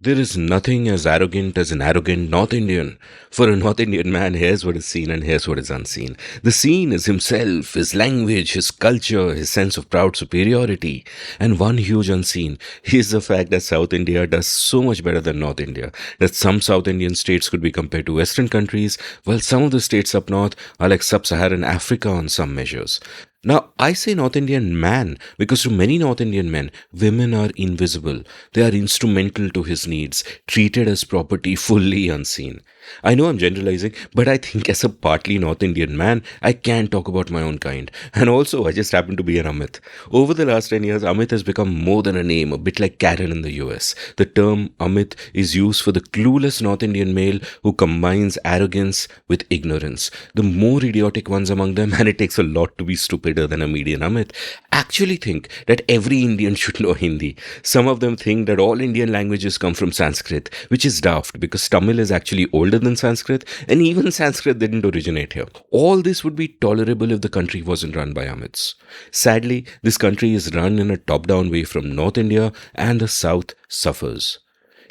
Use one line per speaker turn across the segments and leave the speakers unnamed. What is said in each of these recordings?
There is nothing as arrogant as an arrogant North Indian. For a North Indian man, here's what is seen and here's what is unseen. The seen is himself, his language, his culture, his sense of proud superiority. And one huge unseen is the fact that South India does so much better than North India, that some South Indian states could be compared to Western countries, while some of the states up north are like sub-Saharan Africa on some measures. Now, I say North Indian man because to many North Indian men, women are invisible. They are instrumental to his needs, treated as property, fully unseen. I know I'm generalizing, but I think as a partly North Indian man, I can talk about my own kind. And also, I just happen to be an Amit. Over the last 10 years, Amit has become more than a name, a bit like Karen in the US. The term Amit is used for the clueless North Indian male who combines arrogance with ignorance. The more idiotic ones among them, and it takes a lot to be stupider than a median Amit, actually think that every Indian should know Hindi. Some of them think that all Indian languages come from Sanskrit, which is daft because Tamil is actually older than Sanskrit, and even Sanskrit didn't originate here. All this would be tolerable if the country wasn't run by Amits. Sadly, this country is run in a top-down way from North India, and the South suffers.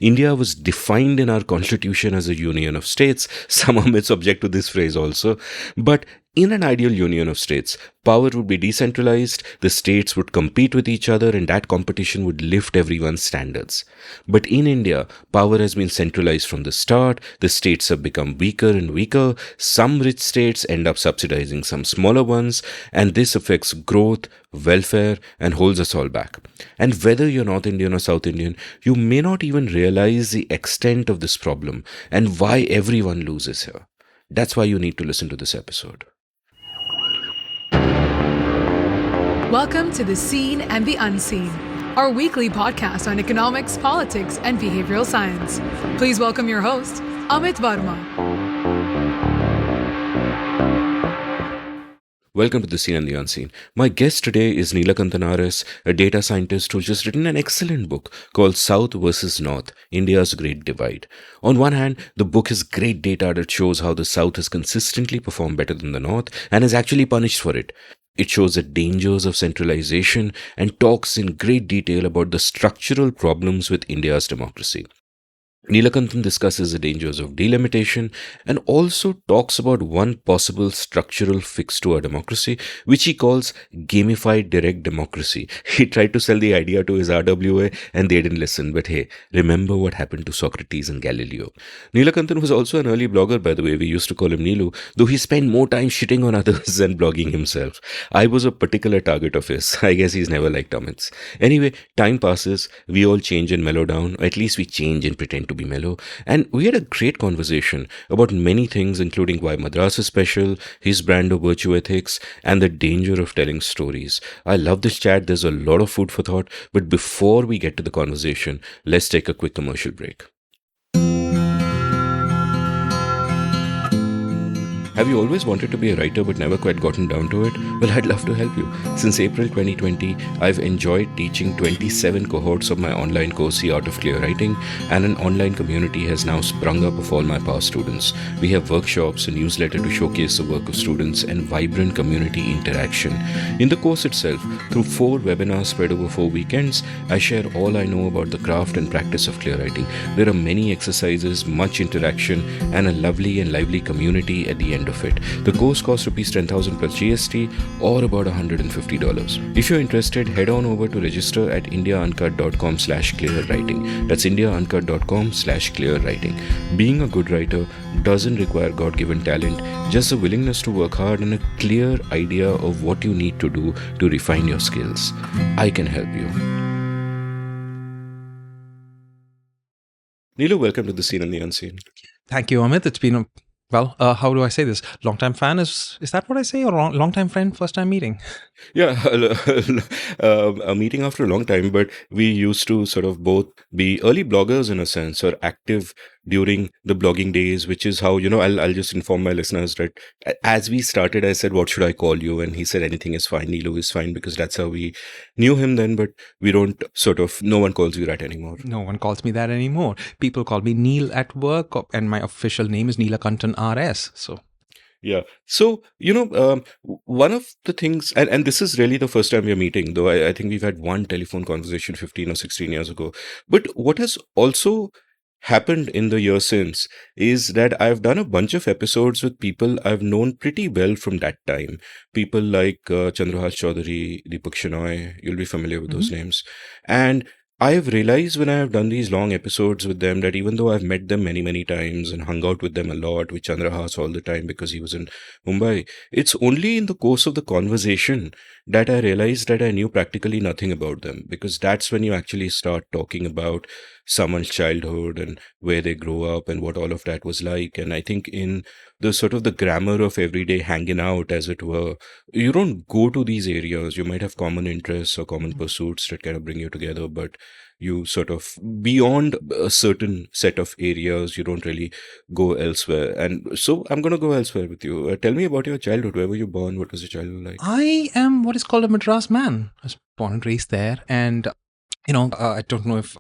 India was defined in our constitution as a union of states. Some Amits object to this phrase also. But in an ideal union of states, power would be decentralized, the states would compete with each other, and that competition would lift everyone's standards. But in India, power has been centralized from the start, the states have become weaker and weaker, some rich states end up subsidizing some smaller ones, and this affects growth, welfare, and holds us all back. And whether you're North Indian or South Indian, you may not even realize the extent of this problem and why everyone loses here. That's why you need to listen to this episode.
Welcome to The Seen and the Unseen, our weekly podcast on economics, politics, and behavioral science. Please welcome your host, Amit Varma.
Welcome to The Seen and the Unseen. My guest today is Neelakantan RS, a data scientist who's just written an excellent book called South versus North, India's Great Divide. On one hand, the book has great data that shows how the South has consistently performed better than the North and is actually punished for it. It shows the dangers of centralization and talks in great detail about the structural problems with India's democracy. Neelakantan discusses the dangers of delimitation and also talks about one possible structural fix to our democracy, which he calls Gamified direct democracy. He tried to sell the idea to his RWA and they didn't listen, but hey, remember what happened to Socrates and Galileo. Neelakantan was also an early blogger, by the way. We used to call him Neelu, though he spent more time shitting on others than blogging himself. I was a particular target of his. I guess he's never liked Amits. Anyway, time passes, we all change and mellow down, or at least we change and pretend to be mellow, and we had a great conversation about many things, including why Madras is special, his brand of virtue ethics, and the danger of telling stories. I love this chat. There's a lot of food for thought, but before we get to the conversation, let's take a quick commercial break. Have you always wanted to be a writer but never quite gotten down to it? Well, I'd love to help you. Since April 2020, I've enjoyed teaching 27 cohorts of my online course, The Art of Clear Writing, and an online community has now sprung up of all my past students. We have workshops, a newsletter to showcase the work of students, and vibrant community interaction. In the course itself, through 4 webinars spread over 4 weekends, I share all I know about the craft and practice of clear writing. There are many exercises, much interaction, and a lovely and lively community at the end of it. The course costs Rs 10,000 plus GST or about $150. If you're interested, head on over to register at indiauncut.com/clearwriting. That's indiauncut.com/clearwriting. Being a good writer doesn't require God-given talent, just the willingness to work hard and a clear idea of what you need to do to refine your skills. I can help you. Neelu, welcome to The Seen and the Unseen.
Thank you, Amit. It's been how do I say this? Long-time fan is that what I say? Or long-time friend, first-time meeting?
Yeah, a meeting after a long time, but we used to sort of both be early bloggers in a sense, or active during the blogging days, which is how, I'll just inform my listeners that as we started, I said, what should I call you? And he said, anything is fine. Neelu is fine, because that's how we knew him then, but we don't no one calls you that anymore.
No one calls me that anymore. People call me Neel at work, and my official name is Neelakantan RS. So.
Yeah. So, one of the things, and this is really the first time we're meeting, though I think we've had one telephone conversation 15 or 16 years ago. But what has also happened in the year since is that I've done a bunch of episodes with people I've known pretty well from that time. People like Chandrahas Chaudhary, Deepak Shenoy, you'll be familiar with those names. And I've realized when I have done these long episodes with them that even though I've met them many, many times and hung out with them a lot, with Chandrahas all the time because he was in Mumbai, it's only in the course of the conversation that I realized that I knew practically nothing about them, because that's when you actually start talking about someone's childhood and where they grow up and what all of that was like. And I think in the sort of the grammar of everyday hanging out, as it were, you don't go to these areas. You might have common interests or common pursuits that kind of bring you together, but you sort of, beyond a certain set of areas, you don't really go elsewhere. And so I'm going to go elsewhere with you. Tell me about your childhood. Where were you born? What was your childhood like?
I am what is called a Madras man. I was born and raised there, and I don't know if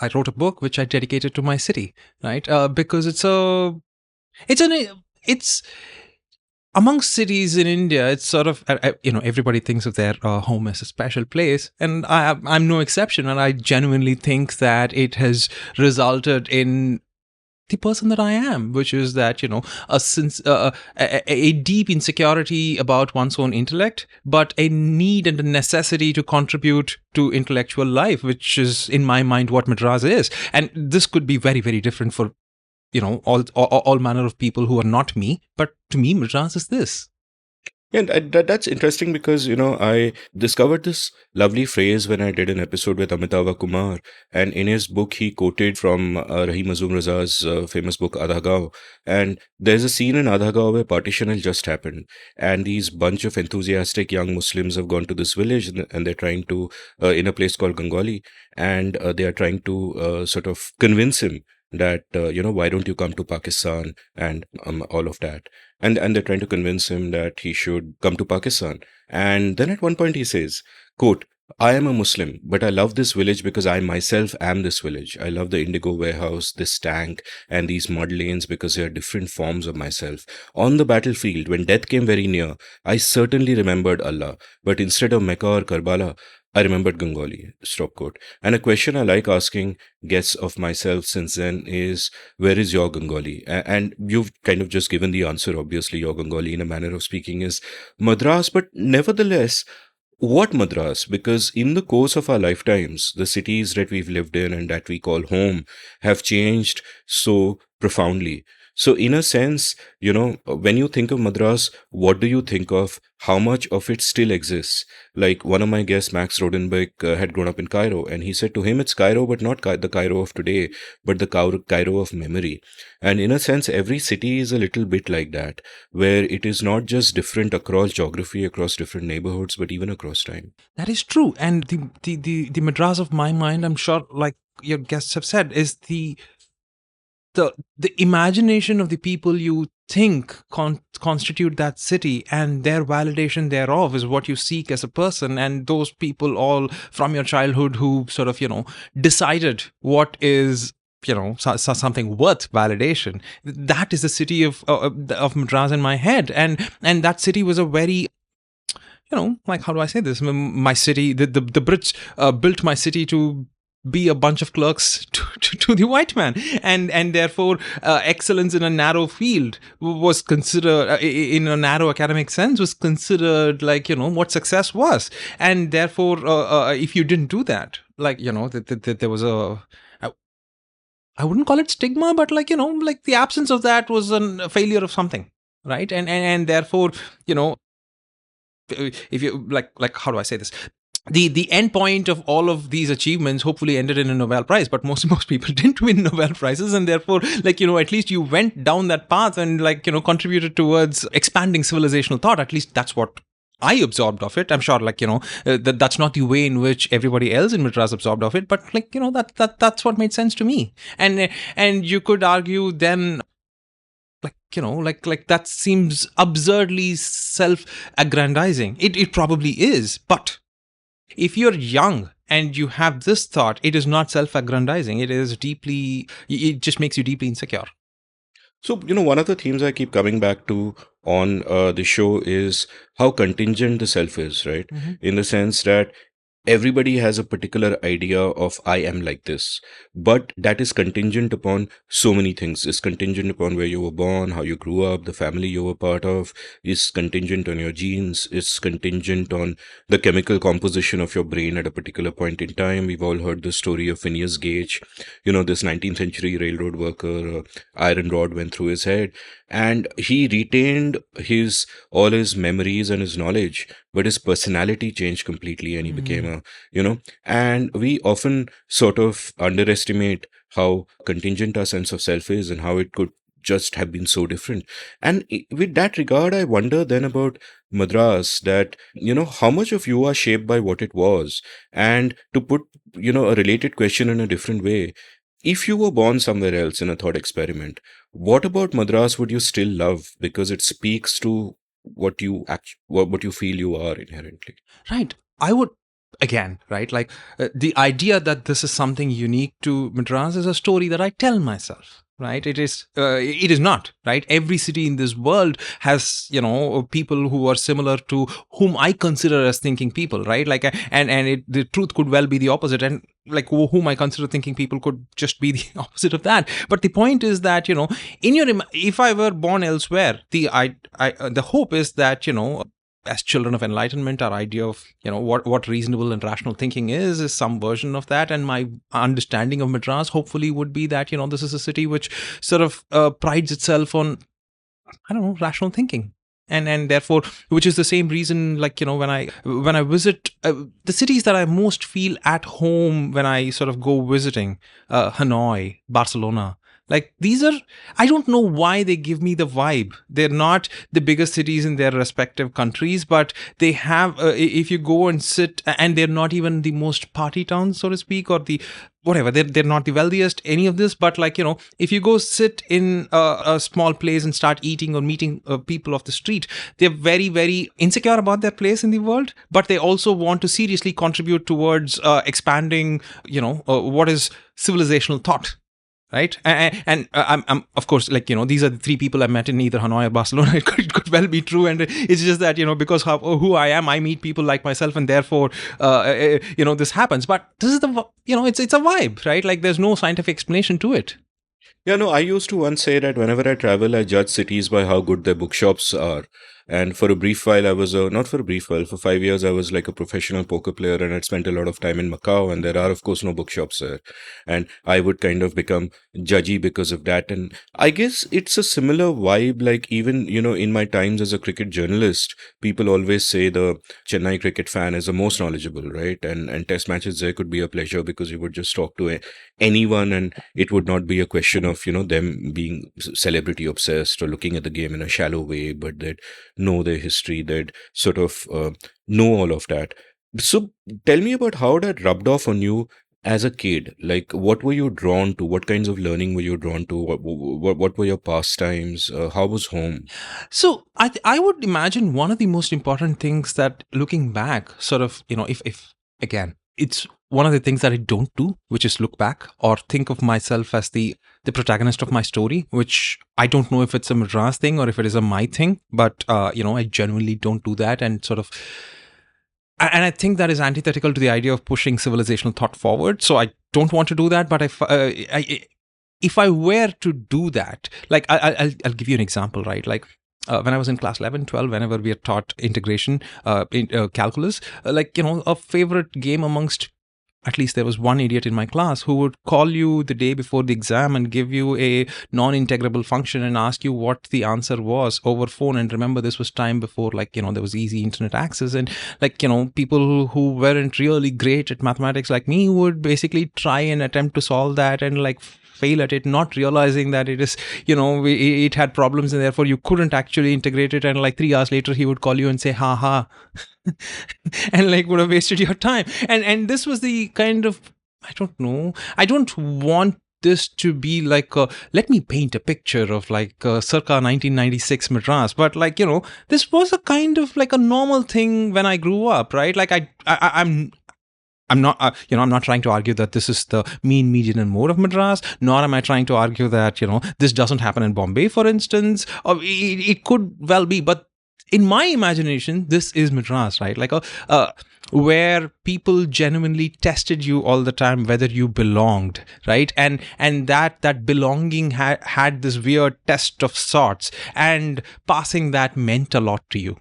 I wrote a book which I dedicated to my city, right? Because it's amongst cities in India. It's sort of everybody thinks of their home as a special place, and I'm no exception. And I genuinely think that it has resulted in the person that I am, which is that a deep insecurity about one's own intellect, but a need and a necessity to contribute to intellectual life, which is in my mind what Madras is. And this could be very, very different for all manner of people who are not me, but to me Madras is this.
And that's interesting because, I discovered this lovely phrase when I did an episode with Amitava Kumar. And in his book, he quoted from Rahim Azum Raza's famous book, Adha Gaon. And there's a scene in Adha Gaon where partition has just happened. And these bunch of enthusiastic young Muslims have gone to this village, and they're trying to, in a place called Gangauli, and they are trying to sort of convince him that, why don't you come to Pakistan and all of that. And they're trying to convince him that he should come to Pakistan. And then at one point he says, quote, I am a Muslim, but I love this village because I myself am this village. I love the indigo warehouse, this tank, and these mud lanes because they are different forms of myself. On the battlefield, when death came very near, I certainly remembered Allah, but instead of Mecca or Karbala, I remembered Gangauli, stop quote. And a question I like asking guests of myself since then is, where is your Gangauli? And you've kind of just given the answer, obviously. Your Gangauli, in a manner of speaking, is Madras, but nevertheless, what Madras? Because in the course of our lifetimes, the cities that we've lived in and that we call home have changed so profoundly. So in a sense, when you think of Madras, what do you think of? How much of it still exists? Like one of my guests, Max Rodenbeck, had grown up in Cairo, and he said to him, it's Cairo, but not the Cairo of today, but the Cairo of memory. And in a sense, every city is a little bit like that, where it is not just different across geography, across different neighborhoods, but even across time.
That is true. And the Madras of my mind, I'm sure, like your guests have said, is the imagination of the people you think constitute that city, and their validation thereof is what you seek as a person. And those people all from your childhood who sort of decided what is something worth validation, that is the city of Madras in my head. And that city was a very, like, how do I say this? My city, the Brits built my city to be a bunch of clerks to the white man, and therefore excellence in a narrow field was considered, in a narrow academic sense, was considered like what success was. And therefore if you didn't do that, like there was I wouldn't call it stigma, but like like the absence of that was a failure of something, right? And therefore if you like how do I say this, the end point of all of these achievements hopefully ended in a Nobel Prize, but most people didn't win Nobel Prizes, and therefore at least you went down that path and contributed towards expanding civilizational thought. At least that's what I absorbed of it. I'm sure that's not the way in which everybody else in Madras absorbed of it, but that's what made sense to me. And you could argue then like that seems absurdly self-aggrandizing. It probably is, but if you're young and you have this thought, it is not self-aggrandizing. It just makes you deeply insecure.
So, one of the themes I keep coming back to on the show is how contingent the self is, right? Mm-hmm. In the sense that everybody has a particular idea of I am like this, but that is contingent upon so many things. It's contingent upon where you were born, how you grew up, the family you were part of. It's contingent on your genes. It's contingent on the chemical composition of your brain at a particular point in time. We've all heard the story of Phineas Gage, this 19th century railroad worker. Iron rod went through his head, and he retained his all his memories and his knowledge, but his personality changed completely, and he became a and we often sort of underestimate how contingent our sense of self is and how it could just have been so different. And with that regard, I wonder then about Madras, that how much of you are shaped by what it was. And to put a related question in a different way, if you were born somewhere else in a thought experiment, what about Madras would you still love because it speaks to what you what you feel you are inherently?
Right. I would, again, right, like the idea that this is something unique to Madras is a story that I tell myself. Right, it is not, right. Every city in this world has people who are similar to whom I consider as thinking people, right? Like, the truth could well be the opposite, and like whom I consider thinking people could just be the opposite of that. But the point is that if I were born elsewhere, the hope is that as children of enlightenment, our idea of what reasonable and rational thinking is some version of that, and my understanding of Madras hopefully would be that this is a city which sort of prides itself on, I don't know, rational thinking. And therefore, which is the same reason, like when I visit the cities that I most feel at home when I sort of go visiting, Hanoi, Barcelona. Like, these are, I don't know why they give me the vibe. They're not the biggest cities in their respective countries, but they have, if you go and sit, and they're not even the most party towns, so to speak, or the whatever, they're not the wealthiest, any of this, but like, if you go sit in a small place and start eating or meeting people off the street, they're very, very insecure about their place in the world, but they also want to seriously contribute towards expanding, what is civilizational thought. Right. And I'm of course, like, these are the three people I met in either Hanoi or Barcelona. It could well be true. And it's just that, because who I am, I meet people like myself, and therefore, this happens. But this is it's a vibe, right? Like, there's no scientific explanation to it.
Yeah, no, I used to once say that whenever I travel, I judge cities by how good their bookshops are. And for a brief while, I was not for a brief while, for 5 years, I was like a professional poker player, and I'd spent a lot of time in Macau, and there are, of course, no bookshops there. And I would kind of become judgy because of that. And I guess it's a similar vibe, like even, in my times as a cricket journalist, people always say the Chennai cricket fan is the most knowledgeable, right? And test matches there could be a pleasure because you would just talk to anyone, and it would not be a question of, them being celebrity obsessed or looking at the game in a shallow way, but that know their history, that sort of know all of that. So tell me about how that rubbed off on you as a kid. Like, what were you drawn to? What kinds of learning were you drawn to? What were your pastimes? How was home?
So I would imagine one of the most important things that, looking back, sort of, if again, it's one of the things that I don't do, which is look back or think of myself as the protagonist of my story, which I don't know if it's a Madras thing or if it is a my thing, but I genuinely don't do that, and sort of, and I think that is antithetical to the idea of pushing civilizational thought forward. So I don't want to do that. But if I were to do that, like, I'll give you an example, right? Like, when I was in class 11, 12, whenever we are taught integration, in calculus, a favorite game amongst, at least there was one idiot in my class who would call you the day before the exam and give you a non-integrable function and ask you what the answer was over phone. And remember, this was time before, there was easy internet access, and people who weren't really great at mathematics like me would basically try and attempt to solve that and fail at it, not realizing that it is, it had problems, and therefore you couldn't actually integrate it. And 3 hours later, he would call you and say, ha ha, and would have wasted your time. And this was the kind of, I don't know, I don't want this to be let me paint a picture of circa 1996 Madras, but this was a kind of a normal thing when I grew up, right? I'm not, I'm not trying to argue that this is the mean, median, and mode of Madras, nor am I trying to argue that, this doesn't happen in Bombay, for instance, or it could well be, but in my imagination, this is Madras, right? where people genuinely tested you all the time whether you belonged, right? And that belonging had this weird test of sorts, and passing that meant a lot to you.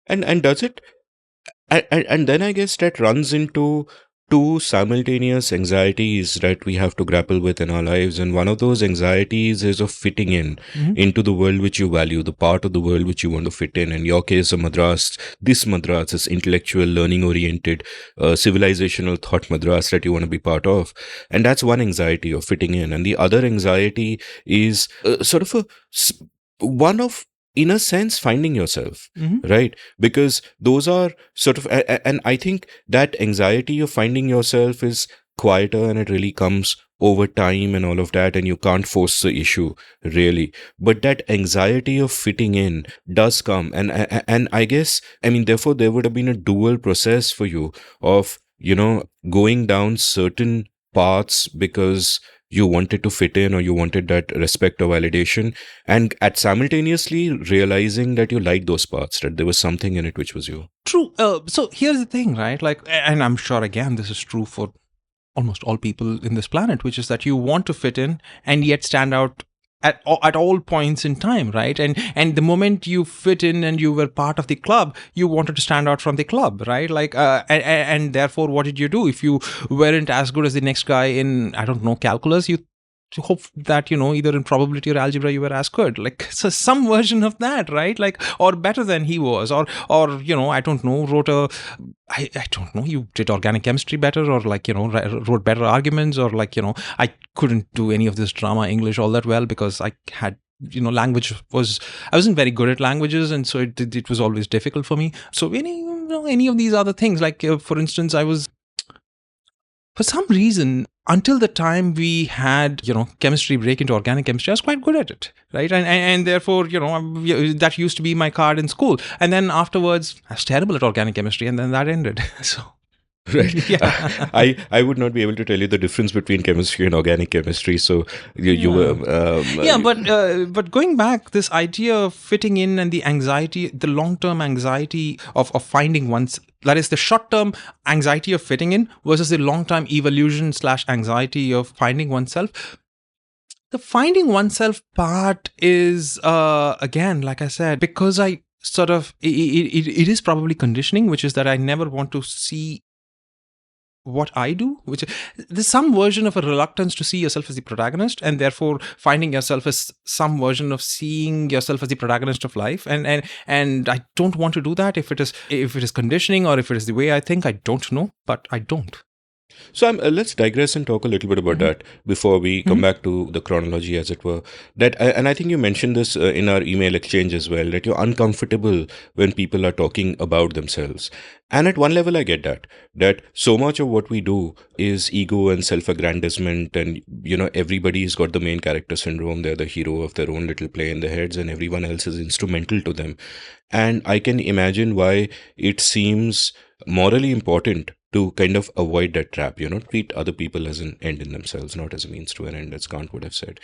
And does it? And then I guess that runs into two simultaneous anxieties that we have to grapple with in our lives. And one of those anxieties is of fitting in into the world which you value, the part of the world which you want to fit in your case, a Madras, this Madras, this intellectual, learning oriented, civilizational thought Madras that you want to be part of. And that's one anxiety of fitting in. And the other anxiety is sort of one of, in a sense, finding yourself, right? Because those are sort of, and I think that anxiety of finding yourself is quieter, and it really comes over time and all of that, and you can't force the issue really. But that anxiety of fitting in does come, and I guess, I mean, therefore there would have been a dual process for you of, going down certain paths because you wanted to fit in, or you wanted that respect or validation, and at simultaneously realizing that you liked those parts, that there was something in it which was you.
True. So here's the thing, right? Like, and I'm sure again this is true for almost all people in this planet, which is that you want to fit in and yet stand out at all points in time, right? And the moment you fit in and you were part of the club, you wanted to stand out from the club, right? Like, and therefore, what did you do? If you weren't as good as the next guy in, I don't know, calculus, you hope that, either in probability or algebra you were as good, like, so some version of that, right? Like, or better than he was, or I don't know, I don't know, you did organic chemistry better, or like, wrote better arguments, or like, I couldn't do any of this drama English all that well because I had, language I wasn't very good at languages, and so it was always difficult for me. So any of these other things, like, for instance, I was, for some reason, until the time we had, chemistry break into organic chemistry, I was quite good at it, right? And therefore, that used to be my card in school. And then afterwards, I was terrible at organic chemistry, and then that ended. So.
Right. Yeah. I would not be able to tell you the difference between chemistry and organic chemistry. So you were.
But going back, this idea of fitting in and the anxiety, the long-term anxiety of finding that is the short-term anxiety of fitting in versus the long-term evolution / anxiety of finding oneself. The finding oneself part is, again, like I said, because I sort of, it is probably conditioning, which is that I never want to see what I do, which there's some version of a reluctance to see yourself as the protagonist, and therefore finding yourself as some version of seeing yourself as the protagonist of life, and I don't want to do that. If it is conditioning, or if it is the way I think, I don't know, but I don't.
So let's digress and talk a little bit about that before we come back to the chronology, as it were. And I think you mentioned this in our email exchange as well, that you're uncomfortable when people are talking about themselves. And at one level, I get that so much of what we do is ego and self-aggrandizement, and everybody's got the main character syndrome. They're the hero of their own little play in their heads, and everyone else is instrumental to them. And I can imagine why it seems morally important to kind of avoid that trap, treat other people as an end in themselves, not as a means to an end, as Kant would have said.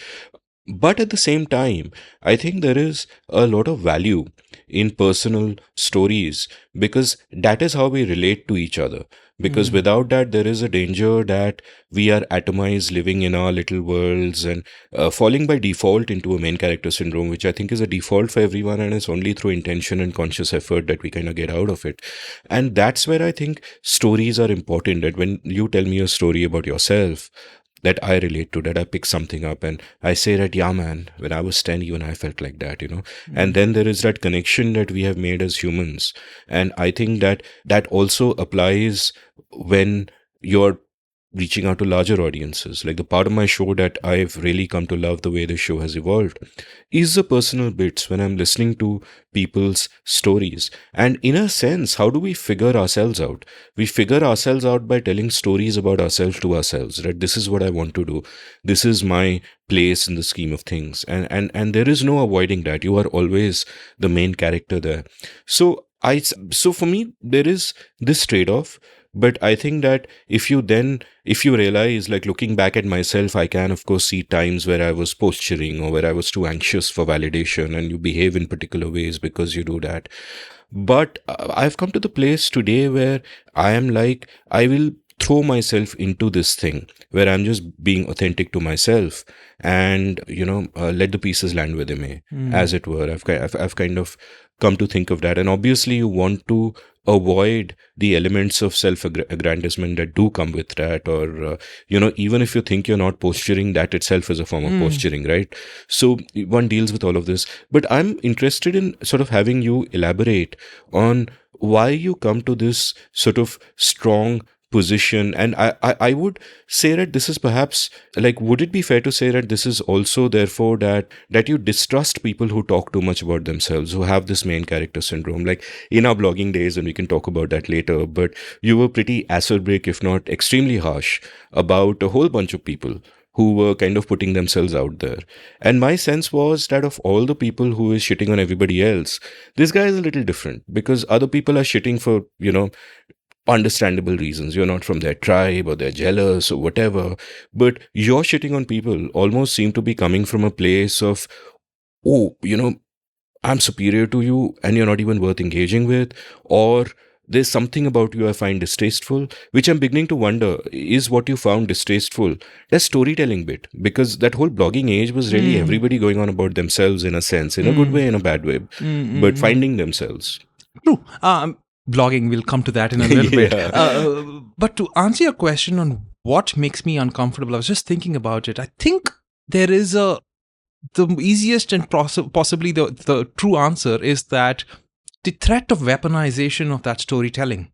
But at the same time, I think there is a lot of value in personal stories, because that is how we relate to each other. Because without that, there is a danger that we are atomized, living in our little worlds, and falling by default into a main character syndrome, which I think is a default for everyone, and it's only through intention and conscious effort that we kind of get out of it. And that's where I think stories are important, that when you tell me a story about yourself, that I relate to, that I pick something up and I say that, yeah, man, when I was 10, even I felt like that, And then there is that connection that we have made as humans. And I think that also applies when you're reaching out to larger audiences. Like, the part of my show that I've really come to love the way the show has evolved is the personal bits, when I'm listening to people's stories. And in a sense, how do we figure ourselves out? We figure ourselves out by telling stories about ourselves to ourselves, right? This is what I want to do. This is my place in the scheme of things. And there is no avoiding that. You are always the main character there. So for me, there is this trade-off But I think that if you realize, like looking back at myself, I can of course see times where I was posturing or where I was too anxious for validation, and you behave in particular ways because you do that. But I've come to the place today where I am like, I will throw myself into this thing where I'm just being authentic to myself, and let the pieces land within me, as it were. I've kind of come to think of that. And obviously you want to avoid the elements of self-aggrandizement that do come with that, or even if you think you're not posturing, that itself is a form of posturing, right? So one deals with all of this. But I'm interested in sort of having you elaborate on why you come to this sort of strong position. And I would say that this is perhaps, like, would it be fair to say that this is also therefore that you distrust people who talk too much about themselves, who have this main character syndrome? Like in our blogging days, and we can talk about that later, but you were pretty acerbic, if not extremely harsh, about a whole bunch of people who were kind of putting themselves out there. And my sense was that of all the people who is shitting on everybody else, this guy is a little different, because other people are shitting for, understandable reasons. You're not from their tribe, or they're jealous or whatever. But you're shitting on people almost seem to be coming from a place of, oh, I'm superior to you and you're not even worth engaging with. Or there's something about you I find distasteful, which I'm beginning to wonder, is what you found distasteful that storytelling bit? Because that whole blogging age was really everybody going on about themselves, in a sense, in a good way, in a bad way, but finding themselves.
True. Blogging, we'll come to that in a little bit. But to answer your question on what makes me uncomfortable, I was just thinking about it. I think there is the easiest and possibly the true answer is that the threat of weaponization of that storytelling,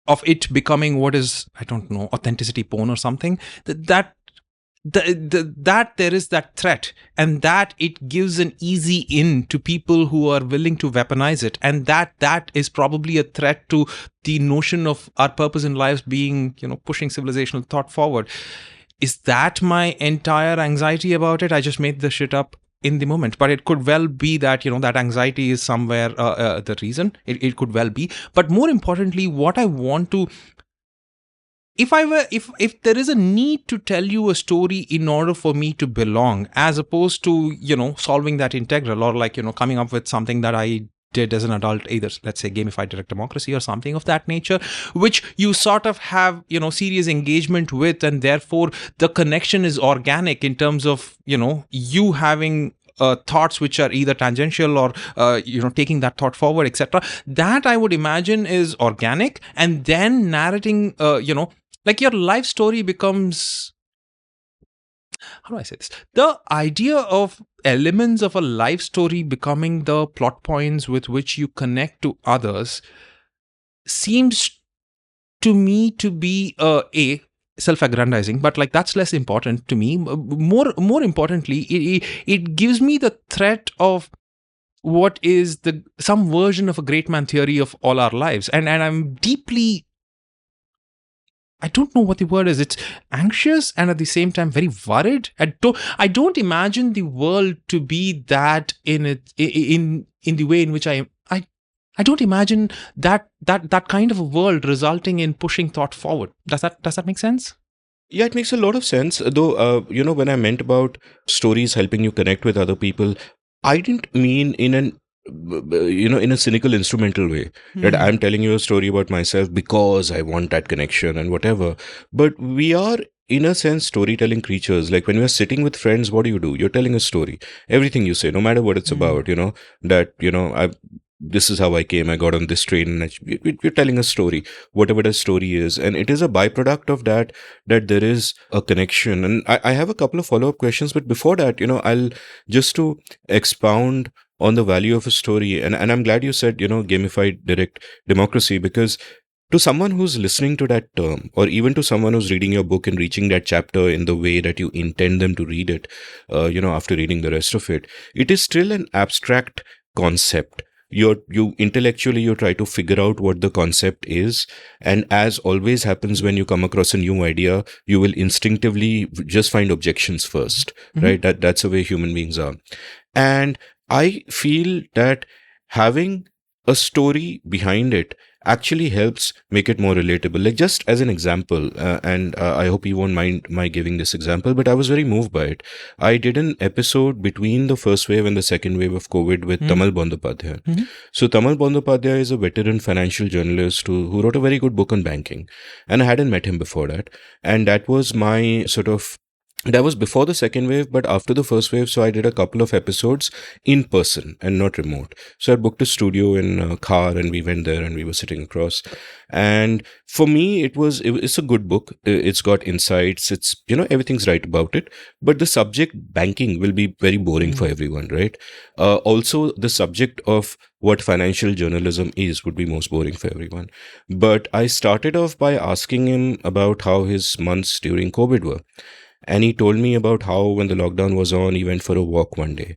of it becoming what is, I don't know, authenticity porn or something, that there is that threat, and that it gives an easy in to people who are willing to weaponize it, and that is probably a threat to the notion of our purpose in lives being, pushing civilizational thought forward. Is that my entire anxiety about it? I just made the shit up in the moment, but it could well be that that anxiety is somewhere the reason. It could well be. But more importantly, what I want to, if there is a need to tell you a story in order for me to belong, as opposed to solving that integral, or like coming up with something that I did as an adult, either let's say Gamified direct democracy or something of that nature, which you sort of have serious engagement with, and therefore the connection is organic in terms of you having thoughts which are either tangential or taking that thought forward, etc. That I would imagine is organic, and then narrating like your life story becomes, how do I say this? The idea of elements of a life story becoming the plot points with which you connect to others seems to me to be a self-aggrandizing, but like that's less important to me. More importantly, it gives me the threat of what is some version of a great man theory of all our lives, and I'm deeply, I don't know what the word is. It's anxious and at the same time very worried. I don't imagine the world to be that in the way in which I don't imagine that kind of a world resulting in pushing thought forward. Does that make sense?
Yeah, it makes a lot of sense. Though, when I meant about stories helping you connect with other people, I didn't mean in a cynical, instrumental way, that I'm telling you a story about myself because I want that connection and whatever. But we are, in a sense, storytelling creatures. Like when we're sitting with friends, what do? You're telling a story. Everything you say, no matter what it's about, this is how I came, I got on this train, and you're telling a story, whatever the story is. And it is a byproduct of that there is a connection. And I have a couple of follow-up questions, but before that, I'll just to expound on the value of a story. And I'm glad you said, gamified direct democracy, because to someone who's listening to that term, or even to someone who's reading your book and reaching that chapter in the way that you intend them to read it, after reading the rest of it, it is still an abstract concept. You intellectually, you try to figure out what the concept is, and as always happens when you come across a new idea, you will instinctively just find objections first, right? That's the way human beings are. And I feel that having a story behind it actually helps make it more relatable. Like, just as an example, and I hope you won't mind my giving this example, but I was very moved by it. I did an episode between the first wave and the second wave of COVID with Tamal Bandyopadhyay. So Tamal Bandyopadhyay is a veteran financial journalist who wrote a very good book on banking, and I hadn't met him before that. And that was my sort of, that was before the second wave, but after the first wave. So I did a couple of episodes in person and not remote. So I booked a studio in a car, and we went there and we were sitting across. And for me, it's a good book. It's got insights. It's, everything's right about it. But the subject banking will be very boring for everyone, right? Also, the subject of what financial journalism is would be most boring for everyone. But I started off by asking him about how his months during COVID were. And he told me about how when the lockdown was on, he went for a walk one day.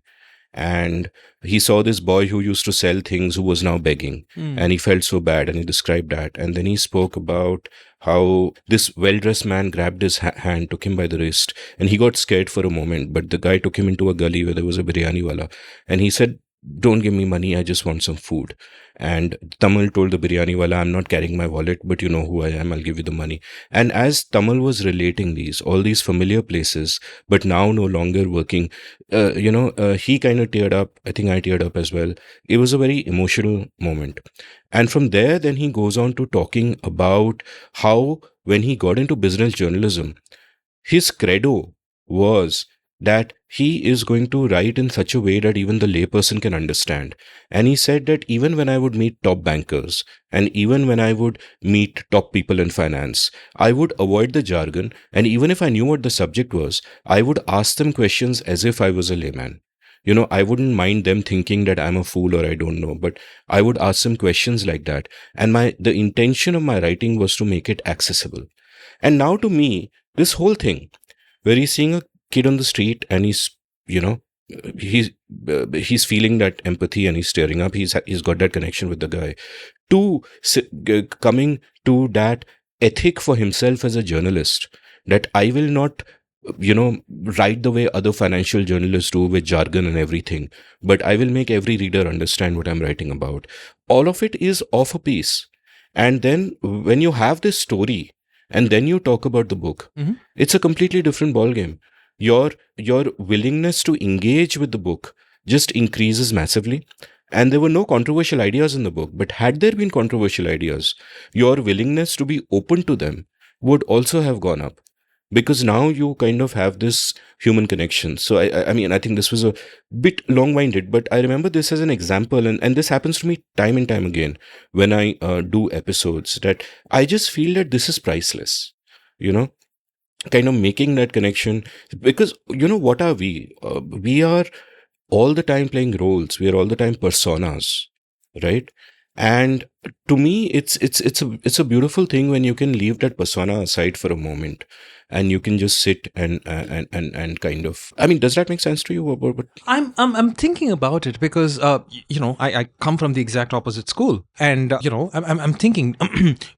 And he saw this boy who used to sell things who was now begging. And he felt so bad, and he described that. And then he spoke about how this well-dressed man grabbed his hand, took him by the wrist, and he got scared for a moment. But the guy took him into a gully where there was a biryani wala. And he said, "Don't give me money, I just want some food." And Tamal told the biryani wala, "I'm not carrying my wallet, but you know who I am, I'll give you the money." And as Tamal was relating all these familiar places, but now no longer working, he kind of teared up. I think I teared up as well. It was a very emotional moment. And from there, then he goes on to talking about how when he got into business journalism, his credo was that he is going to write in such a way that even the layperson can understand. And he said that even when I would meet top bankers, and even when I would meet top people in finance, I would avoid the jargon. And even if I knew what the subject was, I would ask them questions as if I was a layman. I wouldn't mind them thinking that I'm a fool or I don't know, but I would ask them questions like that. And the intention of my writing was to make it accessible. And now to me, this whole thing, where he's seeing a kid on the street and he's feeling that empathy and he's tearing up, he's got that connection with the guy, to coming to that ethic for himself as a journalist, that I will not write the way other financial journalists do with jargon and everything, but I will make every reader understand what I'm writing about. All of it is off a piece. And then when you have this story and then you talk about the book, it's a completely different ballgame. Your willingness to engage with the book just increases massively. And there were no controversial ideas in the book, but had there been controversial ideas, your willingness to be open to them would also have gone up, because now you kind of have this human connection. So I mean, I think this was a bit long-winded, but I remember this as an example, and this happens to me time and time again when I do episodes, that I just feel that this is priceless, kind of making that connection. Because what are we? We are all the time playing roles. We are all the time personas, right? And to me, it's a beautiful thing when you can leave that persona aside for a moment, and you can just sit and kind of. I mean, does that make sense to you?
I'm thinking about it because I come from the exact opposite school, and I'm thinking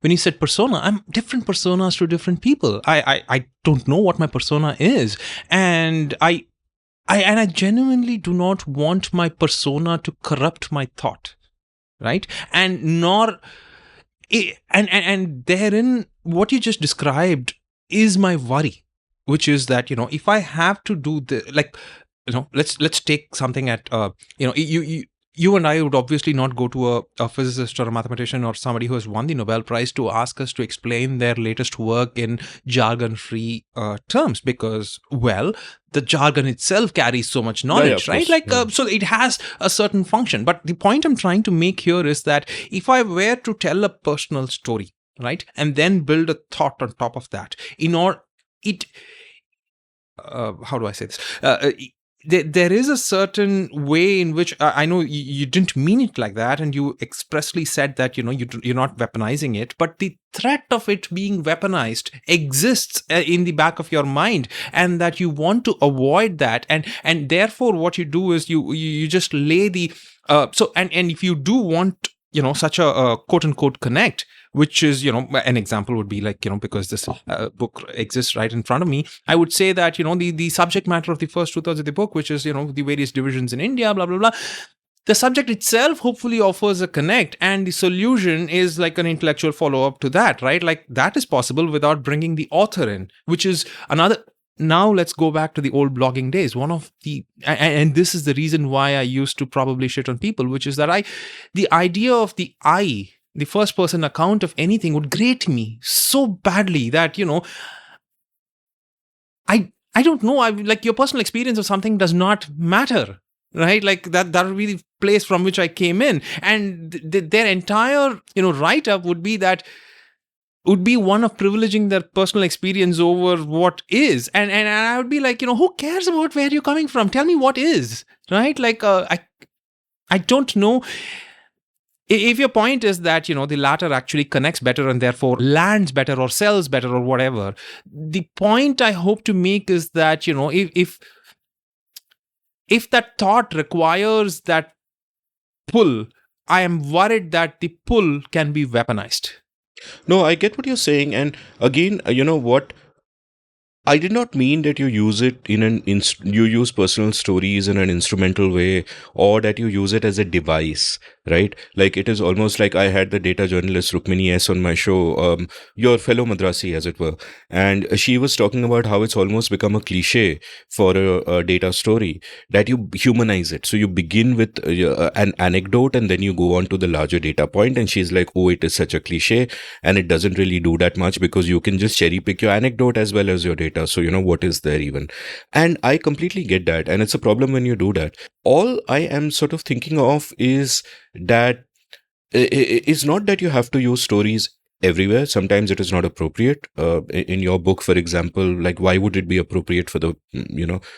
when you said persona, I'm different personas to different people. I don't know what my persona is, and I genuinely do not want my persona to corrupt my thought. Right? And nor, and therein, what you just described is my worry, which is that, if I have to do let's take something at, you and I would obviously not go to a physicist or a mathematician or somebody who has won the Nobel Prize to ask us to explain their latest work in jargon-free terms, because, well, the jargon itself carries so much knowledge, right? So it has a certain function. But the point I'm trying to make here is that if I were to tell a personal story, right, and then build a thought on top of that, how do I say this? There is a certain way in which I know you didn't mean it like that, and you expressly said that you're not weaponizing it, but the threat of it being weaponized exists in the back of your mind, and that you want to avoid that, and therefore what you do is you just lay the and if you do want such a quote unquote connect, which is, an example would be like, because this book exists right in front of me, I would say that, the subject matter of the first 2/3 of the book, which is, the various divisions in India, blah, blah, blah. the subject itself hopefully offers a connect, and the solution is like an intellectual follow-up to that, right? Like that is possible without bringing the author in, which is another. Now let's go back to the old blogging days. One of the, and this is the reason why I used to probably shit on people, which is that the idea of the first person account of anything would grate me so badly that, I don't know. Like your personal experience of something does not matter, right? Like that would be the place from which I came in, and their entire write up would be one of privileging their personal experience over what is, and I would be like, who cares about where you're coming from? Tell me what is, right? Like I don't know. If your point is that, the latter actually connects better and therefore lands better or sells better or whatever, the point I hope to make is that, if that thought requires that pull, I am worried that the pull can be weaponized.
No, I get what you're saying. And again, you know what? I did not mean that you use it you use personal stories in an instrumental way, or that you use it as a device, right? Like it is almost like I had the data journalist Rukmini S on my show, your fellow Madrasi, as it were, and she was talking about how it's almost become a cliche for a data story that you humanize it. So you begin with an anecdote and then you go on to the larger data point, and she's like, oh, it is such a cliche, and it doesn't really do that much because you can just cherry pick your anecdote as well as your data. So, what is there even? And I completely get that. And it's a problem when you do that. All I am sort of thinking of is that it's not that you have to use stories everywhere. Sometimes it is not appropriate. In your book, for example, like why would it be appropriate for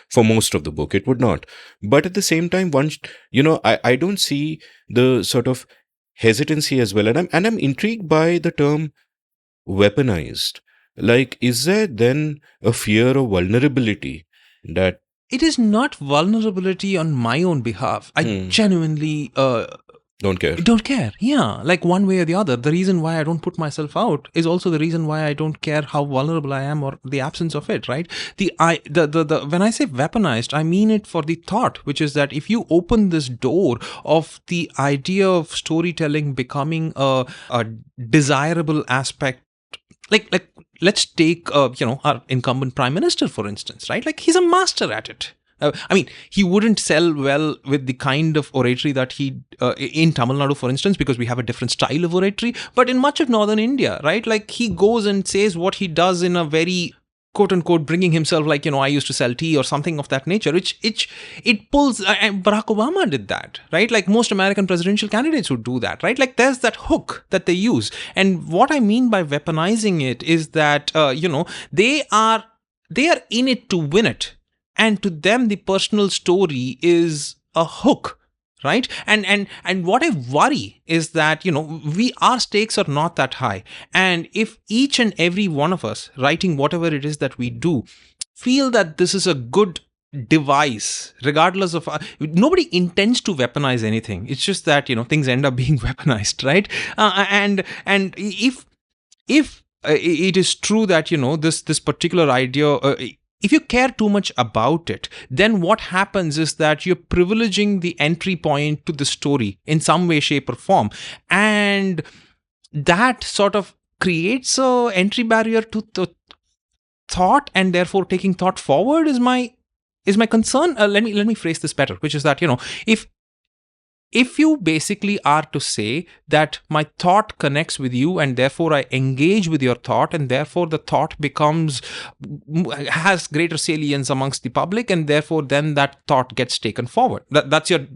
for most of the book? It would not. But at the same time, I don't see the sort of hesitancy as well. And I'm intrigued by the term weaponized. Like, is there then a fear of vulnerability that...
It is not vulnerability on my own behalf. I genuinely
don't care.
Don't care. Yeah. Like one way or the other. The reason why I don't put myself out is also the reason why I don't care how vulnerable I am or the absence of it, right? When I say weaponized, I mean it for the thought, which is that if you open this door of the idea of storytelling becoming a desirable aspect, like let's take our incumbent prime minister, for instance, right? Like he's a master at it. I mean, he wouldn't sell well with the kind of oratory that he in Tamil Nadu, for instance, because we have a different style of oratory. But in much of northern India, right, like he goes and says what he does in a very quote unquote bringing himself like, I used to sell tea or something of that nature, which it pulls. Barack Obama did that, right? Like most American presidential candidates would do that, right? Like there's that hook that they use. And what I mean by weaponizing it is that, they are in it to win it. And to them, the personal story is a hook. Right. And what I worry is that, our stakes are not that high. And if each and every one of us writing whatever it is that we do feel that this is a good device, regardless of nobody intends to weaponize anything. It's just that, things end up being weaponized. Right. And if it is true that, this particular idea, if you care too much about it, then what happens is that you're privileging the entry point to the story in some way, shape, or form. And that sort of creates a entry barrier to the thought, and therefore taking thought forward is my concern. Let me phrase this better, which is that, if you basically are to say that my thought connects with you and therefore I engage with your thought, and therefore the thought has greater salience amongst the public, and therefore then that thought gets taken forward. That's your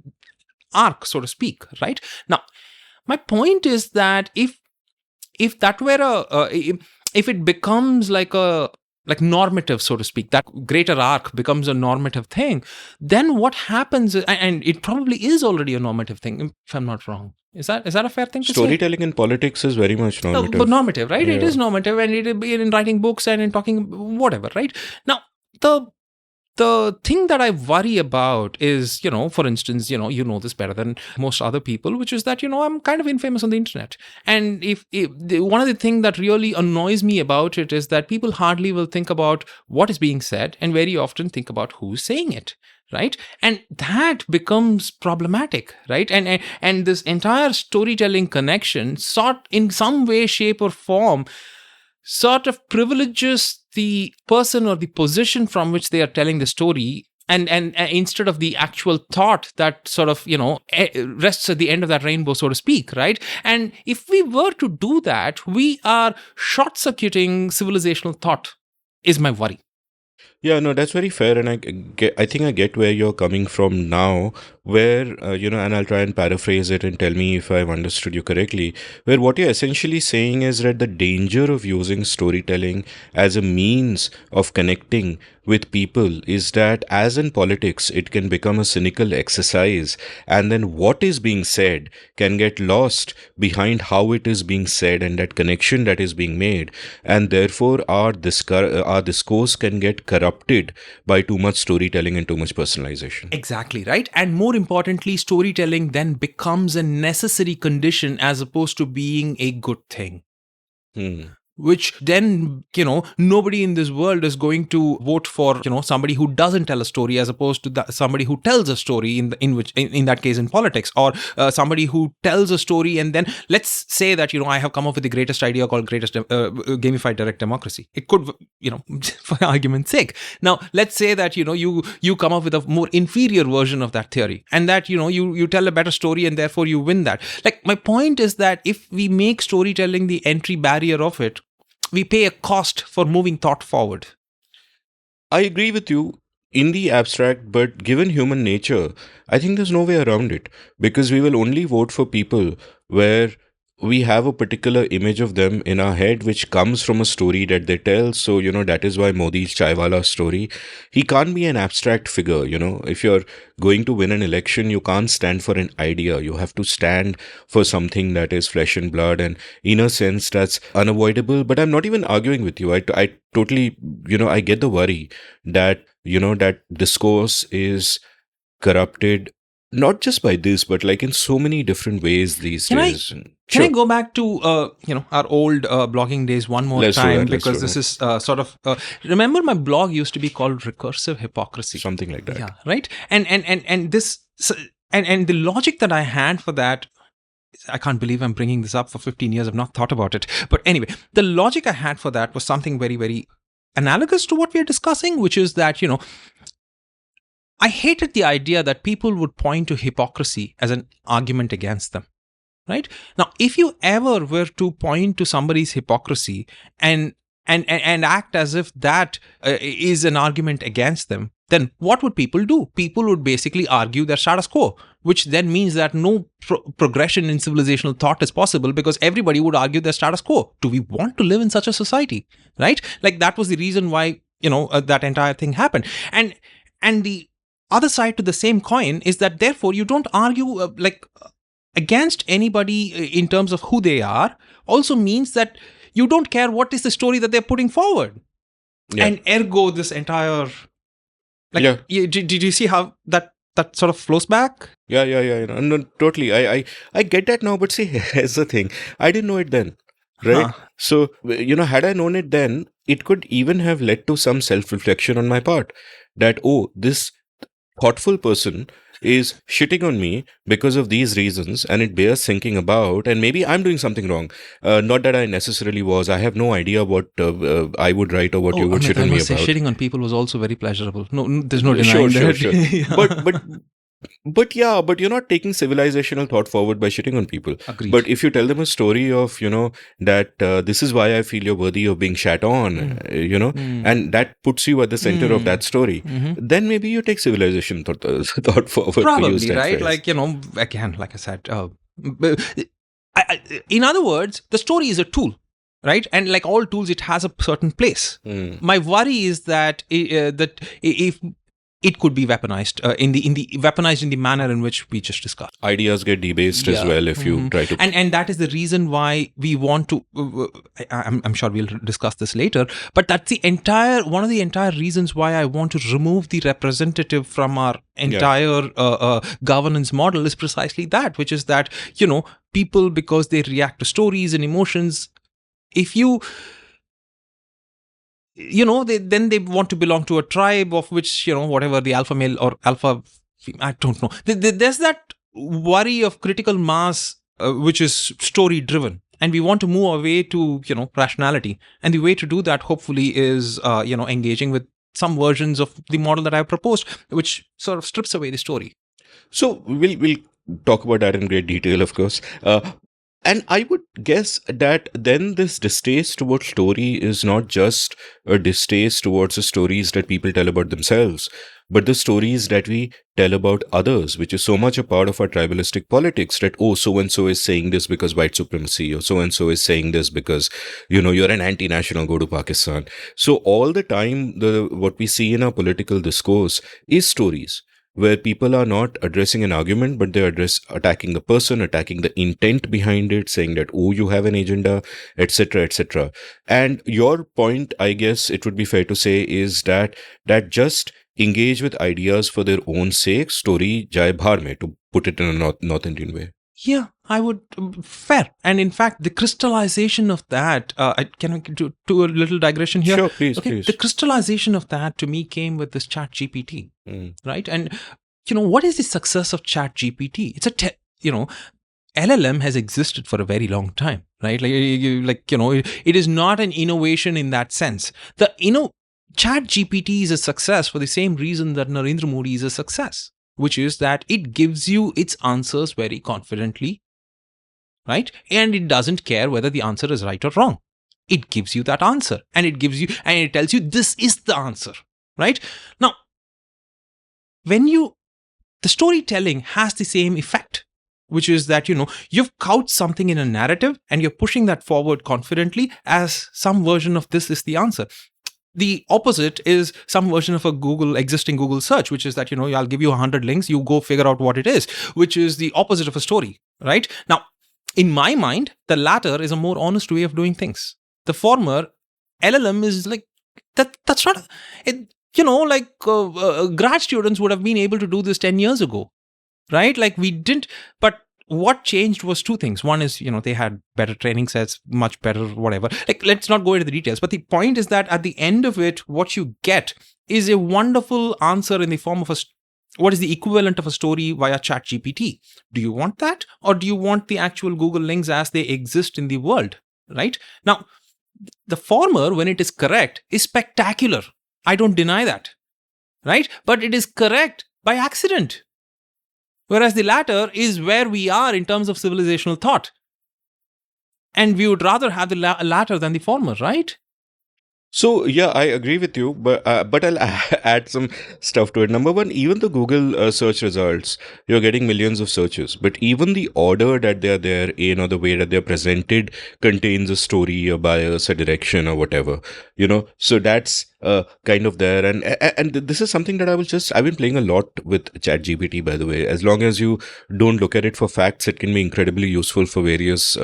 arc, so to speak, right? Now, my point is that if that were if it becomes like normative, so to speak, that greater arc becomes a normative thing, then what happens, and it probably is already a normative thing, if I'm not wrong. Is that a fair thing to say?
Storytelling in politics is very much normative.
But normative, right? Yeah. It is normative, and it is in writing books and in talking whatever, right? Now, the thing that I worry about is, for instance, you know this better than most other people, which is that, I'm kind of infamous on the internet. And if one of the things that really annoys me about it is that people hardly will think about what is being said and very often think about who's saying it. right? And that becomes problematic, right? And this entire storytelling connection sort in some way, shape, or form sort of privileges the person or the position from which they are telling the story, and instead of the actual thought that sort of rests at the end of that rainbow, so to speak, right? And if we were to do that, we are short-circuiting civilizational thought, is my worry.
Yeah, no, that's very fair, and I think I get where you're coming from now. Where and I'll try and paraphrase it and tell me if I've understood you correctly. Where what you're essentially saying is that the danger of using storytelling as a means of connecting with people is that, as in politics, it can become a cynical exercise, and then what is being said can get lost behind how it is being said and that connection that is being made, and therefore our discourse can get corrupted by too much storytelling and too much personalization.
Exactly, right? And more importantly, storytelling then becomes a necessary condition as opposed to being a good thing. Which then, nobody in this world is going to vote for, somebody who doesn't tell a story as opposed to somebody who tells a story in that case in politics, or somebody who tells a story. And then let's say that, I have come up with the greatest idea called Gamified direct democracy. It could, for argument's sake. Now, let's say that, you come up with a more inferior version of that theory, and that, you tell a better story and therefore you win that. Like, my point is that if we make storytelling the entry barrier of it, we pay a cost for moving thought forward.
I agree with you in the abstract, but given human nature, I think there's no way around it, because we will only vote for people where we have a particular image of them in our head which comes from a story that they tell. So, that is why Modi's Chaiwala story, he can't be an abstract figure. If you're going to win an election, you can't stand for an idea. You have to stand for something that is flesh and blood. And in a sense, that's unavoidable. But I'm not even arguing with you. I totally, I get the worry that, that discourse is corrupted, not just by this, but like in so many different ways these days.
Can I go back to our old blogging days one more time? Because this is sort of remember, my blog used to be called Recursive Hypocrisy,
something like that.
Yeah, right. And this and the logic that I had for that, I can't believe I'm bringing this up. For 15 years, I've not thought about it. But anyway, the logic I had for that was something very, very analogous to what we are discussing, which is that I hated the idea that people would point to hypocrisy as an argument against them, right? Now, if you ever were to point to somebody's hypocrisy and act as if that is an argument against them, then what would people do? People would basically argue their status quo, which then means that no progression in civilizational thought is possible, because everybody would argue their status quo. Do we want to live in such a society, right? Like, that was the reason why, that entire thing happened. And the other side to the same coin is that therefore you don't argue against anybody in terms of who they are, also means that you don't care what is the story that they're putting forward. Yeah. And ergo this entire did you see how that sort of flows back?
Yeah. No, totally. I get that now, but see, here's the thing. I didn't know it then, right? So, had I known it then, it could even have led to some self-reflection on my part that, this thoughtful person is shitting on me because of these reasons, and it bears thinking about, and maybe I'm doing something wrong. Not that I necessarily was. I have no idea what I would write or what you would shit on me about.
Shitting on people was also very pleasurable. No, there's no denying that.
Sure. Yeah. But you're not taking civilizational thought forward by shitting on people.
Agreed.
But if you tell them a story of, that this is why I feel you're worthy of being shat on, and that puts you at the center of that story, then maybe you take civilization thought forward.
Probably, right? Phrase. Again, like I said, in other words, the story is a tool. Right? And like all tools, it has a certain place. My worry is that if it could be weaponized in the manner in which we just discussed.
Ideas get debased as well if you try to,
and that is the reason why we want to. I'm sure we'll discuss this later, but that's one of the entire reasons why I want to remove the representative from our entire governance model is precisely that, which is that people, because they react to stories and emotions. If you then they want to belong to a tribe of which, whatever the alpha male or alpha, I don't know. There's that worry of critical mass, which is story driven. And we want to move away to, rationality. And the way to do that, hopefully, is, engaging with some versions of the model that I've proposed, which sort of strips away the story.
So we'll talk about that in great detail, of course. And I would guess that then this distaste towards story is not just a distaste towards the stories that people tell about themselves, but the stories that we tell about others, which is so much a part of our tribalistic politics that, oh, so-and-so is saying this because white supremacy, or so-and-so is saying this because, you're an anti-national, go to Pakistan. So all the time, what we see in our political discourse is stories, where people are not addressing an argument, but they're attacking the person, attacking the intent behind it, saying that, oh, you have an agenda, etc., etc. And your point, I guess it would be fair to say, is that just engage with ideas for their own sake, story jai bhar mein, to put it in a North Indian way.
Yeah, I would, fair. And in fact, the crystallization of that, can I do a little digression here?
Sure, please, please.
The crystallization of that to me came with this Chat GPT, right? And, what is the success of Chat GPT? It's LLM has existed for a very long time, right? It is not an innovation in that sense. Chat GPT is a success for the same reason that Narendra Modi is a success, which is that it gives you its answers very confidently, right? And it doesn't care whether the answer is right or wrong. It gives you that answer, and it tells you this is the answer, right? Now, the storytelling has the same effect, which is that, you've couched something in a narrative and you're pushing that forward confidently as some version of this is the answer. The opposite is some version of existing Google search, which is that, I'll give you 100 links, you go figure out what it is, which is the opposite of a story, right? Now, in my mind, the latter is a more honest way of doing things. The former, LLM, is like, that's not, grad students would have been able to do this 10 years ago, right? Like we didn't, but what changed was two things. One is, they had better training sets, much better, whatever. Like, let's not go into the details. But the point is that at the end of it, what you get is a wonderful answer in the form of what is the equivalent of a story via ChatGPT. Do you want that? Or do you want the actual Google links as they exist in the world, right? Now, the former, when it is correct, is spectacular. I don't deny that, right? But it is correct by accident. Whereas the latter is where we are in terms of civilizational thought. And we would rather have the latter than the former, right?
So, yeah, I agree with you, but I'll add some stuff to it. Number one, even the Google search results, you're getting millions of searches, but even the order that they're there in, or the way that they're presented, contains a story, a bias, a direction, or whatever, so that's kind of there. And this is something that I've been playing a lot with ChatGPT, by the way. As long as you don't look at it for facts, it can be incredibly useful for various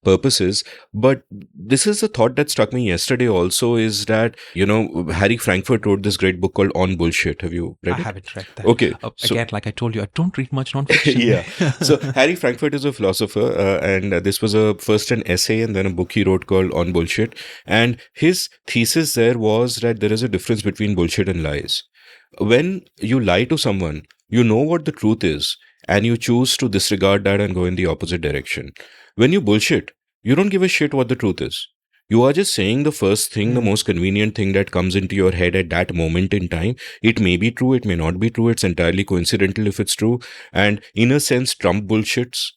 purposes. But this is a thought that struck me yesterday also, is that, Harry Frankfurt wrote this great book called On Bullshit. Have you read it?
I haven't read that.
Okay.
Again, like I told you, I don't read much nonfiction.
Yeah. So Harry Frankfurt is a philosopher, and this was first an essay and then a book he wrote called On Bullshit. And his thesis there was that there is a difference between bullshit and lies. When you lie to someone, you know what the truth is, and you choose to disregard that and go in the opposite direction. When you bullshit, you don't give a shit what the truth is. You are just saying the first thing, the most convenient thing that comes into your head at that moment in time. It may be true, it may not be true. It's entirely coincidental if it's true. And in a sense, Trump bullshits.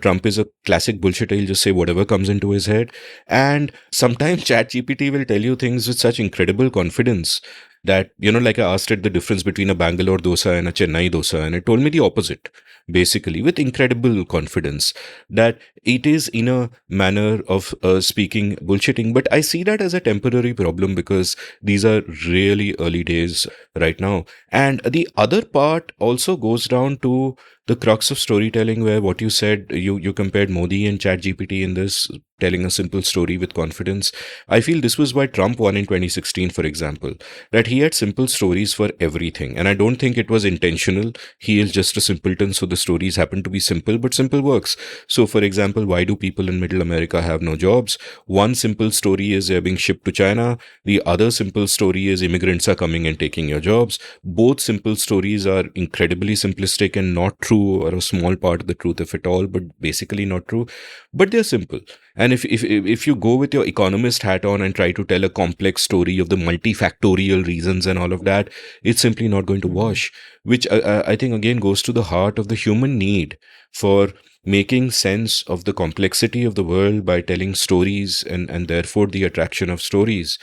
Trump is a classic bullshitter. He'll just say whatever comes into his head. And sometimes ChatGPT will tell you things with such incredible confidence that, like I asked it the difference between a Bangalore dosa and a Chennai dosa, and it told me the opposite, basically, with incredible confidence, that it is in a manner of speaking bullshitting. But I see that as a temporary problem because these are really early days right now. And the other part also goes down to the crux of storytelling, where what you said, you compared Modi and ChatGPT in this, telling a simple story with confidence. I feel this was why Trump won in 2016, for example, that he had simple stories for everything. And I don't think it was intentional. He is just a simpleton, so the stories happen to be simple, but simple works. So, for example, why do people in middle America have no jobs? One simple story is they're being shipped to China. The other simple story is immigrants are coming and taking your jobs. Both simple stories are incredibly simplistic and not true, or a small part of the truth, if at all, but basically not true. But they're simple. And if you go with your economist hat on and try to tell a complex story of the multifactorial reasons and all of that, it's simply not going to wash, which I think again goes to the heart of the human need for making sense of the complexity of the world by telling stories, and therefore the attraction of stories.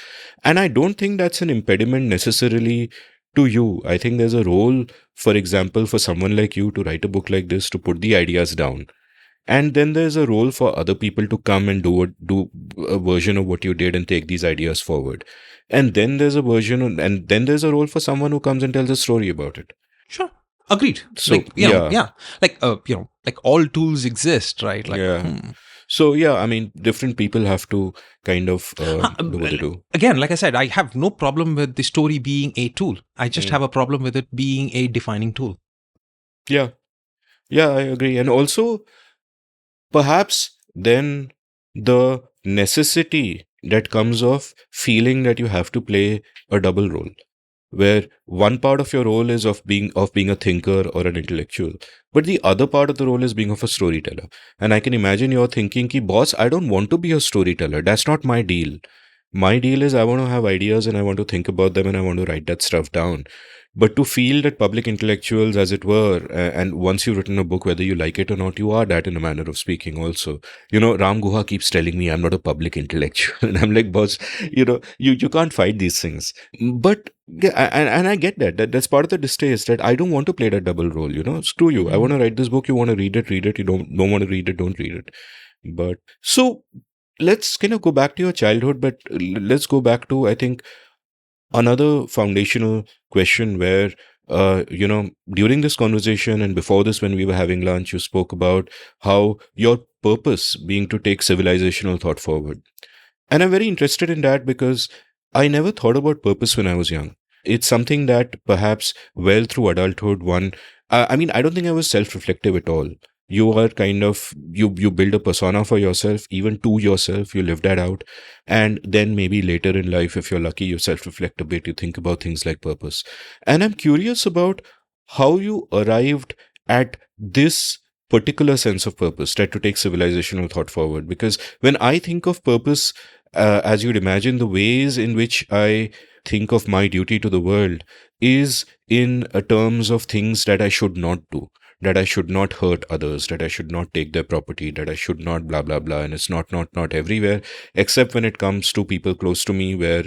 And I don't think that's an impediment necessarily to you. I think there's a role, for example, for someone like you to write a book like this, to put the ideas down. And then there's a role for other people to come and do a version of what you did and take these ideas forward. And then there's a role for someone who comes and tells a story about it.
Sure. Agreed.
So,
like, you know, yeah. Like, like all tools exist, right? Like,
yeah. So, yeah, I mean, different people have to kind of do what they do.
Again, like I said, I have no problem with the story being a tool. I just have a problem with it being a defining tool.
Yeah. Yeah, I agree. And also, perhaps then the necessity that comes of feeling that you have to play a double role, where one part of your role is of being a thinker or an intellectual, but the other part of the role is being of a storyteller. And I can imagine you're thinking, ki, boss, I don't want to be a storyteller. That's not my deal. My deal is I want to have ideas and I want to think about them and I want to write that stuff down. But to feel that public intellectuals, as it were, and once you've written a book, whether you like it or not, you are that in a manner of speaking also. Ram Guha keeps telling me I'm not a public intellectual. And I'm like, boss, you can't fight these things. But, yeah, and I get that. That's part of the distaste, that I don't want to play that double role, Screw you. I want to write this book. You want to read it. You don't want to read it, don't read it. But, so, let's kind of go back to your childhood, but let's go back to, I think, another foundational question where, during this conversation and before this, when we were having lunch, you spoke about how your purpose being to take civilizational thought forward. And I'm very interested in that because I never thought about purpose when I was young. It's something that perhaps well through adulthood, I don't think I was self-reflective at all. You are kind of, you build a persona for yourself, even to yourself, you live that out. And then maybe later in life, if you're lucky, you self-reflect a bit, you think about things like purpose. And I'm curious about how you arrived at this particular sense of purpose, that to take civilizational thought forward. Because when I think of purpose, as you'd imagine, the ways in which I think of my duty to the world is in terms of things that I should not do, that I should not hurt others, that I should not take their property, that I should not blah, blah, blah. And it's not everywhere, except when it comes to people close to me, where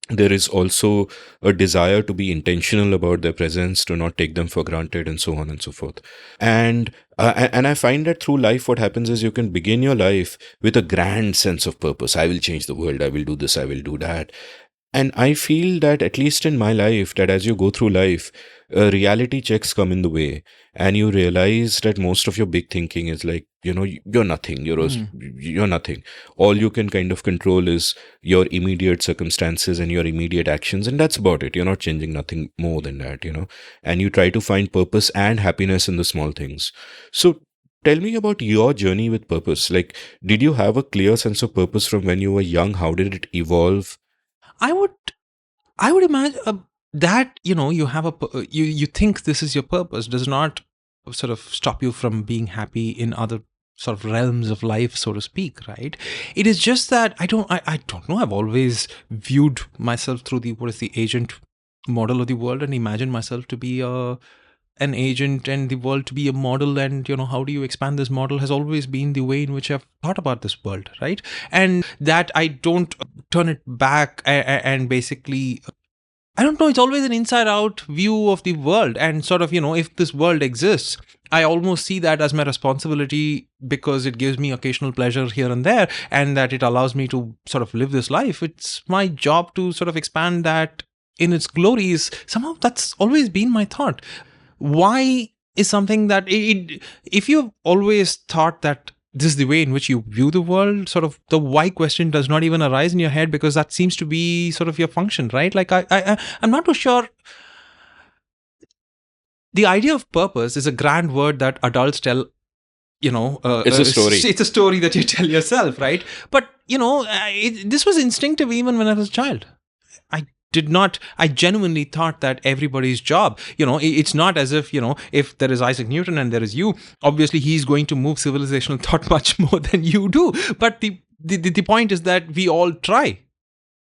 there is also a desire to be intentional about their presence, to not take them for granted, and so on and so forth. And I find that through life, what happens is you can begin your life with a grand sense of purpose. I will change the world. I will do this. I will do that. And I feel that, at least in my life, that as you go through life, reality checks come in the way, and you realize that most of your big thinking is like, you're nothing. You're nothing. All you can kind of control is your immediate circumstances and your immediate actions, and that's about it. You're not changing nothing more than that, and you try to find purpose and happiness in the small things. So tell me about your journey with purpose. Like, did you have a clear sense of purpose from when you were young? How did it evolve?
I would imagine that you have you think this is your purpose does not sort of stop you from being happy in other sort of realms of life, so to speak, right? It is just that I don't know. I've always viewed myself through the agent model of the world, and imagine myself to be an agent and the world to be a model, and how do you expand this model has always been the way in which I've thought about this world, right? And that I don't turn it back and basically, I don't know, it's always an inside out view of the world, and sort of, if this world exists, I almost see that as my responsibility, because it gives me occasional pleasure here and there, and that it allows me to sort of live this life. It's my job to sort of expand that in its glories. Somehow that's always been my thought. Why is something that if you've always thought that this is the way in which you view the world, sort of the why question does not even arise in your head, because that seems to be sort of your function, right? Like I'm not too sure. The idea of purpose is a grand word that adults tell,
It's a story.
It's a story that you tell yourself, right? But this was instinctive even when I was a child. I genuinely thought that everybody's job, it's not as if, if there is Isaac Newton and there is you, obviously he's going to move civilizational thought much more than you do. But the point is that we all try,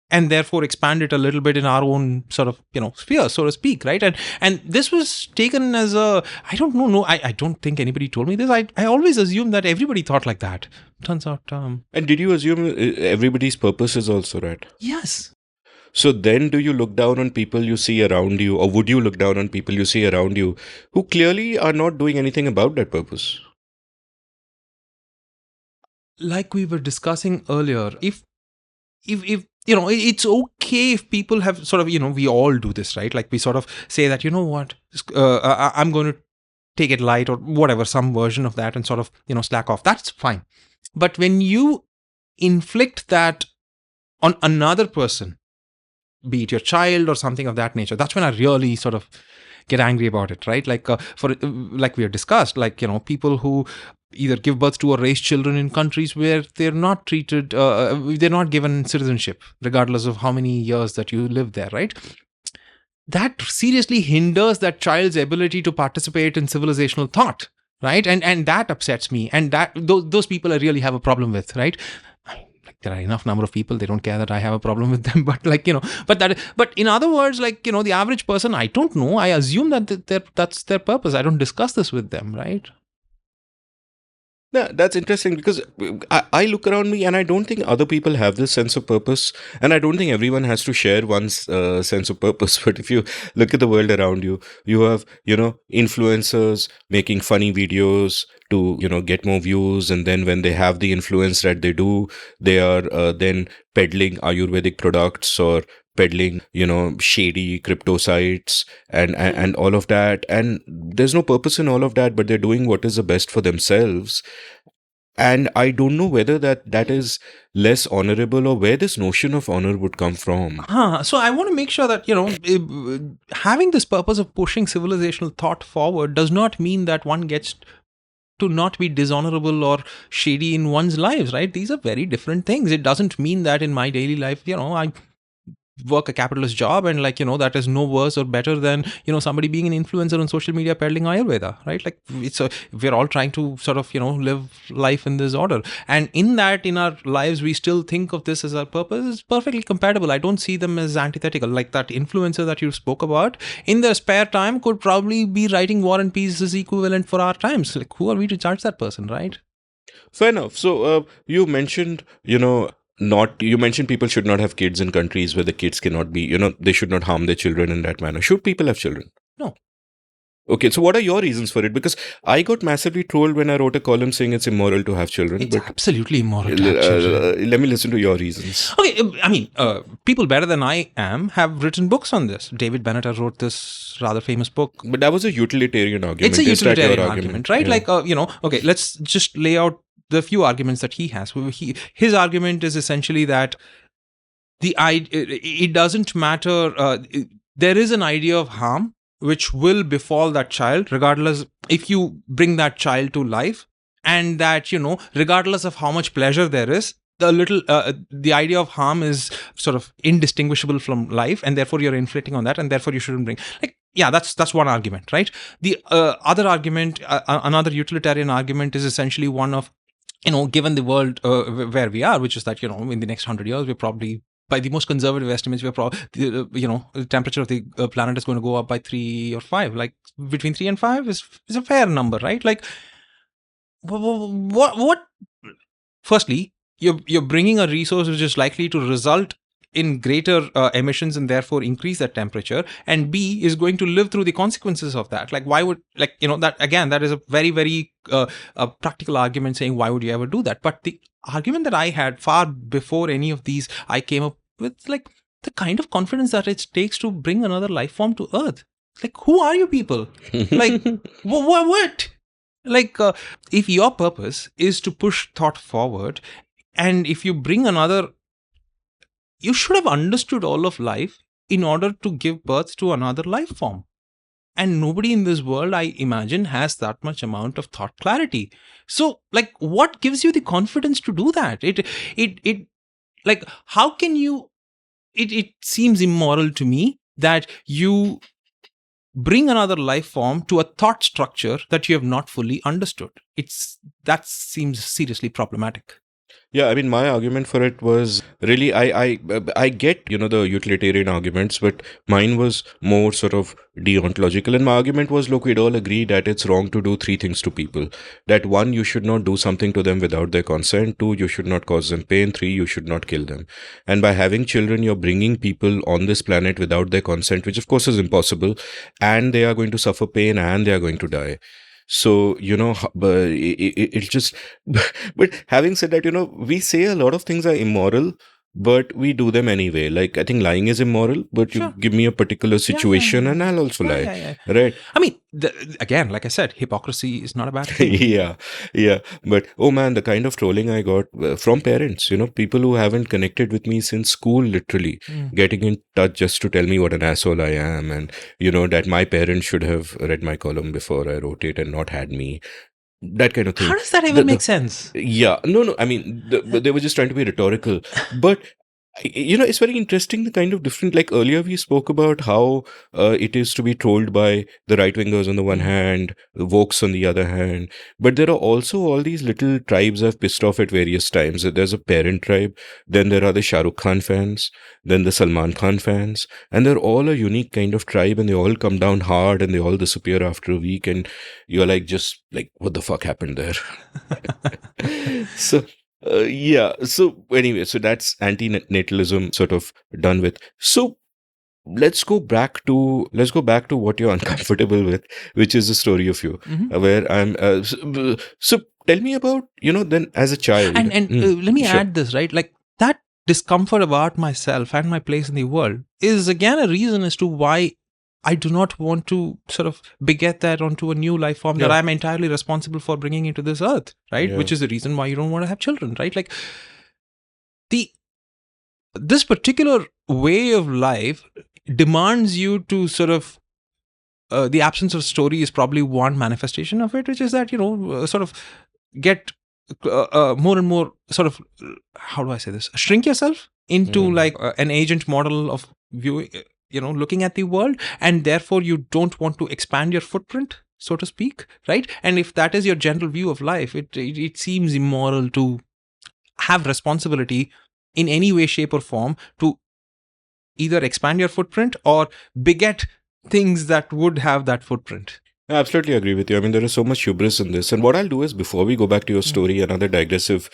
and therefore expand it a little bit in our own sort of, sphere, so to speak, right? And this was taken as I don't know, no, I don't think anybody told me this. I always assumed that everybody thought like that. Turns out...
And did you assume everybody's purpose is also right?
Yes.
So then do you look down on people you see around you, or would you look down on people you see around you who clearly are not doing anything about that purpose?
Like we were discussing earlier, if it's okay if people have sort of, we all do this, right? Like we sort of say that, what, I'm going to take it light or whatever, some version of that, and sort of, slack off. That's fine. But when you inflict that on another person, be it your child or something of that nature, that's when I really sort of get angry about it, right? Like like we have discussed, like, people who either give birth to or raise children in countries where they're not treated, they're not given citizenship, regardless of how many years that you live there, right? That seriously hinders that child's ability to participate in civilizational thought, right? And that upsets me, and that those people I really have a problem with, right? There are enough number of people, they don't care that I have a problem with them, but like, but in other words, like, the average person, I don't know, I assume that that's their purpose. I don't discuss this with them, right?
Yeah, that's interesting, because I look around me and I don't think other people have this sense of purpose, and I don't think everyone has to share one's sense of purpose. But if you look at the world around you, you have, influencers making funny videos to, get more views, and then when they have the influence that they do, they are then peddling Ayurvedic products or peddling, shady crypto sites and all of that. And there's no purpose in all of that, but they're doing what is the best for themselves. And I don't know whether that is less honorable, or where this notion of honor would come from.
So I want to make sure that, having this purpose of pushing civilizational thought forward does not mean that one gets to not be dishonorable or shady in one's lives, right? These are very different things. It doesn't mean that in my daily life, I work a capitalist job and like, that is no worse or better than, somebody being an influencer on social media peddling Ayurveda, right? Like we're all trying to sort of, live life in this order. And in our lives, we still think of this as our purpose. Is perfectly compatible. I don't see them as antithetical. Like that influencer that you spoke about, in their spare time could probably be writing War and Peace is equivalent for our times. Like, who are we to judge that person, right?
Fair enough. So you mentioned, you mentioned people should not have kids in countries where the kids cannot be, they should not harm their children in that manner. Should people have children?
No.
Okay, so what are your reasons for it? Because I got massively trolled when I wrote a column saying it's immoral to have children.
It's absolutely immoral to have children.
Let me listen to your reasons.
Okay, I mean, people better than I am have written books on this. David Bennett wrote this rather famous book.
But that was a utilitarian argument.
It's a utilitarian argument, right? Yeah. Like, okay, let's just lay out the few arguments that he has. His argument is essentially that it doesn't matter. There is an idea of harm which will befall that child, regardless if you bring that child to life, and that, regardless of how much pleasure there is, the idea of harm is sort of indistinguishable from life, and therefore you're inflicting on that, and therefore you shouldn't bring. Like, yeah, that's one argument, right? The other argument, another utilitarian argument, is essentially one of, given the world where we are, which is that, in the next 100 years, we're probably, by the most conservative estimates, we're probably, the temperature of the planet is going to go up by 3 or 5. Like, between 3 and 5 is a fair number, right? Like, what? Firstly, you're bringing a resource which is likely to result in greater emissions and therefore increase that temperature, and B is going to live through the consequences of that. Like, why would, that again, that is a very, very practical argument saying why would you ever do that? But the argument that I had far before any of these, I came up with, like, the kind of confidence that it takes to bring another life form to Earth. Like, who are you people? Like, what? Like, if your purpose is to push thought forward, and if you bring another, you should have understood all of life in order to give birth to another life form. And nobody in this world, I imagine, has that much amount of thought clarity. So, like, what gives you the confidence to do that? It like, how can you? It seems immoral to me that you bring another life form to a thought structure that you have not fully understood. That seems seriously problematic.
Yeah, I mean, my argument for it was really, I get, the utilitarian arguments, but mine was more sort of deontological. And my argument was, look, we'd all agree that it's wrong to do three things to people. That one, you should not do something to them without their consent. Two, you should not cause them pain. Three, you should not kill them. And by having children, you're bringing people on this planet without their consent, which of course is impossible. And they are going to suffer pain and they are going to die. So, but it's just, but having said that, we say a lot of things are immoral, but we do them anyway. Like, I think lying is immoral, but
Sure.
you give me a particular situation and I'll also lie.
Yeah.
Right?
I mean, again, like I said, hypocrisy is not a bad thing.
Yeah. But, oh man, the kind of trolling I got from parents, people who haven't connected with me since school, literally getting in touch just to tell me what an asshole I am. And, that my parents should have read my column before I wrote it and not had me. That kind of thing.
How does that even make sense?
Yeah. No. I mean, they were just trying to be rhetorical. But, it's very interesting, the kind of different, like earlier we spoke about how it is to be trolled by the right-wingers on the one hand, the wokes on the other hand. But there are also all these little tribes I've pissed off at various times. There's a parent tribe, then there are the Shah Rukh Khan fans, then the Salman Khan fans, and they're all a unique kind of tribe, and they all come down hard and they all disappear after a week, and you're like, just like, what the fuck happened there? So so anyway, so that's anti-natalism sort of done with. So let's go back to what you're uncomfortable with, which is the story of you, where I'm so tell me about, then as a child,
and let me
sure.
add this, right? Like, that discomfort about myself and my place in the world is again a reason as to why I do not want to sort of beget that onto a new life form that I'm entirely responsible for bringing into this earth, right?
Yeah.
Which is the reason why you don't want to have children, right? Like, this particular way of life demands you to sort of the absence of story is probably one manifestation of it, which is that, sort of get more and more sort of, how do I say this, shrink yourself into like an agent model of viewing, looking at the world, and therefore you don't want to expand your footprint, so to speak, right? And if that is your general view of life, it seems immoral to have responsibility in any way, shape or form to either expand your footprint or beget things that would have that footprint.
I absolutely agree with you. I mean, there is so much hubris in this. And what I'll do is, before we go back to your story, another digressive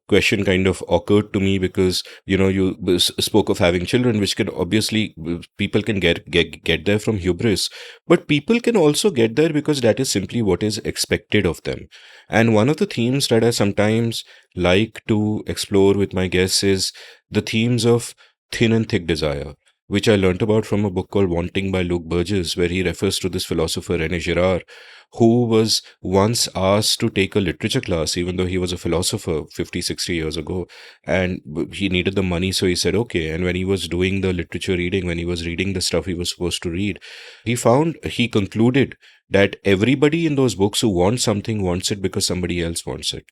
question kind of occurred to me because, you spoke of having children, which can obviously, people can get there from hubris. But people can also get there because that is simply what is expected of them. And one of the themes that I sometimes like to explore with my guests is the themes of thin and thick desire, which I learnt about from a book called Wanting by Luke Burgess, where he refers to this philosopher René Girard, who was once asked to take a literature class, even though he was a philosopher 50, 60 years ago, and he needed the money, so he said, okay. And when he was doing the literature reading, when he was reading the stuff he was supposed to read, he concluded that everybody in those books who wants something wants it because somebody else wants it.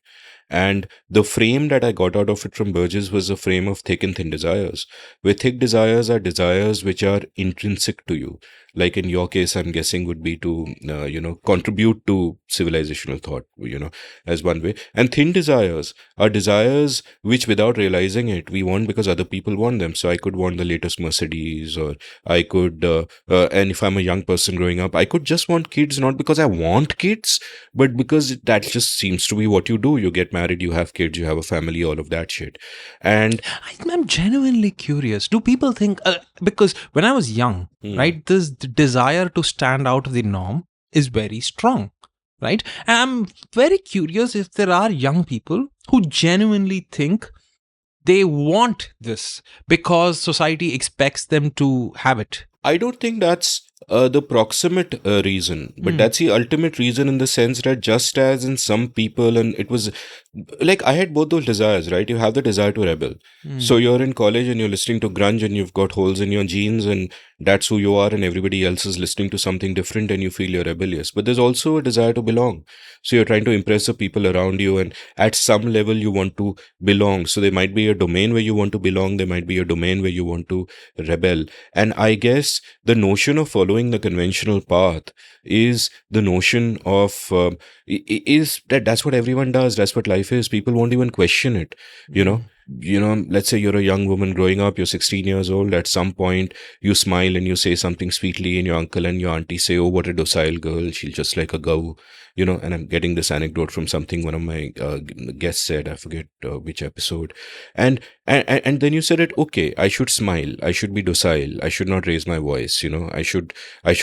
And the frame that I got out of it from Burgess was a frame of thick and thin desires, where thick desires are desires which are intrinsic to you. Like in your case, I'm guessing would be to, contribute to civilizational thought, as one way. And thin desires are desires which, without realizing it, we want because other people want them. So I could want the latest Mercedes, or I could, and if I'm a young person growing up, I could just want kids, not because I want kids, but because that just seems to be what you do. You get married, you have kids, you have a family, all of that shit. And
I'm genuinely curious. Do people think, because when I was young, right, this desire to stand out of the norm is very strong, right? And I'm very curious if there are young people who genuinely think they want this because society expects them to have it.
I don't think that's the proximate reason, but that's the ultimate reason, in the sense that just as in some people, and it was like I had both those desires, right? You have the desire to rebel. So you're in college and you're listening to grunge and you've got holes in your jeans and that's who you are, and everybody else is listening to something different and you feel you're rebellious. But there's also a desire to belong. So you're trying to impress the people around you, and at some level you want to belong. So there might be a domain where you want to belong, there might be a domain where you want to rebel. And I guess the notion of following the conventional path is the notion of is that's what everyone does, that's what life is. People won't even question it. Let's say you're a young woman growing up, you're 16 years old. At some point you smile and you say something sweetly, and your uncle and your auntie say, oh, what a docile girl, she'll just like a go. And I'm getting this anecdote from something one of my guests said, I forget which episode. And then you said it, okay, I should smile, I should be docile, I should not raise my voice, I should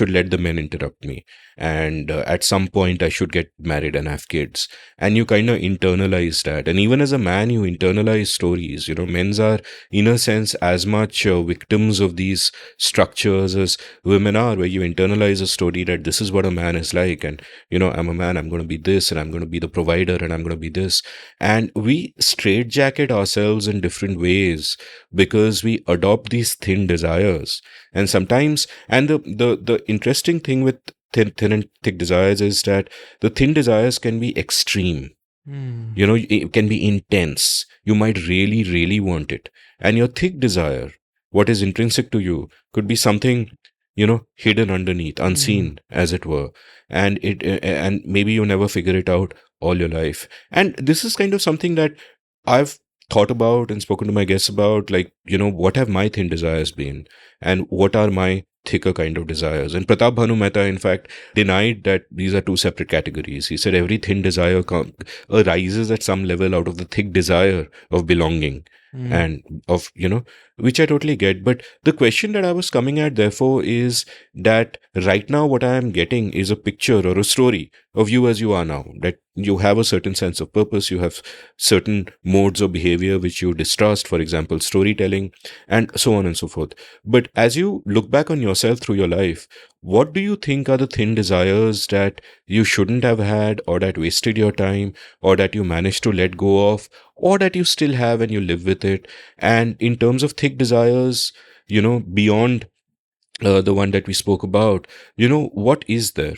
let the men interrupt me, and at some point I should get married and have kids. And you kind of internalize that, and even as a man you internalize stories. Men's are in a sense as much victims of these structures as women are, where you internalize a story that this is what a man is like, and I'm a man, I'm going to be this, and I'm going to be the provider, and I'm going to be this. And we straitjacket ourselves in different ways because we adopt these thin desires. And sometimes, and the interesting thing with thin and thick desires is that the thin desires can be extreme. It can be intense. You might really, really want it. And your thick desire, what is intrinsic to you, could be something, hidden underneath, unseen, as it were. And and maybe you never figure it out all your life. And this is kind of something that I've thought about and spoken to my guests about, like, what have my thin desires been, and what are my thicker kind of desires. And Pratap Bhanu Mehta, in fact, denied that these are two separate categories. He said every thin desire arises at some level out of the thick desire of belonging and of, which I totally get. But the question that I was coming at, therefore, is that right now what I am getting is a picture or a story of you as you are now, that you have a certain sense of purpose, you have certain modes of behavior which you distrust, for example, storytelling, and so on and so forth. But as you look back on yourself through your life, what do you think are the thin desires that you shouldn't have had, or that wasted your time, or that you managed to let go of, or that you still have and you live with it? And in terms of thick desires, beyond the one that we spoke about, what is there?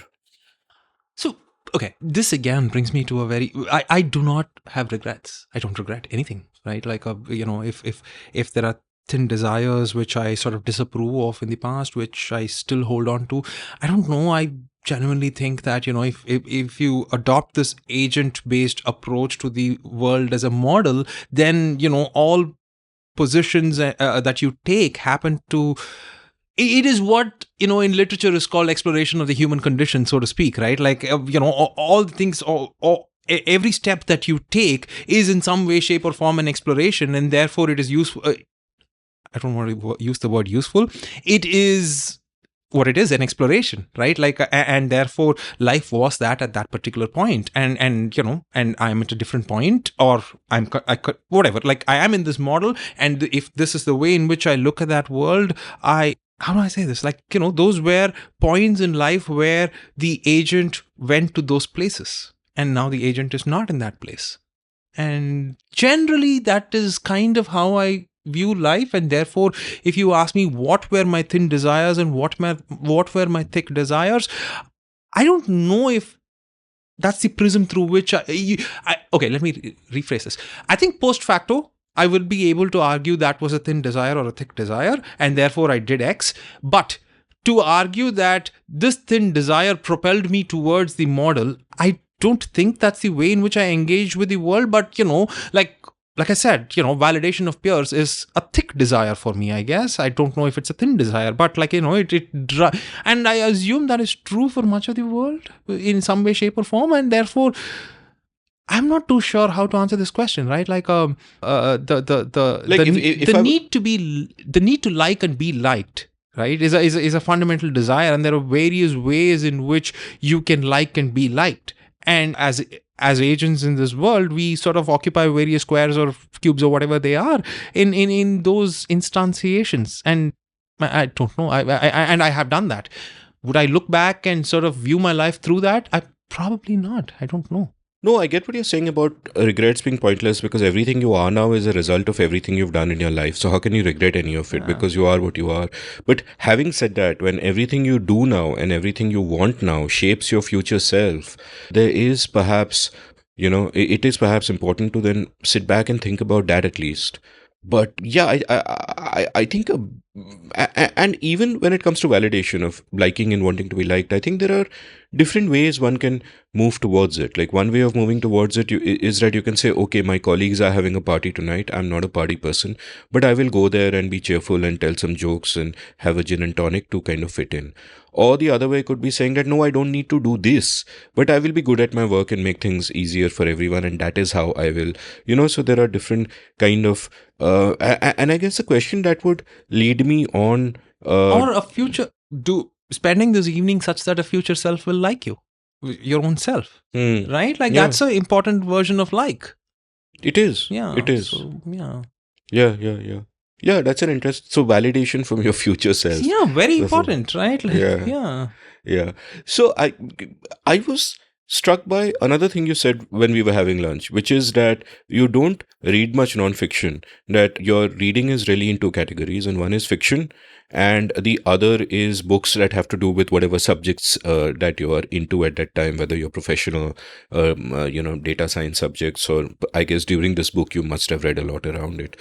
So, okay, this again brings me to a very, I do not have regrets. I don't regret anything, right? Like, if there are thin desires which I sort of disapprove of in the past, which I still hold on to, I don't know. I genuinely think that, if you adopt this agent-based approach to the world as a model, then, all positions that you take happen to, it is what in literature is called exploration of the human condition, so to speak, right? Like, all the things, every step that you take is in some way, shape or form an exploration, and therefore it is useful. I don't want to use the word useful. It is what it is, an exploration, right? Like, and therefore life was that at that particular point, and I'm at a different point, or whatever, like I am in this model, and if this is the way in which I look at that world, how do I say this? Like, those were points in life where the agent went to those places, and now the agent is not in that place. And generally that is kind of how I view life. And therefore, if you ask me what were my thin desires and what were my thick desires, I don't know if that's the prism through which okay, let me rephrase this. I think post facto, I will be able to argue that was a thin desire or a thick desire, and therefore I did X. But to argue that this thin desire propelled me towards the model, I don't think that's the way in which I engage with the world. But, like I said, validation of peers is a thick desire for me, I guess. I don't know if it's a thin desire, but and I assume that is true for much of the world in some way, shape or form. And therefore, I'm not too sure how to answer this question, right? Like, the need to like and be liked, right, is a fundamental desire, and there are various ways in which you can like and be liked. And as agents in this world, we sort of occupy various squares or cubes or whatever they are in those instantiations. And I don't know, I have done that. would I look back and sort of view my life through that? I probably not. I don't know.
No, I get what you're saying about regrets being pointless, because everything you are now is a result of everything you've done in your life. So how can you regret any of it? Because you are what you are. But having said that, when everything you do now and everything you want now shapes your future self, there is perhaps, it is perhaps important to then sit back and think about that at least. But yeah, I think, and even when it comes to validation of liking and wanting to be liked, I think there are different ways one can move towards it. Like, one way of moving towards it is that you can say, okay, my colleagues are having a party tonight. I'm not a party person, but I will go there and be cheerful and tell some jokes and have a gin and tonic to kind of fit in. Or the other way could be saying that, no, I don't need to do this, but I will be good at my work and make things easier for everyone. And that is how I will, so there are different kind of, and I guess the question that would lead me on.
Or a future, spending this evening such that a future self will like you, your own self, right? Like, that's an important version of like.
It is.
Yeah.
It is.
So, yeah.
Yeah. Yeah, that's an interest. So validation from your future self.
Yeah, very important, right? Like,
yeah. So I was struck by another thing you said when we were having lunch, which is that you don't read much nonfiction, that your reading is really in two categories, and one is fiction and the other is books that have to do with whatever subjects that you are into at that time, whether you're professional, data science subjects, or I guess during this book you must have read a lot around it,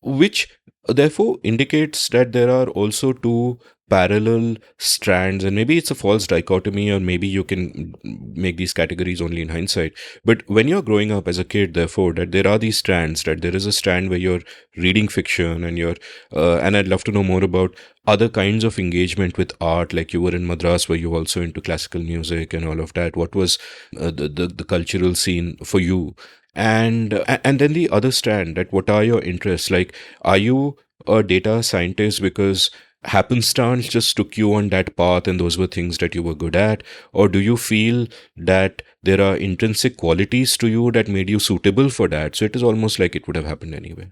which therefore indicates that there are also two parallel strands, and maybe it's a false dichotomy, or maybe you can make these categories only in hindsight. But when you're growing up as a kid, therefore, that there are these strands, that there is a strand where you're reading fiction and you're and I'd love to know more about other kinds of engagement with art. Like, you were in Madras, were you also into classical music and all of that? What was the cultural scene for you? And then the other strand, that what are your interests? Like, are you a data scientist because happenstance just took you on that path and those were things that you were good at? Or do you feel that there are intrinsic qualities to you that made you suitable for that? So it is almost like it would have happened anyway.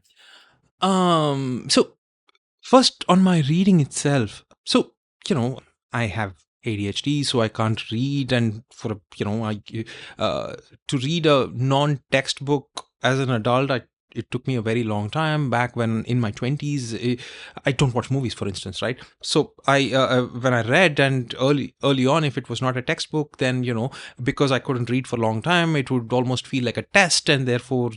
So first, on my reading itself. So, I have ADHD, so I can't read, and for to read a non-textbook as an adult, it took me a very long time. Back when in my 20s, I don't watch movies, for instance, right? So when I read, and early on, if it was not a textbook, then because I couldn't read for a long time, it would almost feel like a test, and therefore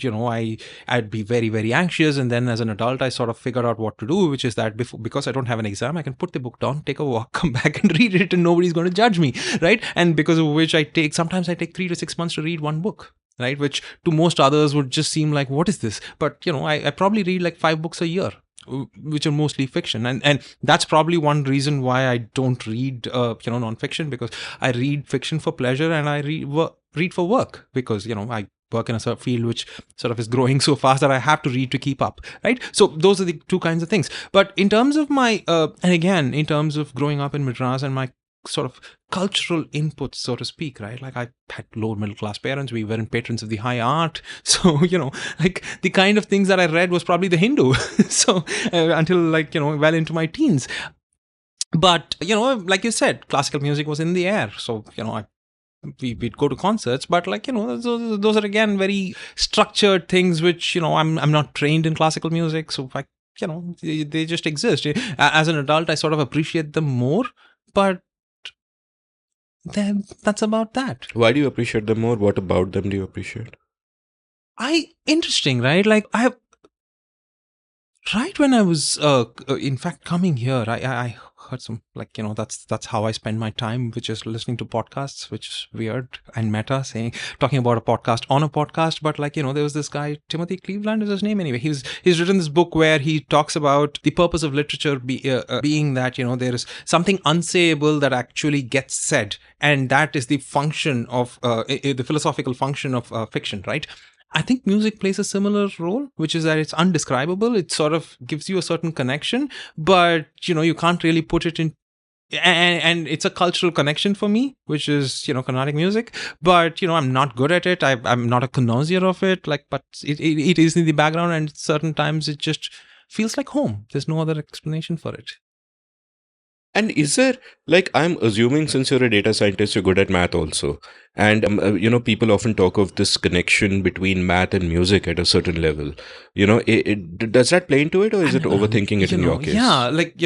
I'd be very, very anxious. And then as an adult, I sort of figured out what to do, which is that because I don't have an exam, I can put the book down, take a walk, come back and read it, and nobody's going to judge me, right? And because of which sometimes I take 3 to 6 months to read one book, right? Which to most others would just seem like, what is this? But, I probably read like 5 books a year, which are mostly fiction. And that's probably one reason why I don't read, non-fiction, because I read fiction for pleasure and I read for work, because, I work in a sort of field which sort of is growing so fast that I have to read to keep up, right? So those are the two kinds of things. But in terms of my, and again, in terms of growing up in Madras and my sort of cultural inputs, so to speak, right? Like, I had lower middle class parents. We weren't patrons of the high art. So, like, the kind of things that I read was probably the Hindu. So until well into my teens. But, like you said, classical music was in the air. So, we'd go to concerts, but those are again very structured things, which, I'm not trained in classical music. So they just exist. As an adult, I sort of appreciate them more, but then that's about that.
Why do you appreciate them more? What about them do you appreciate?
Interesting, right? Like, right when I was, in fact, coming here, I heard some, that's how I spend my time, which is listening to podcasts, which is weird and meta, talking about a podcast on a podcast. But there was this guy, Timothy Cleveland is his name anyway. He's written this book where he talks about the purpose of literature being that, there is something unsayable that actually gets said. And that is the function of, the philosophical function of fiction, right? I think music plays a similar role, which is that it's undescribable. It sort of gives you a certain connection, but, you can't really put it in. And it's a cultural connection for me, which is, Carnatic music. But, I'm not good at it. I'm not a connoisseur of it. But it is in the background, and certain times it just feels like home. There's no other explanation for it.
And is there, like, I'm assuming since you're a data scientist, you're good at math also. And, people often talk of this connection between math and music at a certain level. Does that play into it, or is it overthinking it in your case?
Yeah, like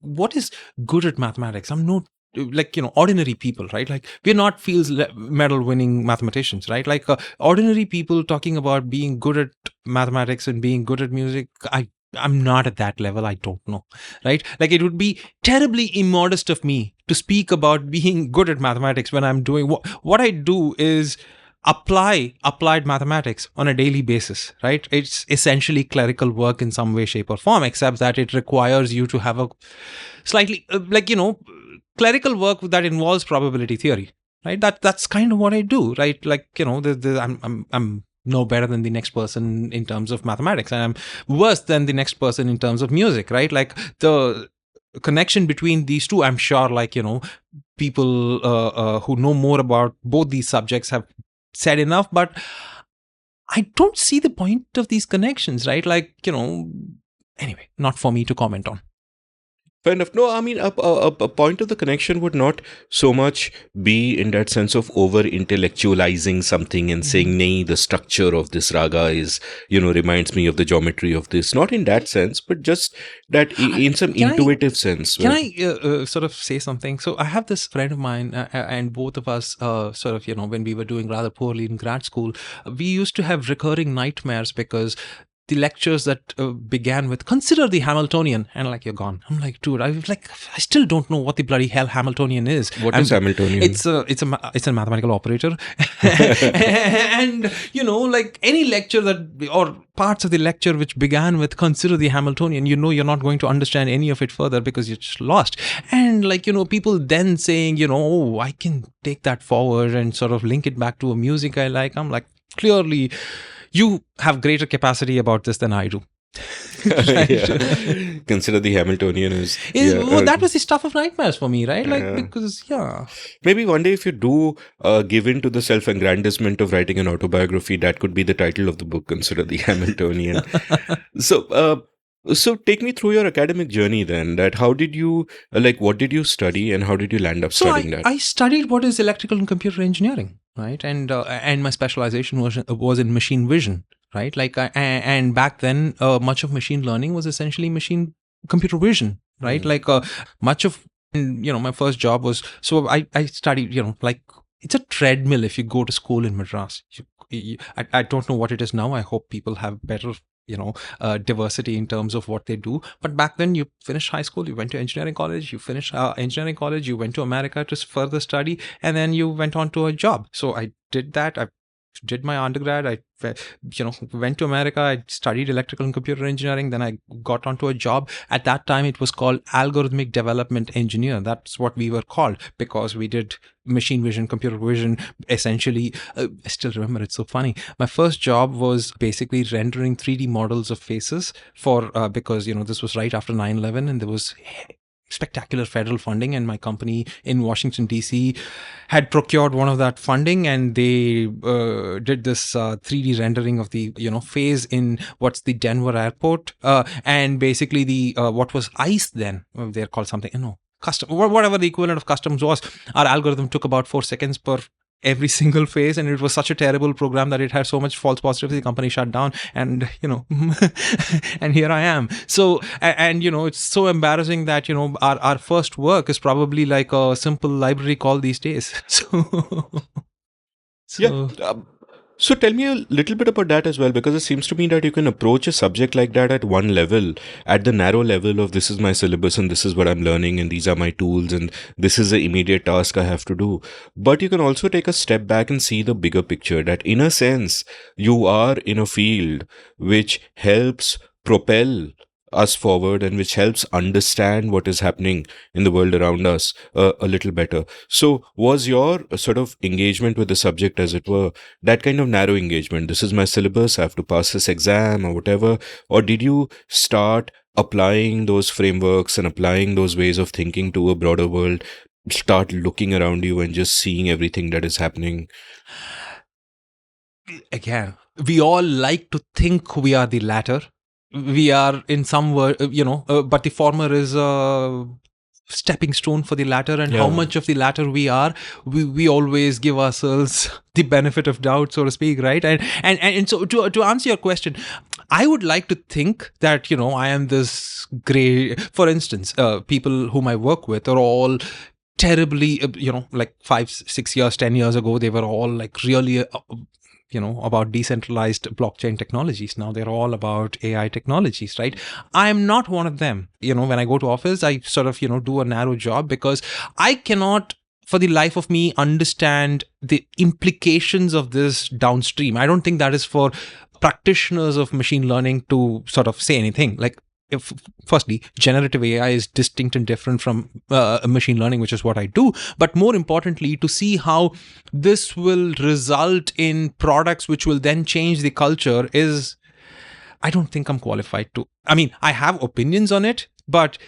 what is good at mathematics? I'm not like, ordinary people, right? Like, we're not Fields medal winning mathematicians, right? Like, ordinary people talking about being good at mathematics and being good at music. I'm not at that level. I don't know, right? Like, it would be terribly immodest of me to speak about being good at mathematics when I'm doing what I do is applied mathematics on a daily basis, right? It's essentially clerical work in some way, shape, or form, except that it requires you to have a slightly clerical work that involves probability theory, right? That's kind of what I do, right? Like, I'm no better than the next person in terms of mathematics, and I'm worse than the next person in terms of music, right? Like, the connection between these two, I'm sure, like, people who know more about both these subjects have said enough, but I don't see the point of these connections, right? Like, anyway, not for me to comment on.
Fair enough. No, I mean, a point of the connection would not so much be in that sense of over intellectualizing something and saying, nay, the structure of this raga is, reminds me of the geometry of this. Not in that sense, but just that in some intuitive sense.
Can I sort of say something? So I have this friend of mine, and both of us, sort of, when we were doing rather poorly in grad school, we used to have recurring nightmares because the lectures that began with "consider the Hamiltonian," and like, you're gone. I'm like, dude, I still don't know what the bloody hell Hamiltonian is.
What is Hamiltonian?
It's a mathematical operator, and like any lecture that or parts of the lecture which began with "consider the Hamiltonian," you're not going to understand any of it further because you're just lost. And like, people then saying, oh, I can take that forward and sort of link it back to a music I like. I'm like, clearly, you have greater capacity about this than I do.
Consider the Hamiltonian
that was the stuff of nightmares for me, right? Like, because
maybe one day if you do give in to the self-aggrandizement of writing an autobiography, that could be the title of the book, Consider the Hamiltonian. So take me through your academic journey then. That how did you what did you study and how did you land up studying that?
I studied what is electrical and computer engineering, right? And my specialization was in machine vision, right? Like, and back then, much of machine learning was essentially machine computer vision, right? Like, much of my first job was, so I studied, like, it's a treadmill if you go to school in Madras. I don't know what it is now. I hope people have better diversity in terms of what they do. But back then, you finished high school, you went to engineering college, you went to America to further study, and then you went on to a job. So I did that. I did my undergrad. I went to America. I studied electrical and computer engineering. Then I got onto a job. At that time, it was called algorithmic development engineer. That's what we were called because we did machine vision, computer vision. Essentially, I still remember. It's so funny. My first job was basically rendering 3D models of faces for because this was right after 9/11, and there was spectacular federal funding, and my company in Washington DC had procured one of that funding, and they did this 3D rendering of the phase in what's the Denver airport, and basically the what was ICE then, they're called something custom, whatever the equivalent of customs was. Our algorithm took about 4 seconds per every single phase, and it was such a terrible program that it had so much false positives, the company shut down, and and here I am. So and it's so embarrassing that our first work is probably like a simple library call these days.
So tell me a little bit about that as well, because it seems to me that you can approach a subject like that at one level, at the narrow level of this is my syllabus and this is what I'm learning and these are my tools and this is the immediate task I have to do. But you can also take a step back and see the bigger picture, that in a sense, you are in a field which helps propel us forward and which helps understand what is happening in the world around us a little better. So was your sort of engagement with the subject, as it were, that kind of narrow engagement? This is my syllabus, I have to pass this exam or whatever. Or did you start applying those frameworks and applying those ways of thinking to a broader world, start looking around you and just seeing everything that is happening?
Again, we all like to think we are the latter. We are in some word, but the former is stepping stone for the latter, and how
Yeah.
much of the latter we are. We always give ourselves the benefit of doubt, so to speak, right? And so to answer your question, I would like to think that, I am this gray. For instance, people whom I work with are all terribly, like 5, 6 years, 10 years ago, they were all like really about decentralized blockchain technologies. Now they're all about AI technologies, right? I'm not one of them. When I go to office, I sort of, do a narrow job because I cannot, for the life of me, understand the implications of this downstream. I don't think that is for practitioners of machine learning to sort of say anything. Like, firstly, generative AI is distinct and different from machine learning, which is what I do. But more importantly, to see how this will result in products which will then change the culture is, I don't think I'm qualified to. I mean, I have opinions on it, but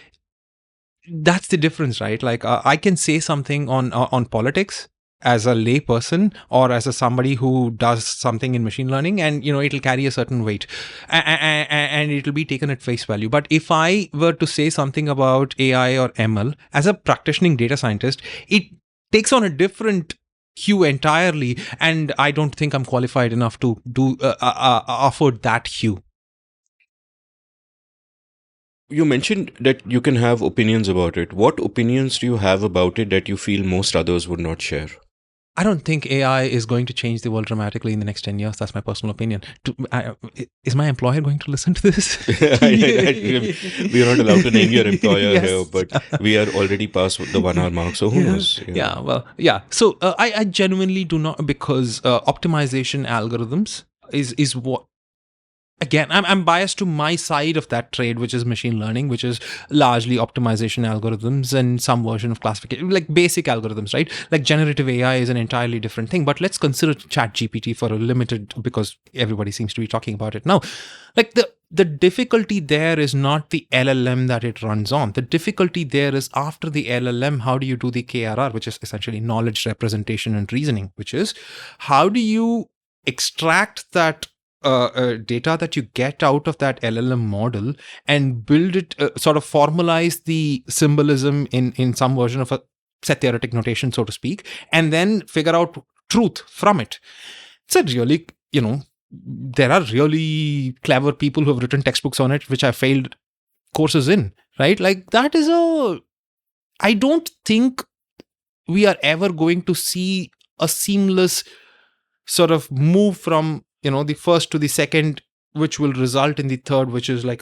that's the difference, right? Like, I can say something on politics as a lay person or as somebody who does something in machine learning, and it'll carry a certain weight and it'll be taken at face value. But if I were to say something about AI or ML as a practicing data scientist, it takes on a different hue entirely, and I don't think I'm qualified enough to do afford that hue.
You mentioned that you can have opinions about it. What opinions do you have about it that you feel most others would not share?
I don't think AI is going to change the world dramatically in the next 10 years. That's my personal opinion. Is my employer going to listen to this?
We are not allowed to name your employer
Yes.
here, but we are already past the 1 hour mark, so who knows?
Yeah, well, yeah. So I genuinely do not, because optimization algorithms is what. Again, I'm biased to my side of that trade, which is machine learning, which is largely optimization algorithms and some version of classification, like basic algorithms, right? Like generative AI is an entirely different thing. But let's consider ChatGPT for a limited, because everybody seems to be talking about it now. Like the difficulty there is not the LLM that it runs on. The difficulty there is after the LLM, how do you do the KRR, which is essentially knowledge representation and reasoning, which is how do you extract that data that you get out of that LLM model and build it, sort of formalize the symbolism in some version of a set theoretic notation, so to speak, and then figure out truth from it. It's a really, there are really clever people who have written textbooks on it, which I failed courses in, right? Like, that is I don't think we are ever going to see a seamless sort of move from the first to the second, which will result in the third, which is like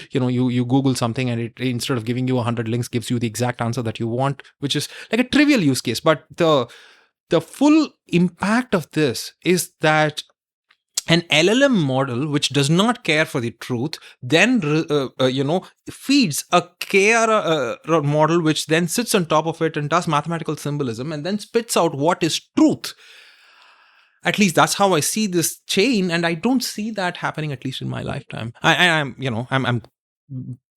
you Google something and it, instead of giving you 100 links, gives you the exact answer that you want, which is like a trivial use case. But the full impact of this is that an LLM model, which does not care for the truth, then feeds a KR model, which then sits on top of it and does mathematical symbolism and then spits out what is truth. At least that's how I see this chain, and I don't see that happening, at least in my lifetime. I'm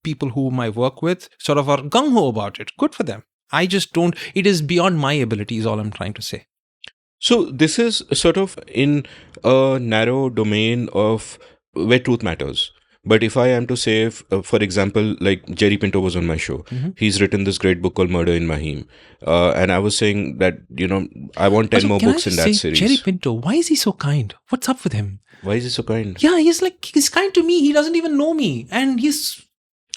people whom I work with sort of are gung ho about it. Good for them. I just don't. It is beyond my ability, is all I'm trying to say.
So this is sort of in a narrow domain of where truth matters. But if I am to say, for example, like Jerry Pinto was on my show, he's written this great book called Murder in Mahim. And I was saying that, I want 10 more books in that series.
Jerry Pinto, why is he so kind? What's up with him?
Why is he so kind?
Yeah, he's kind to me. He doesn't even know me. And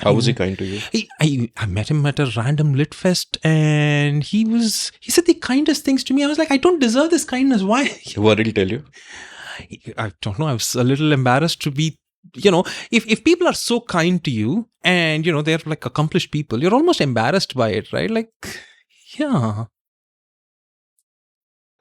How was he kind to you?
I met him at a random lit fest, and he said the kindest things to me. I was like, I don't deserve this kindness. Why?
What did he tell you?
I don't know. I was a little embarrassed to be, if people are so kind to you and, they're like accomplished people, you're almost embarrassed by it, right? Like, yeah.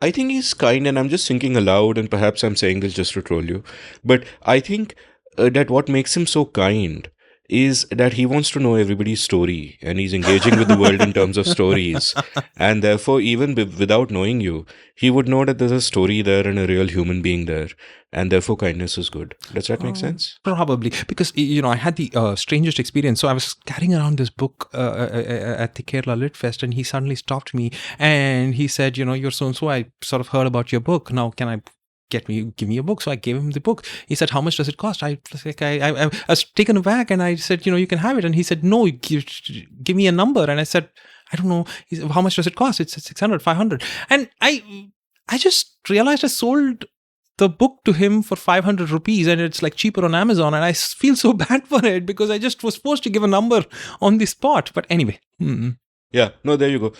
I think he's kind, and I'm just thinking aloud, and perhaps I'm saying this just to troll you. But I think that what makes him so kind is that he wants to know everybody's story, and he's engaging with the world in terms of stories. And therefore, even without knowing you, he would know that there's a story there and a real human being there. And therefore, kindness is good. Does that make sense?
Probably. Because, I had the strangest experience. So I was carrying around this book at the Kerala Lit Fest, and he suddenly stopped me and he said, you're so-and-so, I sort of heard about your book. Now, can I give me a book. So I gave him the book. He said, how much does it cost? I was like, I was taken aback, and I said, you can have it. And he said, no, give me a number. And I said, I don't know. He said, how much does it cost? It's 600, 500. And I just realized I sold the book to him for 500 rupees, and it's like cheaper on Amazon. And I feel so bad for it because I just was supposed to give a number on the spot. But anyway.
Yeah, no, there you go.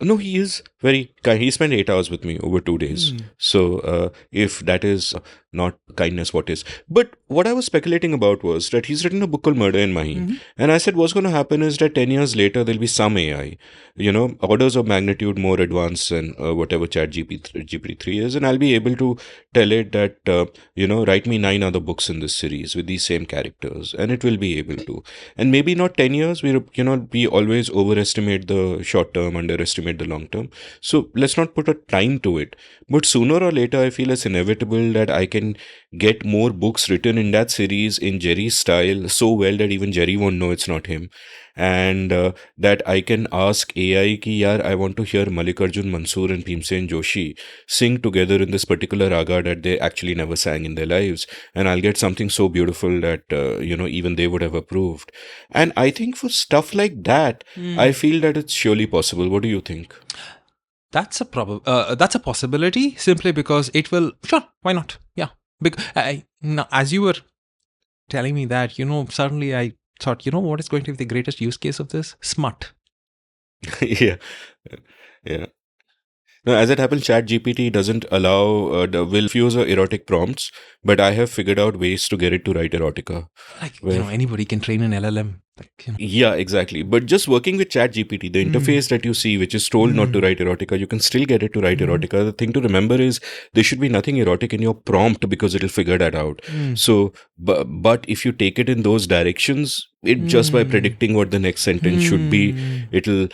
No, he is very kind. He spent 8 hours with me over 2 days. So if that is not kindness, what is? But what I was speculating about was that he's written a book called Murder in Mahi. And I said what's going to happen is that 10 years later, there'll be some AI, orders of magnitude more advanced than whatever GPT-3 is. And I'll be able to tell it that, write me 9 other books in this series with these same characters. And it will be able to. And maybe not 10 years. We always overestimate the short term, underestimate the long term. So let's not put a time to it. But sooner or later, I feel it's inevitable that I can get more books written in that series in Jerry's style so well that even Jerry won't know it's not him. And that I can ask AI ki, yaar, I want to hear Mallikarjun Mansoor and Bhimsen Joshi sing together in this particular raga that they actually never sang in their lives. And I'll get something so beautiful that, even they would have approved. And I think for stuff like that, I feel that it's surely possible. What do you think?
That's a possibility, simply because it will. Sure, why not? Yeah, because as you were telling me that, suddenly I thought, what is going to be the greatest use case of this? Smut.
Yeah. No, as it happens, ChatGPT doesn't allow, will fuse erotic prompts, but I have figured out ways to get it to write erotica.
Like, anybody can train an LLM.
Yeah, exactly. But just working with ChatGPT, the interface that you see, which is told not to write erotica, you can still get it to write erotica. The thing to remember is there should be nothing erotic in your prompt because it'll figure that out. So, but if you take it in those directions, it just by predicting what the next sentence should be, it'll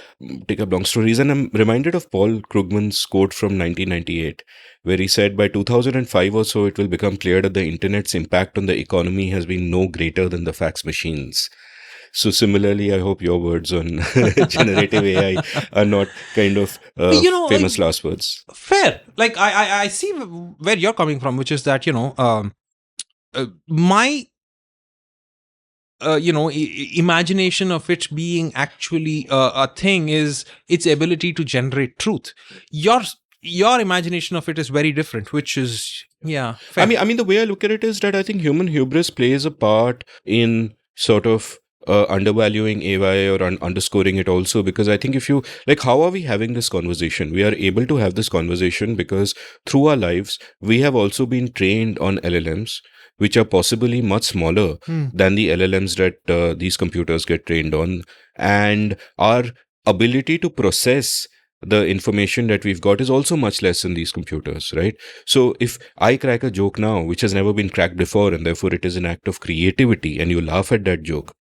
take up long stories. And I'm reminded of Paul Krugman's quote from 1998, where he said by 2005 or so, it will become clear that the internet's impact on the economy has been no greater than the fax machines. So similarly, I hope your words on generative AI are not kind of famous last words.
Fair. Like, I see where you're coming from, which is that, my imagination of it being actually a thing is its ability to generate truth. Your imagination of it is very different, which is, fair.
I mean, the way I look at it is that I think human hubris plays a part in sort of undervaluing AI or underscoring it also, because I think if you, like, how are we having this conversation? We are able to have this conversation because through our lives, we have also been trained on LLMs, which are possibly much smaller than the LLMs that these computers get trained on. And our ability to process the information that we've got is also much less in these computers, right? So if I crack a joke now, which has never been cracked before, and therefore it is an act of creativity, and you laugh at that joke,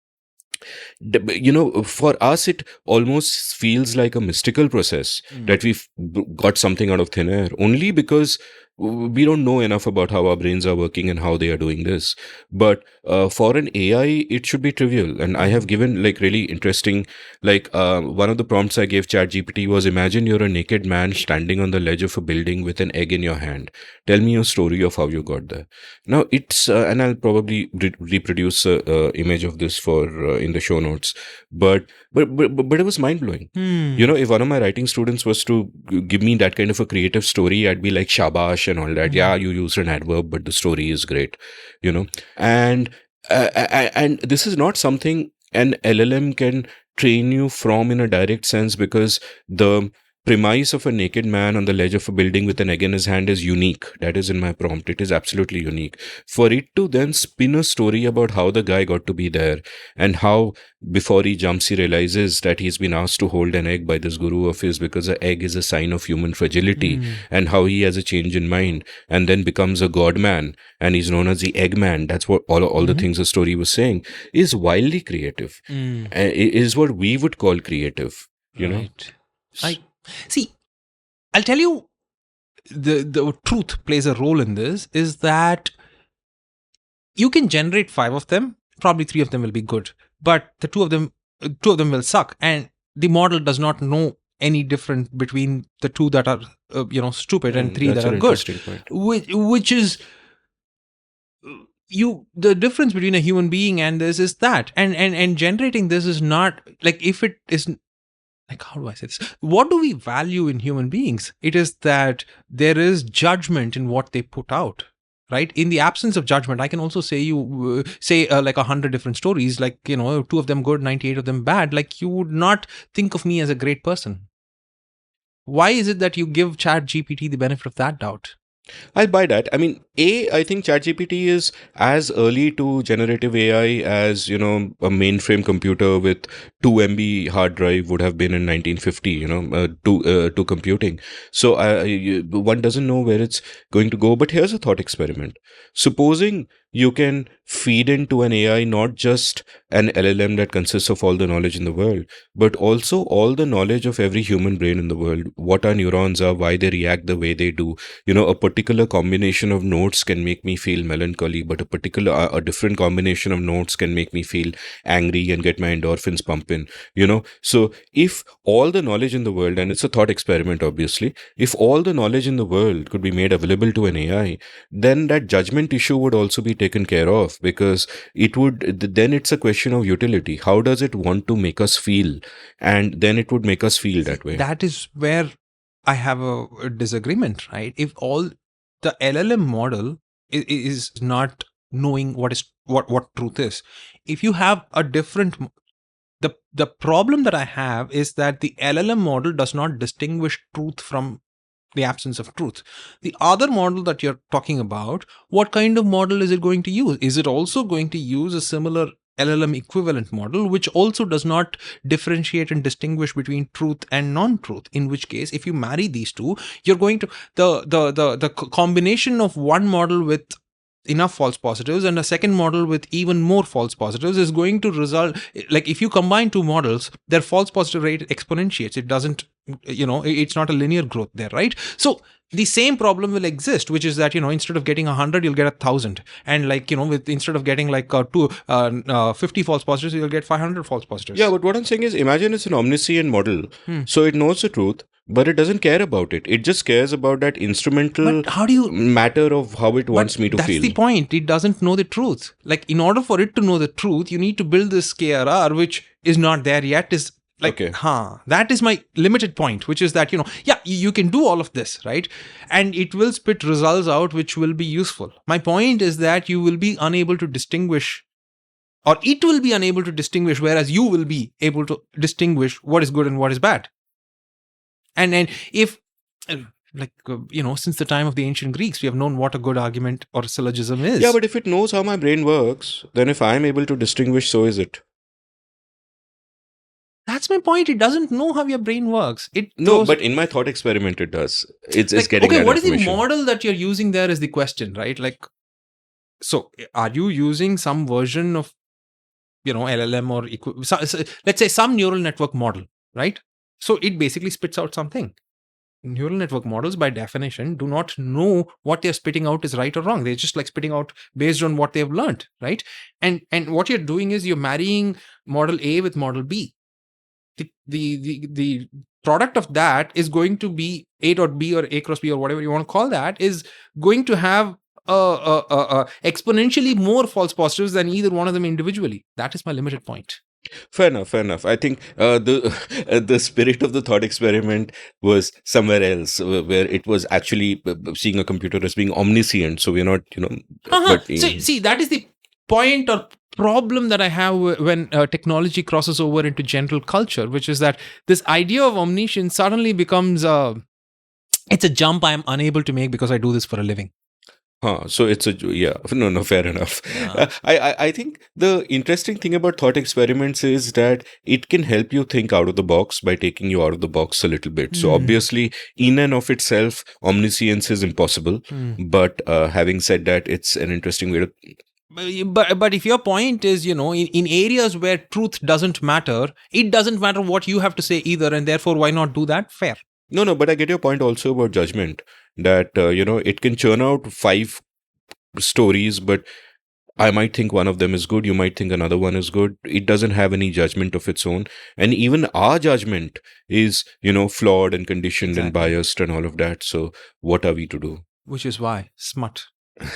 for us, it almost feels like a mystical process that we've got something out of thin air, only because we don't know enough about how our brains are working and how they are doing this. But for an AI, it should be trivial. And I have given like really interesting, one of the prompts I gave ChatGPT was, imagine you're a naked man standing on the ledge of a building with an egg in your hand. Tell me a story of how you got there. Now it's, and I'll probably reproduce an image of this for in the show notes. But it was mind blowing. If one of my writing students was to give me that kind of a creative story, I'd be like, shabash and all that. Yeah, you used an adverb, but the story is great, and this is not something an LLM can train you from in a direct sense, because the premise of a naked man on the ledge of a building with an egg in his hand is unique. That is in my prompt. It is absolutely unique. For it to then spin a story about how the guy got to be there, and how before he jumps, he realizes that he's been asked to hold an egg by this guru of his because the egg is a sign of human fragility, and how he has a change in mind and then becomes a god man and he's known as the egg man. That's what all the things the story was saying, is wildly creative. It is what we would call creative, know.
See, I'll tell you, the truth plays a role in this, is that you can generate 5 of them, probably 3 of them will be good, but the two of them will suck, and the model does not know any different between the two that are stupid and three
That's
that
an
are good,
interesting point.
which is the difference between a human being and this is that, and generating this is not like, if it is like, how do I say this? What do we value in human beings? It is that there is judgment in what they put out, right? In the absence of judgment, I can also say like 100 different stories, like, 2 of them good, 98 of them bad. Like, you would not think of me as a great person. Why is it that you give Chat GPT the benefit of that doubt?
I'll buy that. I mean, I think ChatGPT is as early to generative AI as, a mainframe computer with 2 MB hard drive would have been in 1950, to computing. So one doesn't know where it's going to go. But here's a thought experiment. Supposing you can feed into an AI not just an LLM that consists of all the knowledge in the world, but also all the knowledge of every human brain in the world, what our neurons are, why they react the way they do. A particular combination of notes can make me feel melancholy, but a different combination of notes can make me feel angry and get my endorphins pumping. So if all the knowledge in the world, and it's a thought experiment, obviously, if all the knowledge in the world could be made available to an AI, then that judgment issue would also be taken care of, because then it's a question of utility. How does it want to make us feel? And then it would make us feel that way.
That is where I have a disagreement, right? If all the LLM model is not knowing what truth is, if you have a different, the problem that I have is that the LLM model does not distinguish truth from the absence of truth. The other model that you're talking about, what kind of model is it going to use? Is it also going to use a similar LLM equivalent model, which also does not differentiate and distinguish between truth and non-truth? In which case, if you marry these two, you're going to the combination of one model with enough false positives and a second model with even more false positives is going to result, like, if you combine two models, their false positive rate exponentiates. It doesn't, it's not a linear growth there, right? So the same problem will exist, which is that, instead of getting 100, you'll get 1,000, and instead of getting 50 false positives, you'll get 500 false positives.
Yeah, but what I'm saying is, imagine it's an omniscient model, so it knows the truth, but it doesn't care about it. It just cares about that instrumental matter of how it wants me to feel.
That's the point. It doesn't know the truth. Like, in order for it to know the truth, you need to build this KRR, which is not there yet. Is like,
okay.
That is my limited point, which is that, you can do all of this, right? And it will spit results out which will be useful. My point is that you will be unable to distinguish, or it will be unable to distinguish, whereas you will be able to distinguish what is good and what is bad. And if, since the time of the ancient Greeks, we have known what a good argument or syllogism is.
Yeah, but if it knows how my brain works, then if I'm able to distinguish, so is it.
That's my point. It doesn't know how your brain works.
But in my thought experiment, it does. It's getting that
what
information.
Is the model that you're using there is the question, right? Like, so are you using some version of, LLM or let's say some neural network model, right? So it basically spits out something. Neural network models, by definition, do not know what they're spitting out is right or wrong. They're just like spitting out based on what they've learned, right? And what you're doing is you're marrying model A with model B. The product of that is going to be A.B or A cross B or whatever you want to call that, is going to have exponentially more false positives than either one of them individually. That is my limited point.
Fair enough. I think the spirit of the thought experiment was somewhere else, where it was actually seeing a computer as being omniscient. So we're not,
See, that is the point or problem that I have when technology crosses over into general culture, which is that this idea of omniscience suddenly becomes it's a jump I am unable to make because I do this for a living.
So it's no, fair enough. Yeah. I think the interesting thing about thought experiments is that it can help you think out of the box by taking you out of the box a little bit. So obviously, in and of itself, omniscience is impossible. But having said that, it's an interesting way to...
But if your point is, in areas where truth doesn't matter, it doesn't matter what you have to say either, and therefore why not do that? Fair.
No, but I get your point also about judgment, that, it can churn out 5 stories, but I might think one of them is good, you might think another one is good. It doesn't have any judgment of its own. And even our judgment is, flawed and conditioned and
Exactly.
biased and all of that. So what are we to do?
Which is why smut.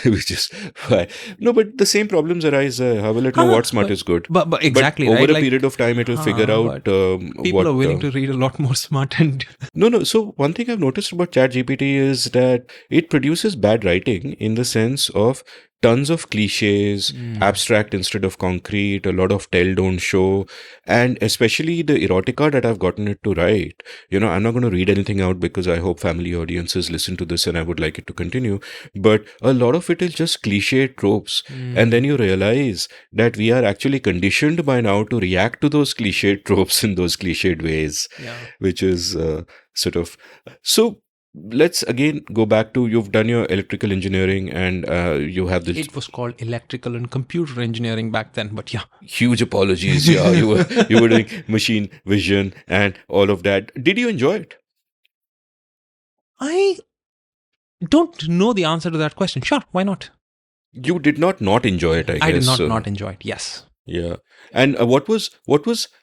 Which is why. No, but the same problems arise. How will it know what smart is good?
But exactly,
But over
right?
a
Like,
period of time, it will figure out
people
what.
are willing to read a lot more smut and
No. So one thing I've noticed about ChatGPT is that it produces bad writing in the sense of tons of cliches, abstract instead of concrete, a lot of tell don't show, and especially the erotica that I've gotten it to write. I'm not going to read anything out because I hope family audiences listen to this and I would like it to continue. But a lot of it is just cliche tropes. And then you realize that we are actually conditioned by now to react to those cliche tropes in those cliched ways, which is sort of. So let's again go back to, you've done your electrical engineering and you have this.
It was called electrical and computer engineering back then, but yeah.
Huge apologies. Yeah, you were doing machine vision and all of that. Did you enjoy it?
I don't know the answer to that question. Sure, why not?
You did not enjoy it, I guess.
I did not enjoy it. Yes.
Yeah. And what was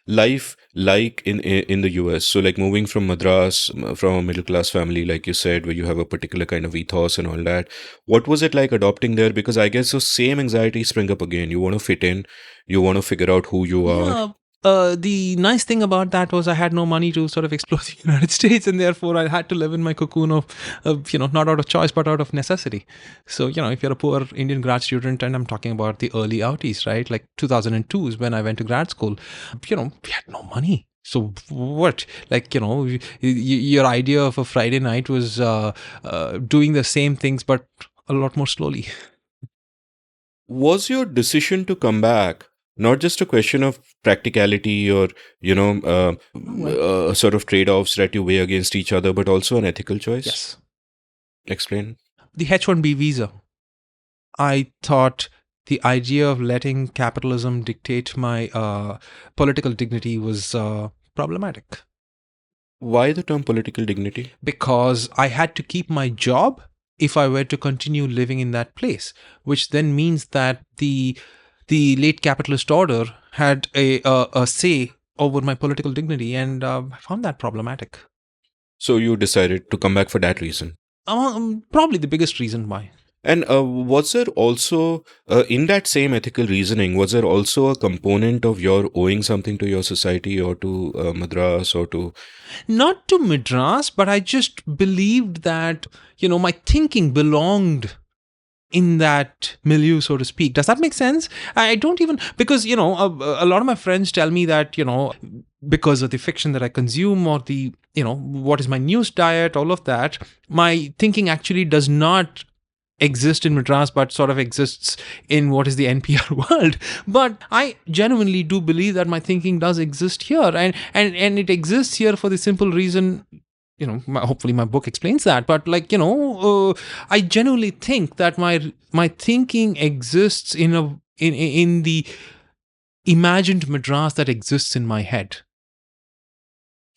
life like in the US? So like moving from Madras, from a middle class family, like you said, where you have a particular kind of ethos and all that. What was it like adopting there? Because I guess those same anxieties spring up again. You want to fit in, you want to figure out who you are.
Yeah. The nice thing about that was I had no money to sort of explore the United States, and therefore I had to live in my cocoon of not out of choice but out of necessity. So if you're a poor Indian grad student, and I'm talking about the early outies, right, like 2002 is when I went to grad school, we had no money. So what, like, your idea of a Friday night was doing the same things but a lot more slowly.
Was your decision to come back not just a question of practicality or, sort of trade-offs that you weigh against each other, but also an ethical choice?
Yes.
Explain.
The H-1B visa. I thought the idea of letting capitalism dictate my political dignity was problematic.
Why the term political dignity?
Because I had to keep my job if I were to continue living in that place, which then means that the late capitalist order had a say over my political dignity, and I found that problematic.
So you decided to come back for that reason?
Probably the biggest reason why.
And was there also, in that same ethical reasoning, was there also a component of your owing something to your society or to Madras or to...
Not to Madras, but I just believed that, my thinking belonged in that milieu, so to speak. Does that make sense? I don't even, because, a lot of my friends tell me that, because of the fiction that I consume or the, what is my news diet, all of that, my thinking actually does not exist in Madras, but sort of exists in what is the NPR world. But I genuinely do believe that my thinking does exist here, and it exists here for the simple reason, hopefully my book explains that, but I genuinely think that my thinking exists in the imagined Madras that exists in my head.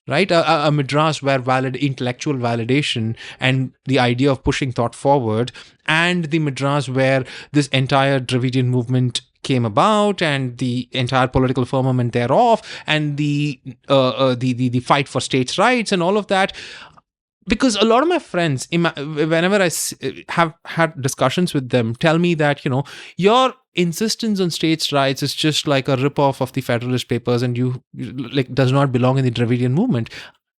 Right? A Madras where intellectual validation and the idea of pushing thought forward, and the Madras where this entire Dravidian movement came about and the entire political firmament thereof, and the fight for states' rights and all of that. Because a lot of my friends, whenever I have had discussions with them, tell me that, your insistence on states' rights is just like a ripoff of the Federalist Papers, and you does not belong in the Dravidian movement.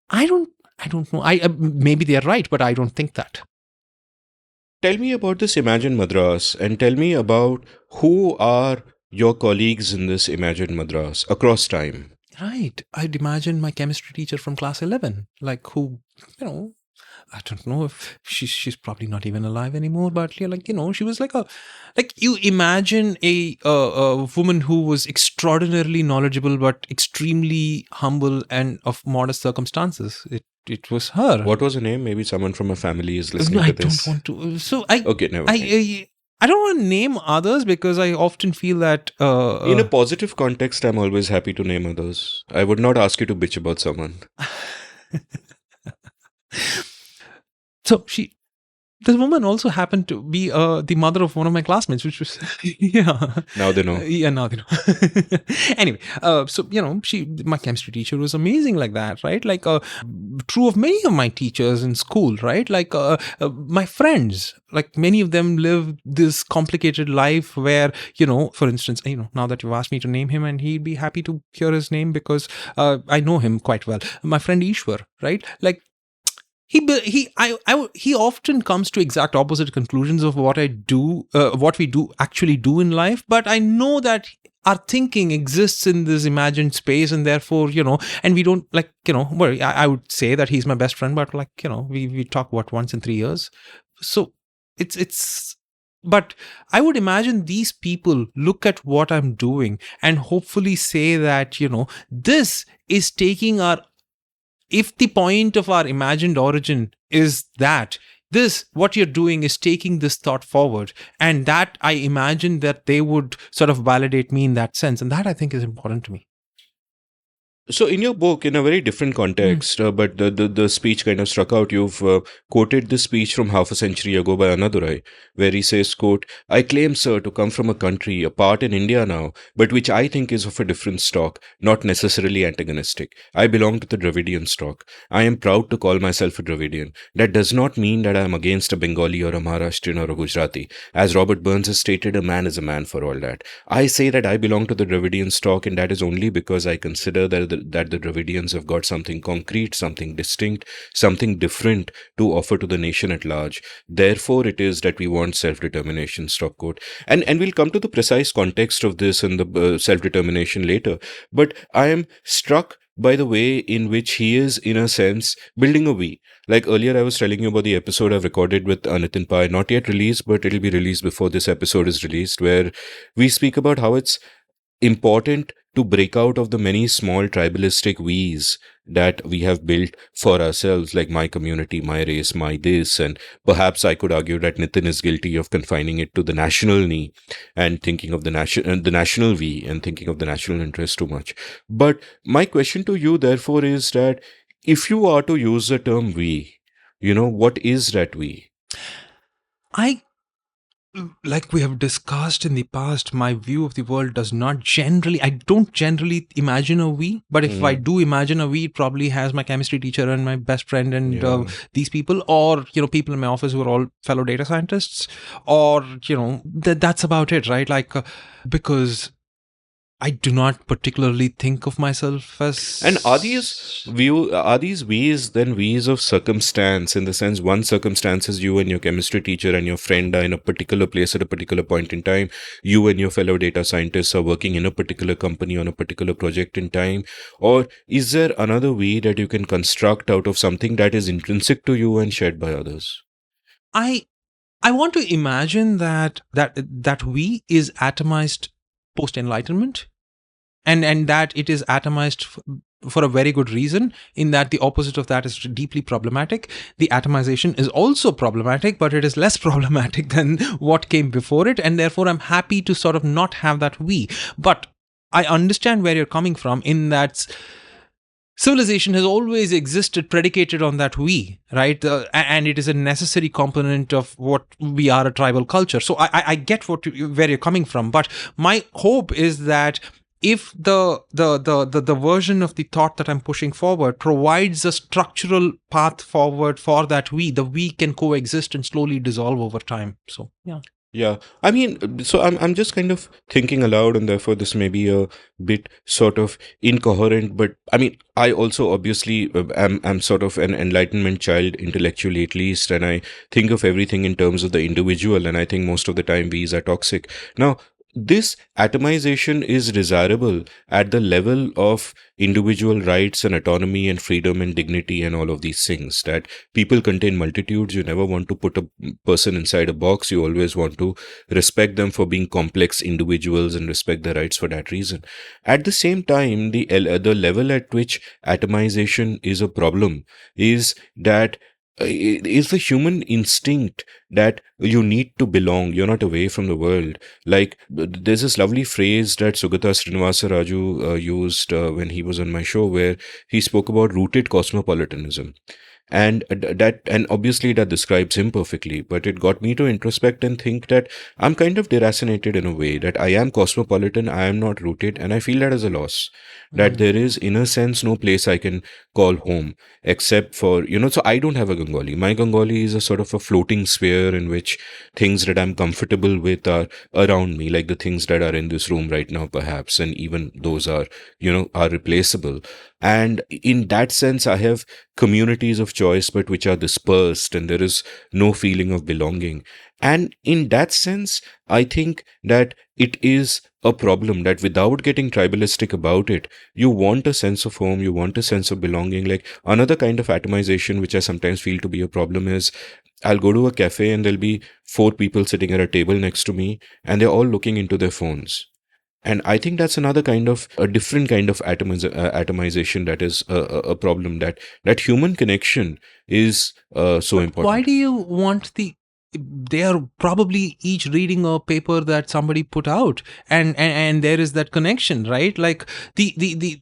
I don't know. Maybe they're right, but I don't think that.
Tell me about this Imagine Madras, and tell me about who are your colleagues in this Imagine Madras across time.
Right. I'd imagine my chemistry teacher from class 11, who, I don't know if she's probably not even alive anymore, but she was you imagine a woman who was extraordinarily knowledgeable but extremely humble and of modest circumstances. It was her.
What was her name? Maybe someone from her family is listening to this.
I don't want to. So
okay, never mind.
I don't want to name others because I often feel that...
in a positive context, I'm always happy to name others. I would not ask you to bitch about someone.
So she this woman also happened to be the mother of one of my classmates, which was yeah.
Now they know.
Yeah, now they know. Anyway, so my chemistry teacher was amazing like that, right? Like, true of many of my teachers in school, right? Like, my friends, like many of them live this complicated life where, for instance, now that you've asked me to name him, and he'd be happy to hear his name because I know him quite well. My friend Ishwar, right? Like, he often comes to exact opposite conclusions of what we actually do in life. But I know that our thinking exists in this imagined space, and therefore, and we don't well, I would say that he's my best friend, but we talk once in 3 years. So it's but I would imagine these people look at what I'm doing and hopefully say that, this is taking our, if the point of our imagined origin is that what you're doing is taking this thought forward, and that I imagine that they would sort of validate me in that sense. And that I think is important to me.
So in your book, in a very different context, but the speech kind of struck out. You've quoted this speech from half a century ago by Annadurai, where he says, quote, "I claim, sir, to come from a country, a part in India now, but which I think is of a different stock, not necessarily antagonistic. I belong to the Dravidian stock. I am proud to call myself a Dravidian. That does not mean that I am against a Bengali or a Maharashtrian or a Gujarati. As Robert Burns has stated, a man is a man for all that. I say that I belong to the Dravidian stock, and that is only because I consider that the Dravidians have got something concrete, something distinct, something different to offer to the nation at large. Therefore, it is that we want self-determination," stop quote. And we'll come to the precise context of this and the self-determination later. But I am struck by the way in which he is, in a sense, building a we. Like earlier, I was telling you about the episode I've recorded with Nitin Pai, not yet released, but it'll be released before this episode is released, where we speak about how it's important to break out of the many small tribalistic we's that we have built for ourselves, like my community, my race, my this. And perhaps I could argue that Nitin is guilty of confining it to the national me and thinking of the national we and thinking of the national interest too much. But my question to you, therefore, is that if you are to use the term we, what is that we?
Like we have discussed in the past, my view of the world I don't generally imagine a we, but if I do imagine a we, it probably has my chemistry teacher and my best friend and these people, or, people in my office who are all fellow data scientists, or, that's about it, right? Like, because I do not particularly think of myself as...
And are these we's then we's of circumstance, in the sense one circumstance is you and your chemistry teacher and your friend are in a particular place at a particular point in time. You and your fellow data scientists are working in a particular company on a particular project in time. Or is there another we that you can construct out of something that is intrinsic to you and shared by others?
I want to imagine that we is atomized post-enlightenment, and that it is atomized for a very good reason, in that the opposite of that is deeply problematic. The atomization is also problematic, but it is less problematic than what came before it, and therefore I'm happy to sort of not have that we. But I understand where you're coming from, in that civilization has always existed predicated on that we, right? And it is a necessary component of what we are, a tribal culture. So I get where you're coming from. But my hope is that if the version of the thought that I'm pushing forward provides a structural path forward for that we, the we can coexist and slowly dissolve over time. So, yeah.
Yeah, I mean, so I'm just kind of thinking aloud, and therefore this may be a bit sort of incoherent, but I mean, I also obviously am sort of an enlightenment child, intellectually at least, and I think of everything in terms of the individual, and I think most of the time we's are toxic. Now, this atomization is desirable at the level of individual rights and autonomy and freedom and dignity and all of these things, that people contain multitudes. You never want to put a person inside a box. You always want to respect them for being complex individuals and respect their rights for that reason. At the same time, the level at which atomization is a problem is that is the human instinct that you need to belong. You're not away from the world. Like, there's this lovely phrase that Sugata Srinivasa Raju used when he was on my show, where he spoke about rooted cosmopolitanism. And obviously that describes him perfectly, but it got me to introspect and think that I'm kind of deracinated in a way, that I am cosmopolitan, I am not rooted, and I feel that as a loss. That there is, in a sense, no place I can call home except for, so I don't have a Bengali. My Bengali is a sort of a floating sphere in which things that I'm comfortable with are around me, like the things that are in this room right now, perhaps, and even those are, are replaceable. And in that sense, I have communities of choice, but which are dispersed, and there is no feeling of belonging. And in that sense, I think that it is a problem that without getting tribalistic about it, you want a sense of home, you want a sense of belonging. Like another kind of atomization, which I sometimes feel to be a problem, is I'll go to a cafe and there'll be 4 people sitting at a table next to me, and they're all looking into their phones. And I think that's another kind of a different kind of atomization that is a problem, that human connection is so important.
Why do you want they are probably each reading a paper that somebody put out, and there is that connection, right? Like the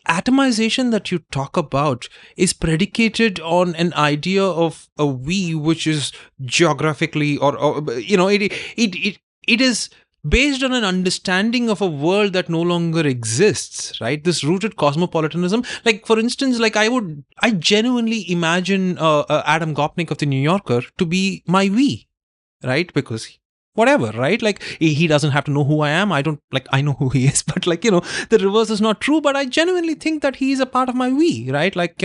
atomization that you talk about is predicated on an idea of a we, which is geographically or it is based on an understanding of a world that no longer exists, right? This rooted cosmopolitanism. Like, for instance, like I genuinely imagine Adam Gopnik of the New Yorker to be my we, right? Because whatever, right? Like he doesn't have to know who I am. I know who he is, but the reverse is not true. But I genuinely think that he is a part of my we, right? Like,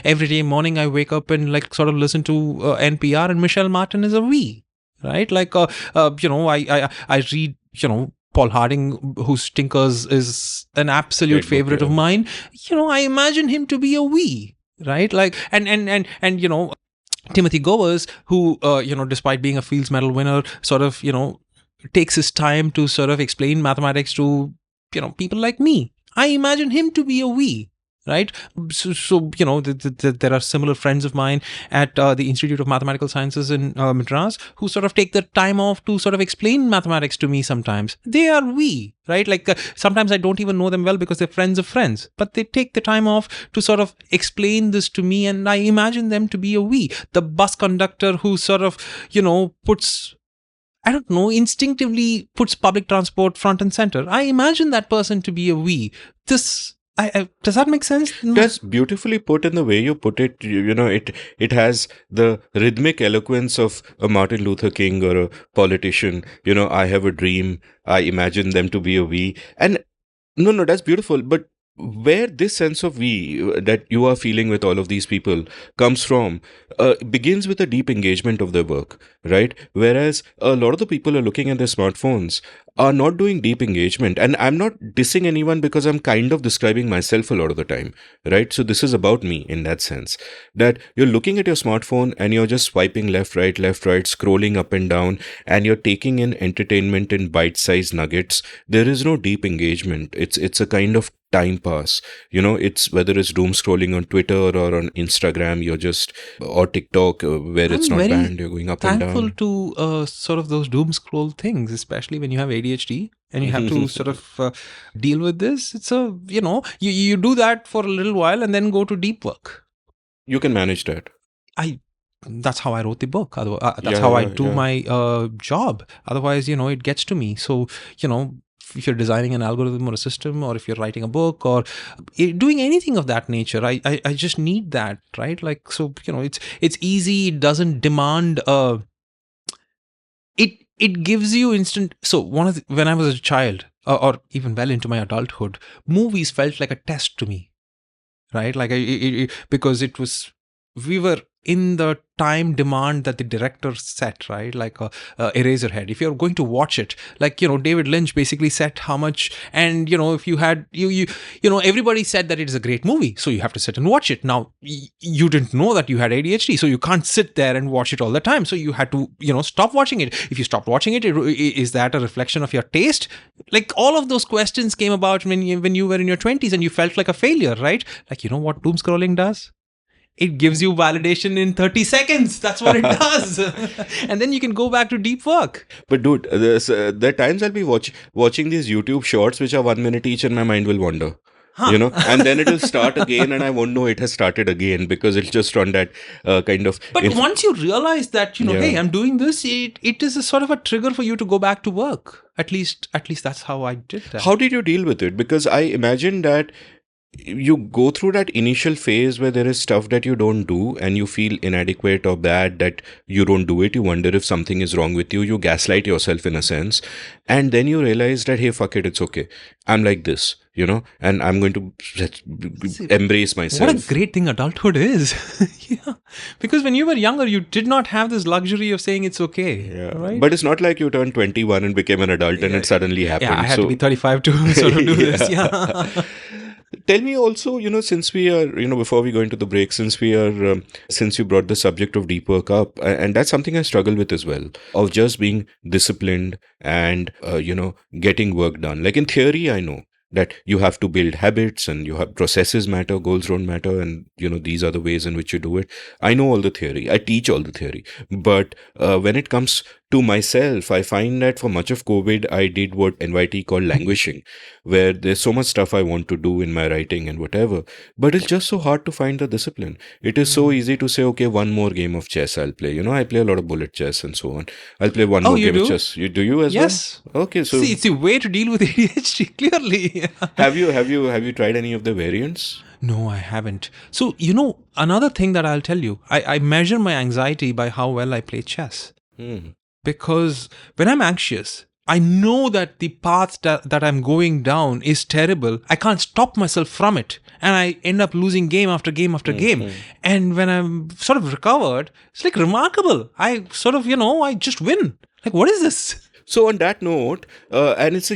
every day morning I wake up and sort of listen to NPR, and Michelle Martin is a we, right? Like, I read, Paul Harding, whose Stinkers is an absolute favorite of mine. I imagine him to be a we, right? Like, and Timothy Govers, who, despite being a Fields Medal winner, sort of, takes his time to sort of explain mathematics to, people like me. I imagine him to be a we. Right. So there are similar friends of mine at the Institute of Mathematical Sciences in Madras who sort of take the time off to sort of explain mathematics to me sometimes. They are we, right? Like sometimes I don't even know them well because they're friends of friends, but they take the time off to sort of explain this to me, and I imagine them to be a we. The bus conductor who sort of, instinctively puts public transport front and center. I imagine that person to be a we. Does that make sense?
That's beautifully put in the way you put it. It has the rhythmic eloquence of a Martin Luther King or a politician. I have a dream. I imagine them to be a we. And no, that's beautiful. But where this sense of we that you are feeling with all of these people comes from begins with a deep engagement of their work, right? Whereas a lot of the people are looking at their smartphones are not doing deep engagement. And I'm not dissing anyone because I'm kind of describing myself a lot of the time, right? So this is about me in that sense, that you're looking at your smartphone and you're just swiping left, right, scrolling up and down, and you're taking in entertainment in bite-sized nuggets. There is no deep engagement. It's a kind of time pass. It's whether it's doom scrolling on Twitter or on Instagram, or TikTok, where it's not banned, you're going up and down.
Thankful to sort of those doom scroll things, especially when you have ADHD and you have to sort of deal with this. It's you do that for a little while and then go to deep work.
You can manage that.
That's how I wrote the book. That's how I do my job. Otherwise, it gets to me. So, if you're designing an algorithm or a system, or if you're writing a book or doing anything of that nature, I just need that, right? Like, so, it's easy. It doesn't demand, it gives you instant. So when I was a child or even well into my adulthood, movies felt like a test to me, right? Like because we were in the time demand that the director set, right? Like Eraserhead. If you're going to watch it, like, David Lynch basically set how much, and, if you had, everybody said that it is a great movie, so you have to sit and watch it. Now, you didn't know that you had ADHD, so you can't sit there and watch it all the time. So you had to, stop watching it. If you stopped watching it, is that a reflection of your taste? Like, all of those questions came about when you were in your 20s and you felt like a failure, right? Like, what doom scrolling does? It gives you validation in 30 seconds. That's what it does. And then you can go back to deep work.
But dude, there are times I'll be watching these YouTube shorts which are 1 minute each and my mind will wander. and then it'll start again, and I won't know it has started again because it's just on that kind of.
But once you realize that,
Yeah.
hey, I'm doing this, it is a sort of a trigger for you to go back to work. At least that's how I did that.
How did you deal with it? Because I imagine that you go through that initial phase where there is stuff that you don't do and you feel inadequate or bad that you don't do it. You wonder if something is wrong with you. You gaslight yourself in a sense. And then you realize that, hey, fuck it, it's okay. I'm like this, and I'm going to embrace myself.
What a great thing adulthood is. Yeah. Because when you were younger, you did not have this luxury of saying it's okay.
Yeah.
Right?
But it's not like you turned 21 and became an adult and it suddenly happened.
Yeah, I had to be 35 to sort of do this. Yeah.
Tell me also, since we are, before we go into the break, since you brought the subject of deep work up, and that's something I struggle with as well, of just being disciplined and, getting work done. Like in theory, I know that you have to build habits and you have processes matter, goals don't matter, and these are the ways in which you do it. I know all the theory. I teach all the theory. But when it comes to myself, I find that for much of COVID, I did what NYT called languishing, where there's so much stuff I want to do in my writing and whatever, but it's just so hard to find the discipline. It is so easy to say, okay, one more game of chess I'll play. I play a lot of bullet chess and so on. I'll play one more game of chess. Do you as well?
Yes.
Okay, so
see, it's a way to deal with ADHD. Clearly.
Have you tried any of the variants?
No, I haven't. So another thing that I'll tell you, I measure my anxiety by how well I play chess. Because when I'm anxious, I know that the path that I'm going down is terrible. I can't stop myself from it. And I end up losing game after game after game. And when I'm sort of recovered, it's like remarkable. I sort of, I just win. Like, what is this?
So on that note, and it's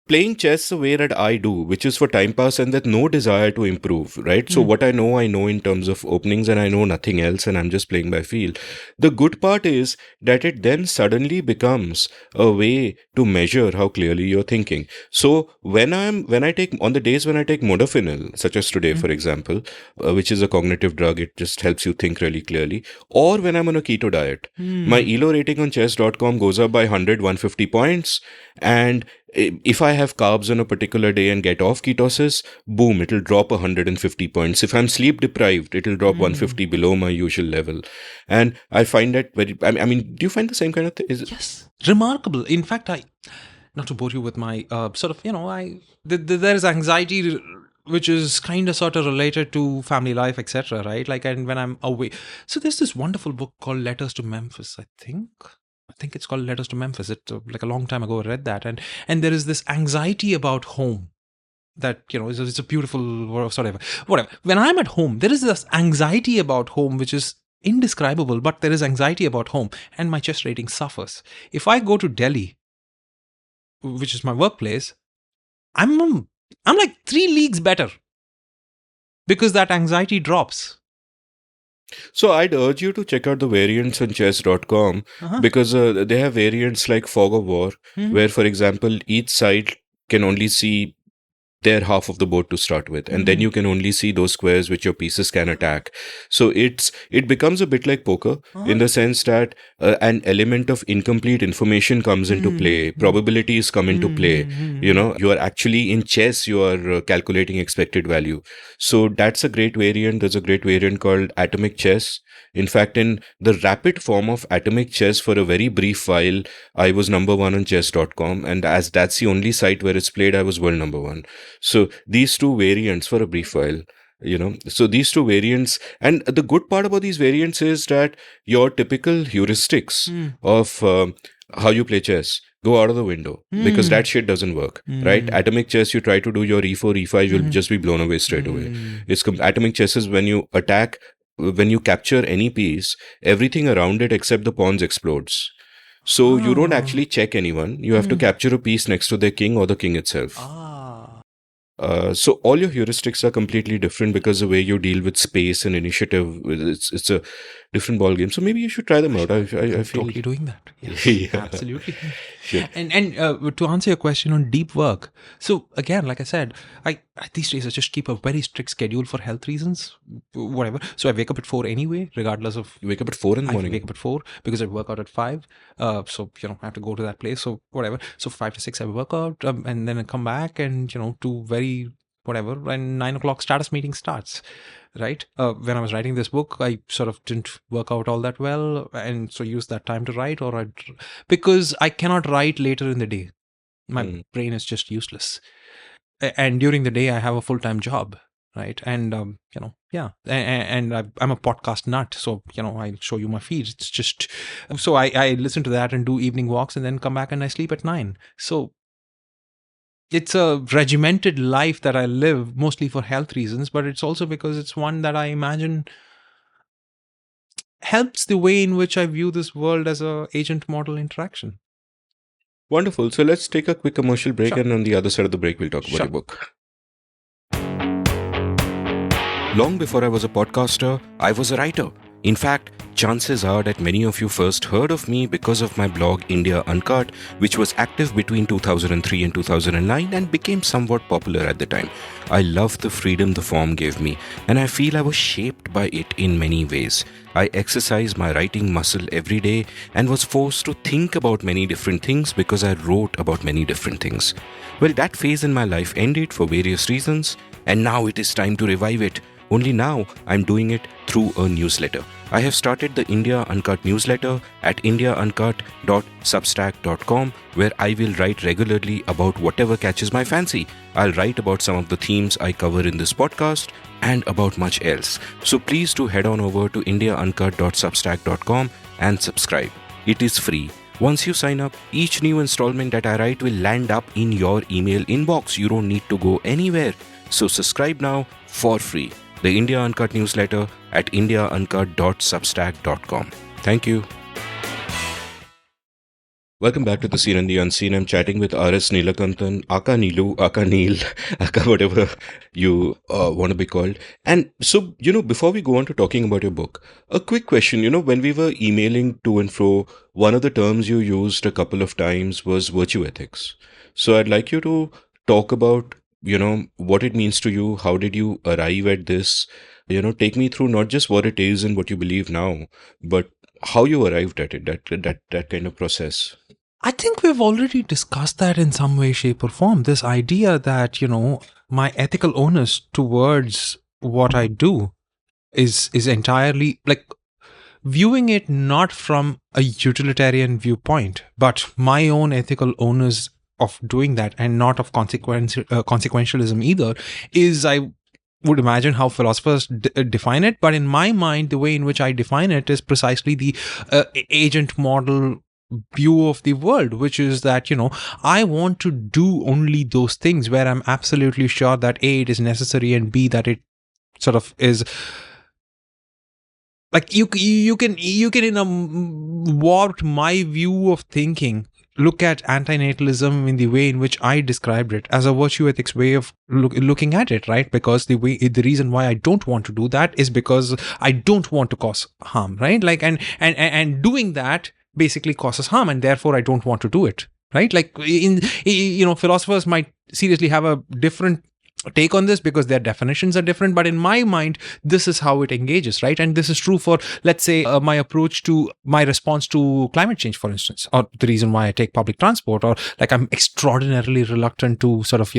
playing chess the way that I do, which is for time pass and that no desire to improve, right? So what I know in terms of openings and I know nothing else and I'm just playing by feel. The good part is that it then suddenly becomes a way to measure how clearly you're thinking. So when I take, on the days when I take modafinil, such as today, for example, which is a cognitive drug, it just helps you think really clearly. Or when I'm on a keto diet, my ELO rating on chess.com goes up by 100, 150 points. And if I have carbs on a particular day and get off ketosis, boom, it'll drop 150 points. If I'm sleep deprived, it'll drop 150 below my usual level. And I find that very, I mean, do you find the same kind of thing?
Yes. Remarkable. In fact, not to bore you with my there is anxiety which is kind of sort of related to family life, etc. Right? Like, and when I'm away. So there's this wonderful book called Letters to Memphis, I think it's called Letters to Memphis. It like a long time ago I read that, and there is this anxiety about home that it's a beautiful whatever. When I'm at home, there is this anxiety about home which is indescribable, but there is anxiety about home, and my chess rating suffers. If I go to Delhi, which is my workplace, I'm like 3 leagues better because that anxiety drops.
So I'd urge you to check out the variants on chess.com because they have variants like Fog of War, where, for example, each side can only see their half of the board to start with, and then you can only see those squares which your pieces can attack. So it becomes a bit like poker in the sense that an element of incomplete information comes into play, probabilities come into play. You are actually in chess, you are calculating expected value. So that's a great variant. There's a great variant called Atomic Chess. In fact, in the rapid form of Atomic Chess, for a very brief while, I was number 1 on chess.com, and as that's the only site where it's played, I was world number 1. So these two variants for a brief while, so these two variants, and the good part about these variants is that your typical heuristics of how you play chess go out of the window because that shit doesn't work, right? Atomic chess, you try to do your e4, e5, you'll just be blown away straight away. Atomic chess is when you attack, when you capture any piece, everything around it except the pawns explodes. So you don't actually check anyone. You have to capture a piece next to the king or the king itself. So all your heuristics are completely different because the way you deal with space and initiative, it's a different ball game. So maybe you should try them out. I feel
totally doing that. Yes,
Yeah.
absolutely.
Sure.
And to answer your question on deep work, so again, like I said, I these days I just keep a very strict schedule for health reasons, whatever. So I wake up at 4 anyway, regardless of.
You wake up at 4 in the morning.
I wake up at 4 because I work out at 5. So I have to go to that place. So whatever. So 5 to 6 I work out, and then I come back and do very whatever, when 9 o'clock status meeting starts, right? When I was writing this book, I sort of didn't work out all that well, and so used that time to write, because I cannot write later in the day. My brain is just useless. And during the day, I have a full-time job, right? And I'm a podcast nut, so I'll show you my feed. It's just so I listen to that and do evening walks, and then come back and I sleep at 9. So it's a regimented life that I live, mostly for health reasons, but it's also because it's one that I imagine helps the way in which I view this world as a agent model interaction.
Wonderful. So let's take a quick commercial break,
Sure.
and on the other side of the break, we'll talk about
Sure.
your book. Long before I was a podcaster, I was a writer. In fact, chances are that many of you first heard of me because of my blog India Uncut, which was active between 2003 and 2009 and became somewhat popular at the time. I love the freedom the form gave me, and I feel I was shaped by it in many ways. I exercised my writing muscle every day and was forced to think about many different things because I wrote about many different things. Well, that phase in my life ended for various reasons, and now it is time to revive it. Only now I'm doing it through a newsletter. I have started the India Uncut newsletter at indiauncut.substack.com, where I will write regularly about whatever catches my fancy. I'll write about some of the themes I cover in this podcast and about much else. So please do head on over to indiauncut.substack.com and subscribe. It is free. Once you sign up, each new installment that I write will land up in your email inbox. You don't need to go anywhere. So subscribe now for free. The India Uncut newsletter at indiauncut.substack.com. Thank you. Welcome back to The Seen and the Unseen. I'm chatting with R.S. Neelakantan, Aka Neelu, Aka Neel, Aka whatever you want to be called. And so, before we go on to talking about your book, a quick question. When we were emailing to and fro, one of the terms you used a couple of times was virtue ethics. So I'd like you to talk about what it means to you. How did you arrive at this? Take me through not just what it is and what you believe now, but how you arrived at it, that kind of process.
I think we've already discussed that in some way, shape, or form. This idea that, my ethical onus towards what I do is entirely like viewing it not from a utilitarian viewpoint, but my own ethical onus of doing that, and not of consequentialism either, is, I would imagine, how philosophers define it. But in my mind, the way in which I define it is precisely the agent model view of the world, which is that, I want to do only those things where I'm absolutely sure that A, it is necessary, and B, that it sort of is like you can in a warped my view of thinking look at antinatalism in the way in which I described it as a virtue ethics way of looking at it, right? Because the reason why I don't want to do that is because I don't want to cause harm, right? Like, and doing that basically causes harm, and therefore I don't want to do it, right? Like, philosophers might seriously have a different take on this because their definitions are different, but in my mind, this is how it engages, right? And this is true for, let's say, my response to climate change, for instance, or the reason why I take public transport, or like I'm extraordinarily reluctant to sort of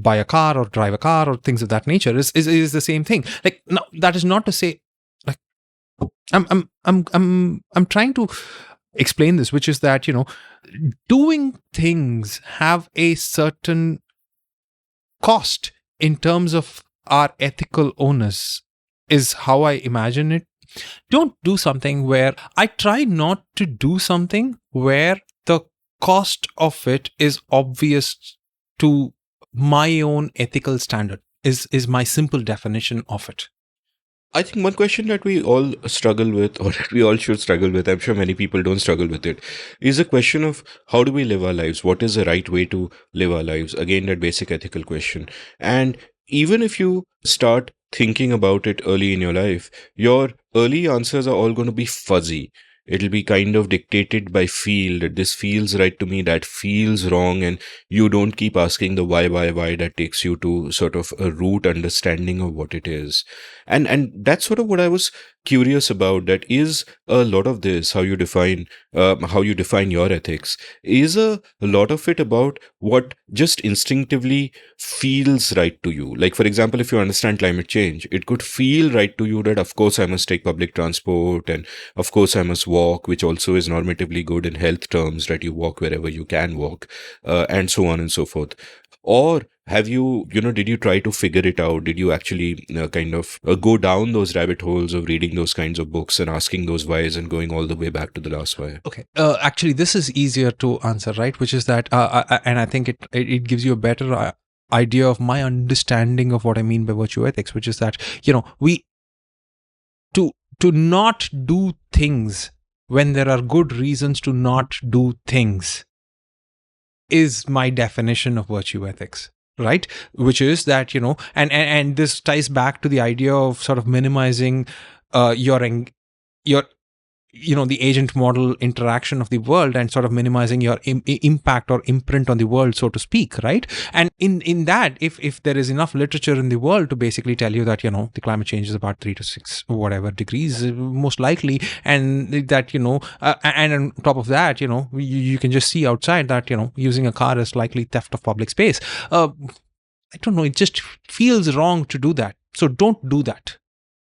buy a car or drive a car or things of that nature is the same thing. Like, now, that is not to say, like, I'm trying to explain this, which is that doing things have a certain cost in terms of our ethical onus, is how I imagine it. Don't do something where I try not to do something where the cost of it is obvious to my own ethical standard, is my simple definition of it.
I think one question that we all struggle with, or that we all should struggle with, I'm sure many people don't struggle with it, is a question of how do we live our lives? What is the right way to live our lives? Again, that basic ethical question. And even if you start thinking about it early in your life, your early answers are all going to be fuzzy. It'll be kind of dictated by feel, that this feels right to me, that feels wrong, and you don't keep asking the why, that takes you to sort of a root understanding of what it is. And that's sort of what I was curious about that is a lot of this how you define your ethics is a lot of it about what just instinctively feels right to you. Like, for example, if you understand climate change, it could feel right to you that of course I must take public transport, and of course I must walk, which also is normatively good in health terms, that you walk wherever you can walk, and so on and so forth. Or have you, did you try to figure it out? Did you actually kind of go down those rabbit holes of reading those kinds of books and asking those whys and going all the way back to the last why?
Okay. Actually, this is easier to answer, right? Which is that, and I think it gives you a better idea of my understanding of what I mean by virtue ethics, which is that, we to not do things when there are good reasons to not do things is my definition of virtue ethics. Right, which is that, and this ties back to the idea of sort of minimizing your the agent model interaction of the world, and sort of minimizing your impact or imprint on the world, so to speak, right? And in that, if there is enough literature in the world to basically tell you that, the climate change is about 3 to 6 whatever degrees most likely, and that, and on top of that, you can just see outside that, using a car is likely theft of public space. I don't know, it just feels wrong to do that. So don't do that.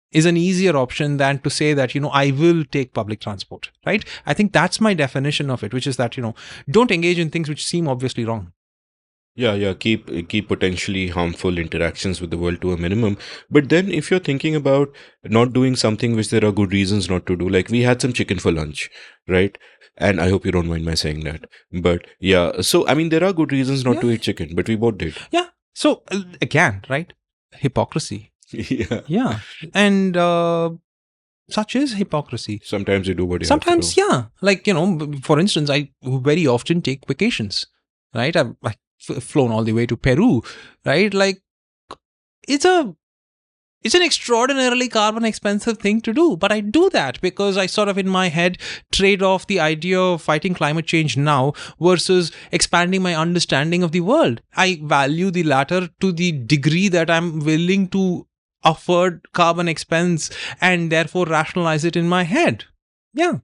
Is an easier option than to say that, I will take public transport, right? I think that's my definition of it, which is that, don't engage in things which seem obviously wrong.
Yeah, keep potentially harmful interactions with the world to a minimum. But then if you're thinking about not doing something which there are good reasons not to do, like we had some chicken for lunch, right? And I hope you don't mind my saying that. But yeah, so I mean, there are good reasons not to eat chicken, but we both did.
Yeah. So again, right? Hypocrisy.
Yeah.
And such is hypocrisy.
Sometimes you do what you
Sometimes,
have to do.
yeah. Like, for instance, I very often take vacations, right? I've flown all the way to Peru, right? Like, it's an extraordinarily carbon expensive thing to do, but I do that because I sort of in my head trade off the idea of fighting climate change now versus expanding my understanding of the world. I value the latter to the degree that I'm willing to afford carbon expense and therefore rationalize it in my head. Yeah,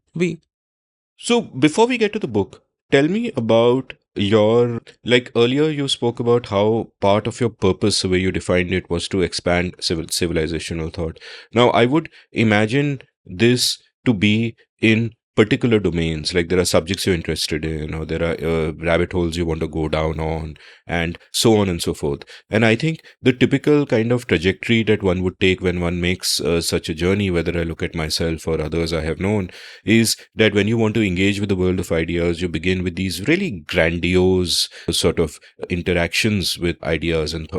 So before we get to the book, tell me about like earlier you spoke about how part of your purpose, the way you defined it, was to expand civilizational thought. Now, I would imagine this to be in particular domains, like there are subjects you're interested in, or there are rabbit holes you want to go down on, and so on and so forth. And I think the typical kind of trajectory that one would take when one makes such a journey, whether I look at myself or others I have known, is that when you want to engage with the world of ideas, you begin with these really grandiose sort of interactions with ideas and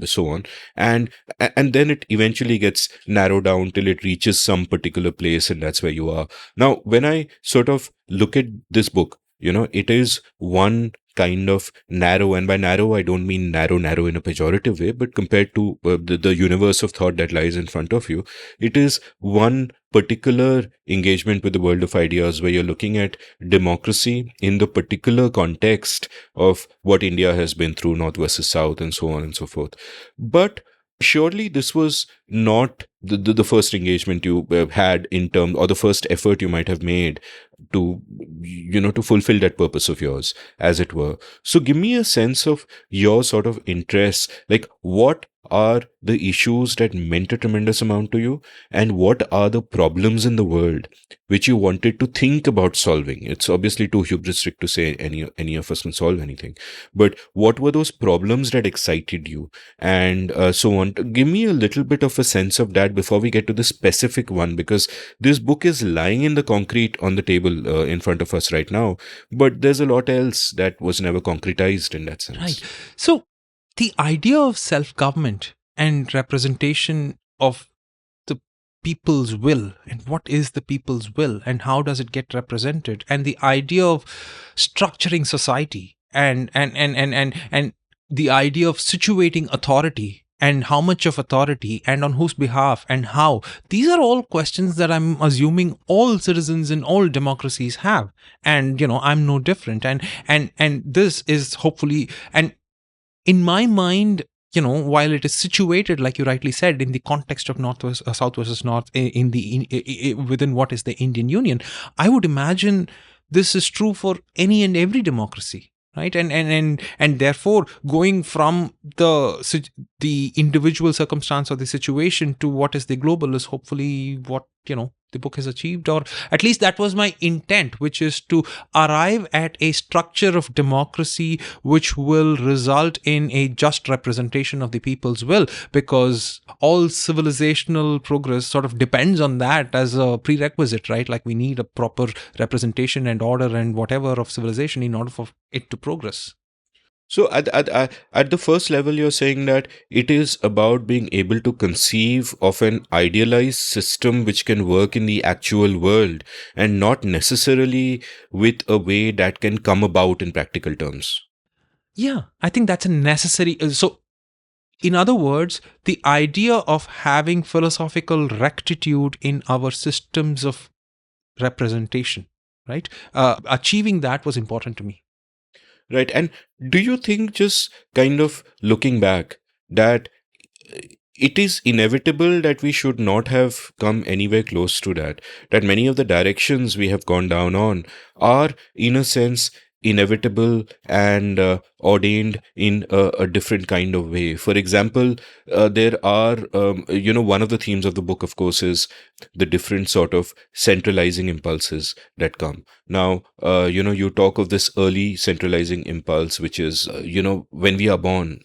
so on. And then it eventually gets narrowed down till it reaches some particular place, and that's where you are. Now, when I sort of look at this book, it is one kind of narrow, and by narrow I don't mean narrow in a pejorative way, but compared to the universe of thought that lies in front of you, it is one particular engagement with the world of ideas where you're looking at democracy in the particular context of what India has been through, North versus South, and so on and so forth. But surely this was not the first engagement you had in terms, or the first effort you might have made to fulfill that purpose of yours, as it were. So give me a sense of your sort of interests, like what are the issues that meant a tremendous amount to you, and what are the problems in the world which you wanted to think about solving? It's obviously too hubristic to say any of us can solve anything, but what were those problems that excited you, and so on. Give me a little bit of a sense of that before we get to the specific one, because this book is lying in the concrete on the table in front of us right now, but there's a lot else that was never concretized in that sense.
Right. So the idea of self-government and representation of the people's will, and what is the people's will and how does it get represented, and the idea of structuring society and the idea of situating authority and how much of authority and on whose behalf and how, these are all questions that I'm assuming all citizens in all democracies have, and I'm no different, and this is hopefully, and in my mind, while it is situated, like you rightly said, in the context of South versus North, within what is the Indian Union, I would imagine this is true for any and every democracy, right? And therefore, going from the individual circumstance or the situation to what is the global is hopefully what the book has achieved, or at least that was my intent, which is to arrive at a structure of democracy which will result in a just representation of the people's will, because all civilizational progress sort of depends on that as a prerequisite, right? Like we need a proper representation and order and whatever of civilization in order for it to progress.
So at the first level, you're saying that it is about being able to conceive of an idealized system which can work in the actual world, and not necessarily with a way that can come about in practical terms.
Yeah, I think that's a necessary. So, in other words, the idea of having philosophical rectitude in our systems of representation, right? Achieving that was important to me.
Right. And do you think, just kind of looking back, that it is inevitable that we should not have come anywhere close to that? That many of the directions we have gone down on are, in a sense, inevitable and ordained in a different kind of way. For example, there are, one of the themes of the book, of course, is the different sort of centralizing impulses that come. Now, you talk of this early centralizing impulse, which is, when we are born,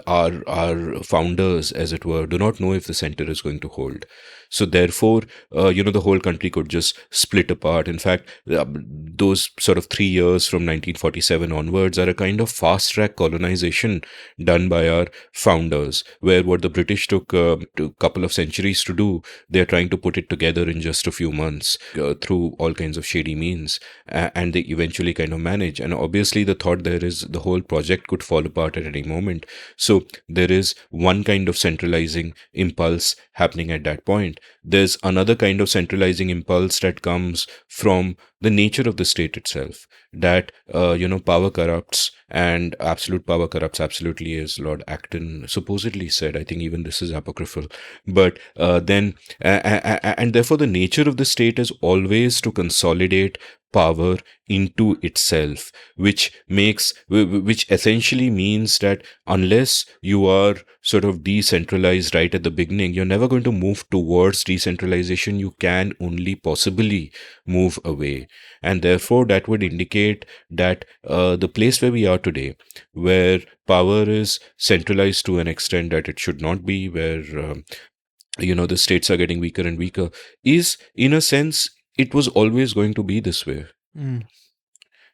our founders, as it were, do not know if the center is going to hold. So therefore, the whole country could just split apart. In fact, those sort of 3 years from 1947 onwards are a kind of fast-track colonization done by our founders, where what the British took a couple of centuries to do, they're trying to put it together in just a few months through all kinds of shady means, and they eventually kind of manage. And obviously, the thought there is the whole project could fall apart at any moment. So there is one kind of centralizing impulse happening at that point. There's another kind of centralizing impulse that comes from the nature of the state itself, that power corrupts, and absolute power corrupts absolutely, as Lord Acton supposedly said. I think even this is apocryphal. But then and therefore the nature of the state is always to consolidate power into itself, which essentially means that unless you are sort of decentralized right at the beginning, you're never going to move towards decentralization. You can only possibly move away. And therefore that would indicate that the place where we are today, where power is centralized to an extent that it should not be, where the states are getting weaker and weaker, is, in a sense, it was always going to be this way.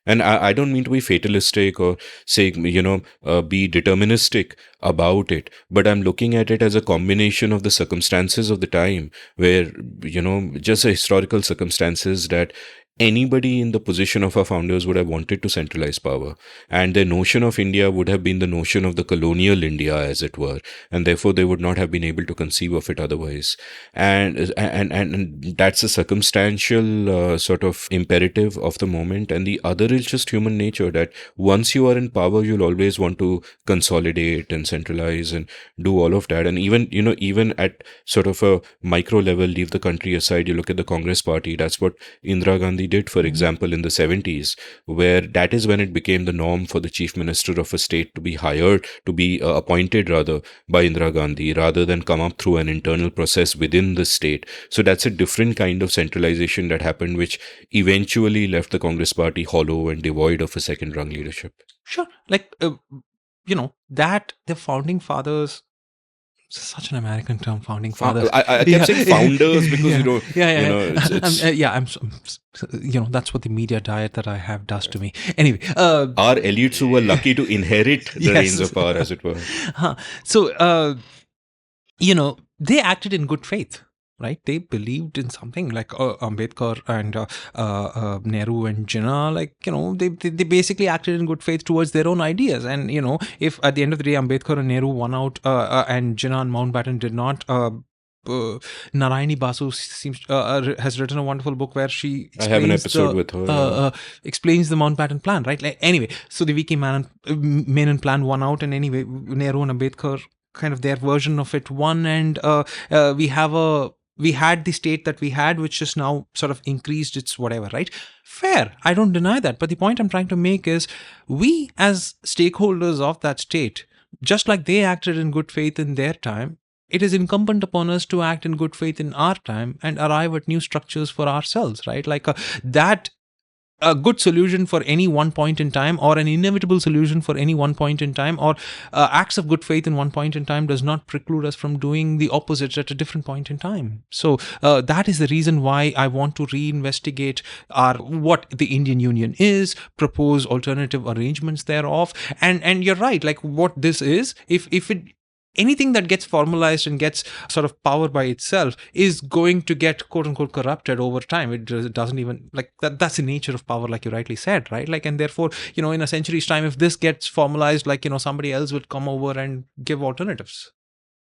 And I don't mean to be fatalistic or say, be deterministic about it, but I'm looking at it as a combination of the circumstances of the time, where, just the historical circumstances, that anybody in the position of our founders would have wanted to centralize power, and their notion of India would have been the notion of the colonial India, as it were, and therefore they would not have been able to conceive of it otherwise. And that's a circumstantial sort of imperative of the moment. And the other is just human nature, that once you are in power, you'll always want to consolidate and centralize and do all of that. And even at sort of a micro level, leave the country aside, you look at the Congress party. That's what Indira Gandhi did, for example, in the 70s, where that is when it became the norm for the chief minister of a state to be appointed rather by Indira Gandhi, rather than come up through an internal process within the state. So that's a different kind of centralization that happened, which eventually left the Congress party hollow and devoid of a second rung leadership.
Sure. Like, that the founding fathers, such an American term, founding fathers.
I kept saying founders because
that's what the media diet that I have does to me. Anyway,
our elites who were lucky to inherit the reins of power, as it were.
So, they acted in good faith. Right, they believed in something, like Ambedkar and Nehru and Jinnah. They basically acted in good faith towards their own ideas. And if at the end of the day Ambedkar and Nehru won out and Jinnah and Mountbatten did not, Narayani Basu has written a wonderful book where she
I have an
explains
episode with her.
explains the Mountbatten Plan, right? Like, anyway, so the VK Menon Plan won out, and anyway, Nehru and Ambedkar, kind of their version of it won, and we had the state that we had, which just now sort of increased its whatever, right? Fair. I don't deny that. But the point I'm trying to make is we, as stakeholders of that state, just like they acted in good faith in their time, it is incumbent upon us to act in good faith in our time and arrive at new structures for ourselves, right? Like that a good solution for any one point in time, or an inevitable solution for any one point in time, or acts of good faith in one point in time does not preclude us from doing the opposite at a different point in time. So that is the reason why I want to reinvestigate what the Indian Union is, propose alternative arrangements thereof, and you're right, like what this is, if it anything that gets formalized and gets sort of power by itself is going to get quote unquote corrupted over time. It doesn't even like that. That's the nature of power, like you rightly said, right? Like, and therefore, in a century's time, if this gets formalized, like, somebody else would come over and give alternatives.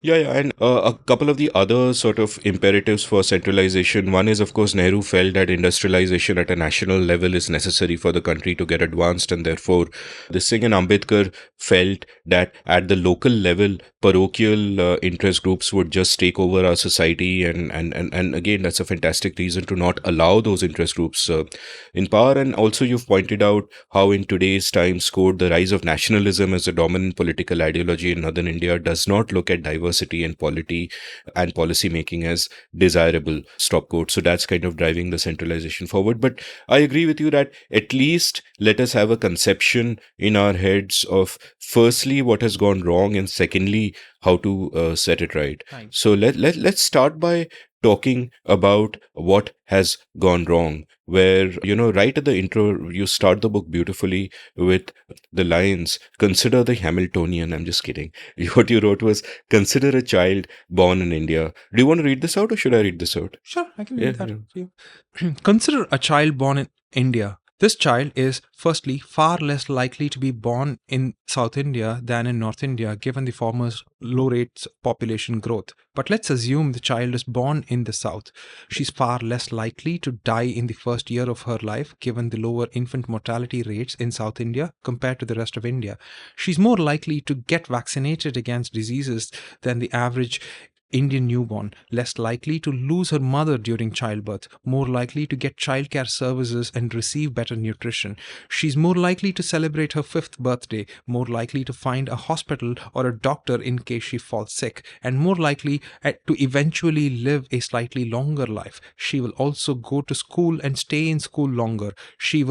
Yeah, and a couple of the other sort of imperatives for centralization. One is, of course, Nehru felt that industrialization at a national level is necessary for the country to get advanced, and therefore, the Singh and Ambedkar felt that at the local level, parochial interest groups would just take over our society, and again, that's a fantastic reason to not allow those interest groups in power. And also, you've pointed out how in today's times code, the rise of nationalism as a dominant political ideology in northern India does not look at diversity and polity and policy making as desirable, stop quote. So that's kind of driving the centralization forward. But I agree with you that at least let us have a conception in our heads of firstly what has gone wrong, and secondly how to set it right. So let's start by talking about what has gone wrong, where, right at the intro, you start the book beautifully with the lines, consider the Hamiltonian. I'm just kidding. What you wrote was, consider a child born in India. Do you want to read this out, or should I read this out?
Sure, I can read that for you. Consider a child born in India. This child is, firstly, far less likely to be born in South India than in North India, given the former's low rates of population growth. But let's assume the child is born in the South. She's far less likely to die in the first year of her life, given the lower infant mortality rates in South India compared to the rest of India. She's more likely to get vaccinated against diseases than the average Indian newborn, less likely to lose her mother during childbirth, more likely to get childcare services and receive better nutrition. She's more likely to celebrate her 5th birthday, more likely to find a hospital or a doctor in case she falls sick, and more likely to eventually live a slightly longer life. She will also go to school and stay in school longer. She's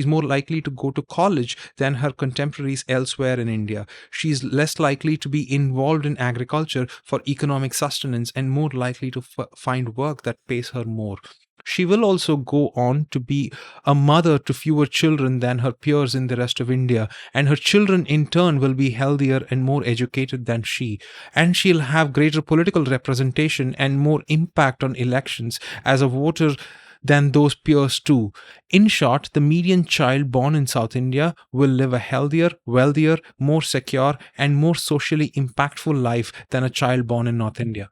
more likely to go to college than her contemporaries elsewhere in India. She's less likely to be involved in agriculture for economic sustenance and more likely to find work that pays her more. She will also go on to be a mother to fewer children than her peers in the rest of India, and her children in turn will be healthier and more educated than she. And she'll have greater political representation and more impact on elections as a voter than those peers too. In short, the median child born in South India will live a healthier, wealthier, more secure, and more socially impactful life than a child born in North India.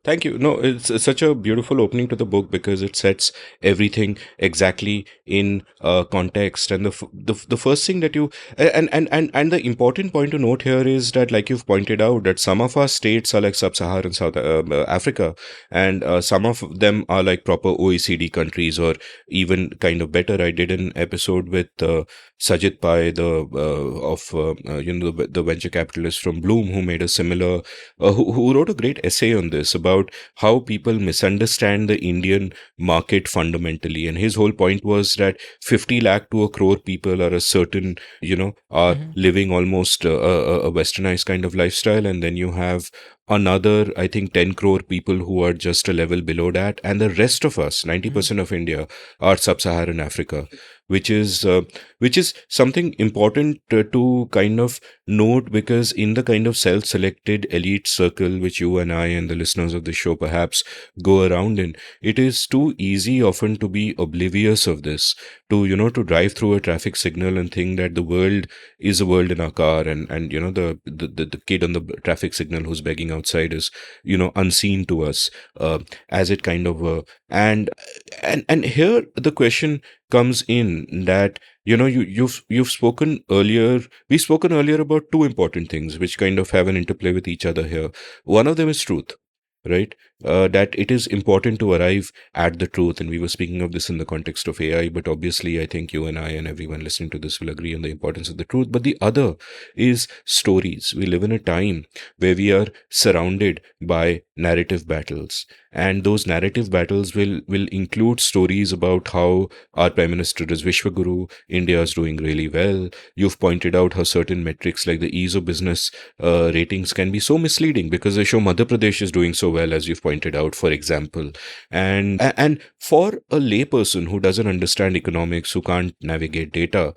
Thank you. No, it's such a beautiful opening to the book because it sets everything exactly in context. And the first thing that you and the important point to note here is that, like you've pointed out, that some of our states are like sub-Saharan South Africa, and some of them are like proper OECD countries, or even kind of better. I did an episode with Sajid Pai, the venture capitalist from Bloom, who made a similar, who wrote a great essay on this about how people misunderstand the Indian market fundamentally. And his whole point was that 50 lakh to a crore people are a certain, are living almost a westernized kind of lifestyle. And then you have another, I think, 10 crore people who are just a level below that. And the rest of us, 90% of India, are sub-Saharan Africa. which is something important to kind of note, because in the kind of self-selected elite circle which you and I and the listeners of the show perhaps go around in, it is too easy often to be oblivious of this, to to drive through a traffic signal and think that the world is a world in our car, and the kid on the traffic signal who's begging outside is unseen to us, as it kind of and here the question comes in that you've spoken earlier, we've spoken earlier about two important things which kind of have an interplay with each other here. One of them is truth, right? That it is important to arrive at the truth, and we were speaking of this in the context of AI, but obviously I think you and I and everyone listening to this will agree on the importance of the truth. But the other is stories. We live in a time where we are surrounded by narrative battles, and those narrative battles will include stories about how our Prime Minister is Vishwaguru, India is doing really well. You've pointed out how certain metrics like the ease of business ratings can be so misleading because they show Madhya Pradesh is doing so well, as you've pointed out, for example. And for a layperson who doesn't understand economics, who can't navigate data,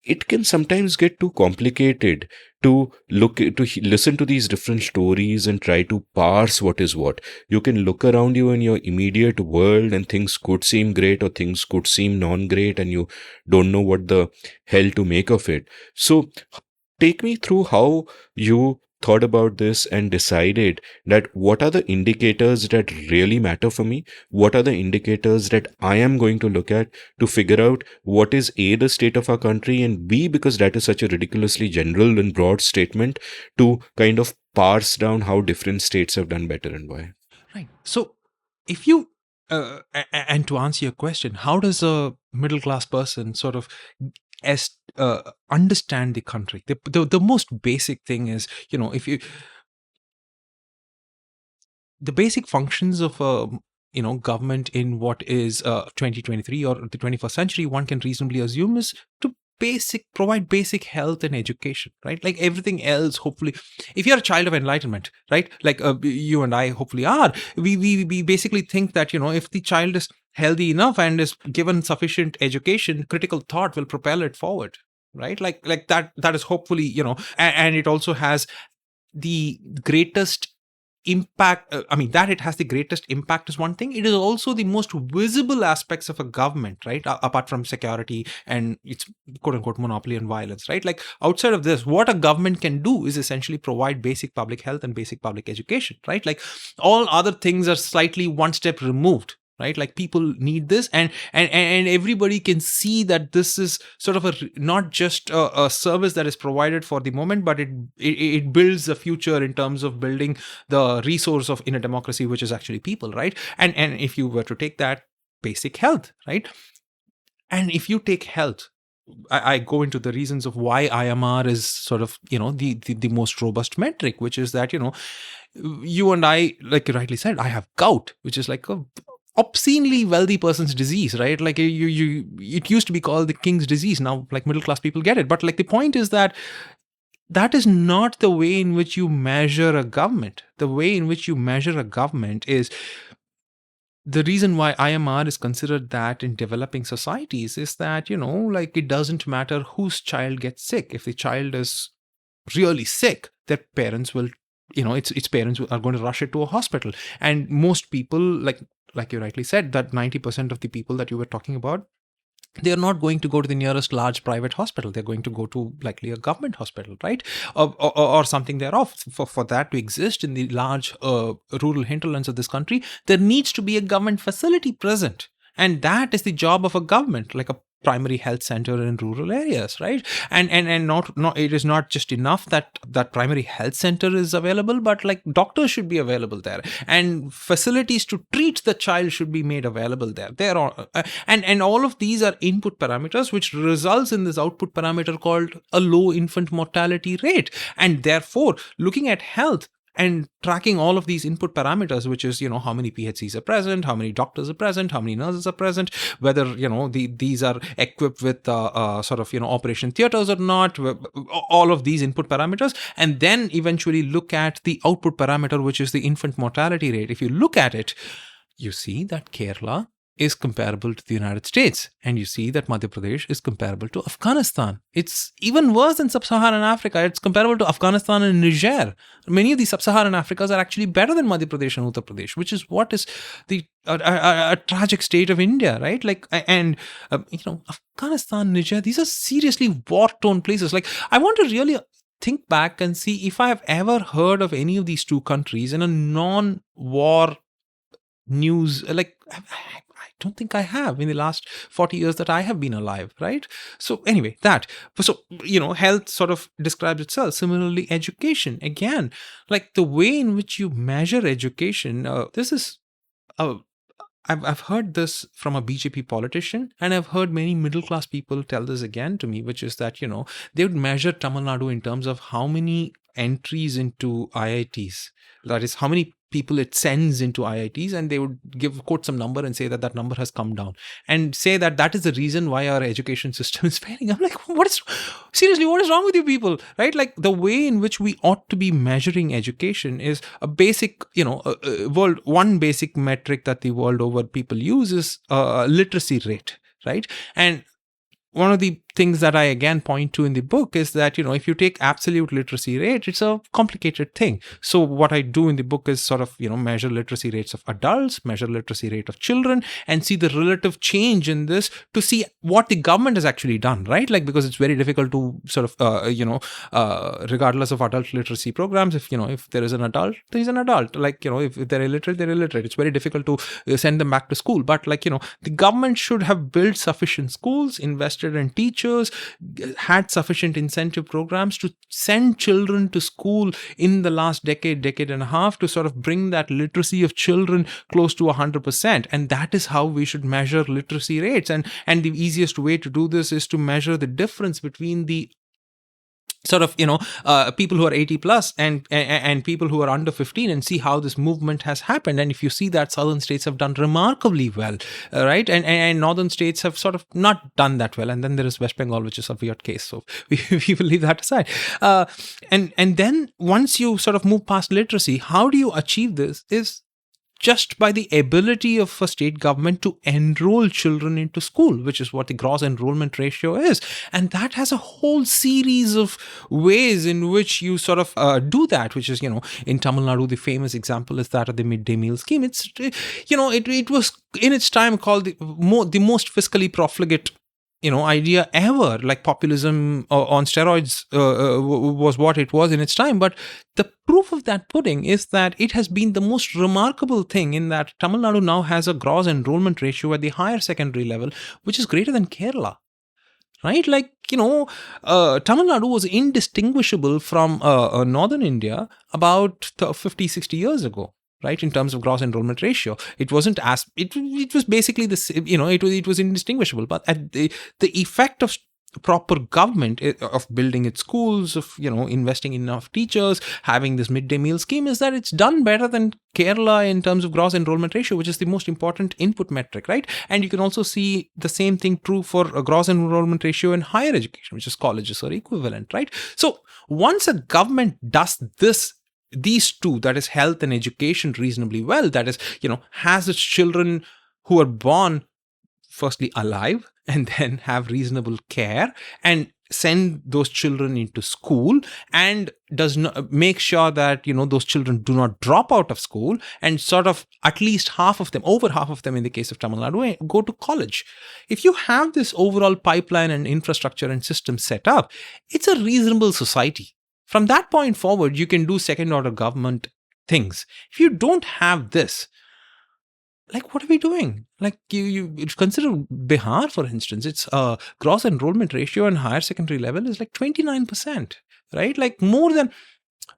it can sometimes get too complicated to listen to these different stories and try to parse what is what. You can look around you in your immediate world and things could seem great or things could seem non-great, and you don't know what the hell to make of it. So take me through how you thought about this and decided that what are the indicators that really matter for me? What are the indicators that I am going to look at to figure out what is A, the state of our country, and B, because that is such a ridiculously general and broad statement, to kind of parse down how different states have done better and why.
Right. So if you, and to answer your question, how does a middle class person sort of understand the country? The most basic thing is, if you, the basic functions of a government in what is 2023 or the 21st century, one can reasonably assume is to provide basic health and education, right? Like everything else, hopefully, if you're a child of enlightenment, right, like you and I hopefully are, we basically think that if the child is healthy enough and is given sufficient education, critical thought will propel it forward, right? Like that is hopefully, and it also has the greatest impact. That it has the greatest impact is one thing. It is also the most visible aspects of a government, right? Apart from security and its quote unquote monopoly on violence, right? Like outside of this, what a government can do is essentially provide basic public health and basic public education, right? Like all other things are slightly one step removed, right? Like people need this, and everybody can see that this is sort of not just a service that is provided for the moment, but it builds the future in terms of building the resource in a democracy, which is actually people, right? And if you were to take that basic health, right? And if you take health, I go into the reasons of why IMR is sort of, the most robust metric, which is that, you and I, like you rightly said, I have gout, which is like a obscenely wealthy person's disease, right? Like it used to be called the king's disease. Now, like middle class people get it. But like the point is that is not the way in which you measure a government. The way in which you measure a government is the reason why IMR is considered that in developing societies is that, like it doesn't matter whose child gets sick. If the child is really sick, their parents will, its parents are going to rush it to a hospital. And most people, like you rightly said, that 90% of the people that you were talking about, they are not going to go to the nearest large private hospital. They're going to go to likely a government hospital, right? Or something thereof. For that to exist in the large rural hinterlands of this country, there needs to be a government facility present. And that is the job of a government, like a primary health center in rural areas, right? And not it is not just enough that primary health center is available, but like doctors should be available there, and facilities to treat the child should be made available there. There are and all of these are input parameters, which results in this output parameter called a low infant mortality rate. And therefore, looking at health and tracking all of these input parameters, which is, how many PHCs are present, how many doctors are present, how many nurses are present, whether, these are equipped with operation theaters or not, all of these input parameters, and then eventually look at the output parameter, which is the infant mortality rate. If you look at it, you see that Kerala is comparable to the United States. And you see that Madhya Pradesh is comparable to Afghanistan. It's even worse than Sub-Saharan Africa. It's comparable to Afghanistan and Niger. Many of these Sub-Saharan Africas are actually better than Madhya Pradesh and Uttar Pradesh, which is what is the a tragic state of India, right? Like, and Afghanistan, Niger, these are seriously war-torn places. Like, I want to really think back and see if I have ever heard of any of these two countries in a non-war news. Like, I don't think I have in the last 40 years that I have been alive, right? So anyway, health sort of describes itself. Similarly, education, again, like the way in which you measure education, I've heard this from a BJP politician, and I've heard many middle class people tell this again to me, which is that, they would measure Tamil Nadu in terms of how many entries into IITs. That is, how many people it sends into IITs, and they would quote some number and say that number has come down, and say that is the reason why our education system is failing. I'm like, what is wrong with you people, right? Like, the way in which we ought to be measuring education is a basic, one basic metric that the world over people use is literacy rate, right? And one of the things that I again point to in the book is that, if you take absolute literacy rate, it's a complicated thing. So what I do in the book is sort of, measure literacy rates of adults, measure literacy rate of children, and see the relative change in this to see what the government has actually done, right? Like, because it's very difficult to sort of, regardless of adult literacy programs, if there is an adult, there is an adult. Like, if they're illiterate, they're illiterate. It's very difficult to send them back to school. But like, the government should have built sufficient schools, invested in teachers, had sufficient incentive programs to send children to school in the last decade and a half to sort of bring that literacy of children close to 100%. And that is how we should measure literacy rates. And the easiest way to do this is to measure the difference between the sort of, people who are 80 plus and people who are under 15, and see how this movement has happened. And if you see that southern states have done remarkably well, right? And northern states have sort of not done that well. And then there is West Bengal, which is a weird case. So we will leave that aside. And then once you sort of move past literacy, how do you achieve this is just by the ability of a state government to enroll children into school, which is what the gross enrollment ratio is. And that has a whole series of ways in which you sort of do that, which is, in Tamil Nadu, the famous example is that of the midday meal scheme. It's, it was in its time called the most fiscally profligate idea ever. Like, populism on steroids was what it was in its time. But the proof of that pudding is that it has been the most remarkable thing in that Tamil Nadu now has a gross enrollment ratio at the higher secondary level, which is greater than Kerala. Right? Like, Tamil Nadu was indistinguishable from northern India about 50, 60 years ago. Right, in terms of gross enrollment ratio, it wasn't as it was basically the same, it was indistinguishable. But at the effect of proper government, of building its schools, of investing in enough teachers, having this midday meal scheme, is that it's done better than Kerala in terms of gross enrollment ratio, which is the most important input metric, right? And you can also see the same thing true for a gross enrollment ratio in higher education, which is colleges or equivalent, right? So once a government does these two, that is health and education, reasonably well, that is, has its children who are born firstly alive and then have reasonable care, and send those children into school, and does not make sure that those children do not drop out of school, and sort of at least over half of them in the case of Tamil Nadu go to college. If you have this overall pipeline and infrastructure and system set up, it's a reasonable society. From that point forward, you can do second order government things. If you don't have this, like, what are we doing? Like, you consider Bihar, for instance, its gross enrollment ratio and higher secondary level is like 29%, right? Like, more than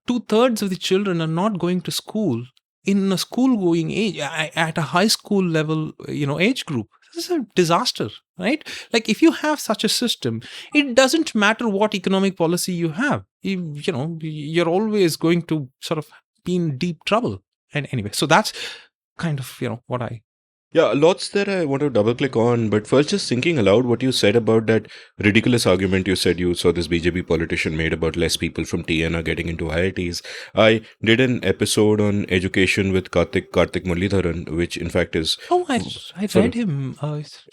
2/3 of the children are not going to school in a school going age at a high school level, age group. This is a disaster, right? Like, if you have such a system, it doesn't matter what economic policy you have. You're always going to sort of be in deep trouble. And anyway, so that's kind of, what I
Yeah, lots that I want to double click on, but first, just thinking aloud what you said about that ridiculous argument you said you saw this BJP politician made about less people from TN are getting into IITs. I did an episode on education with Karthik Muralidharan, which in fact is
Oh, I
sort
read
of
him.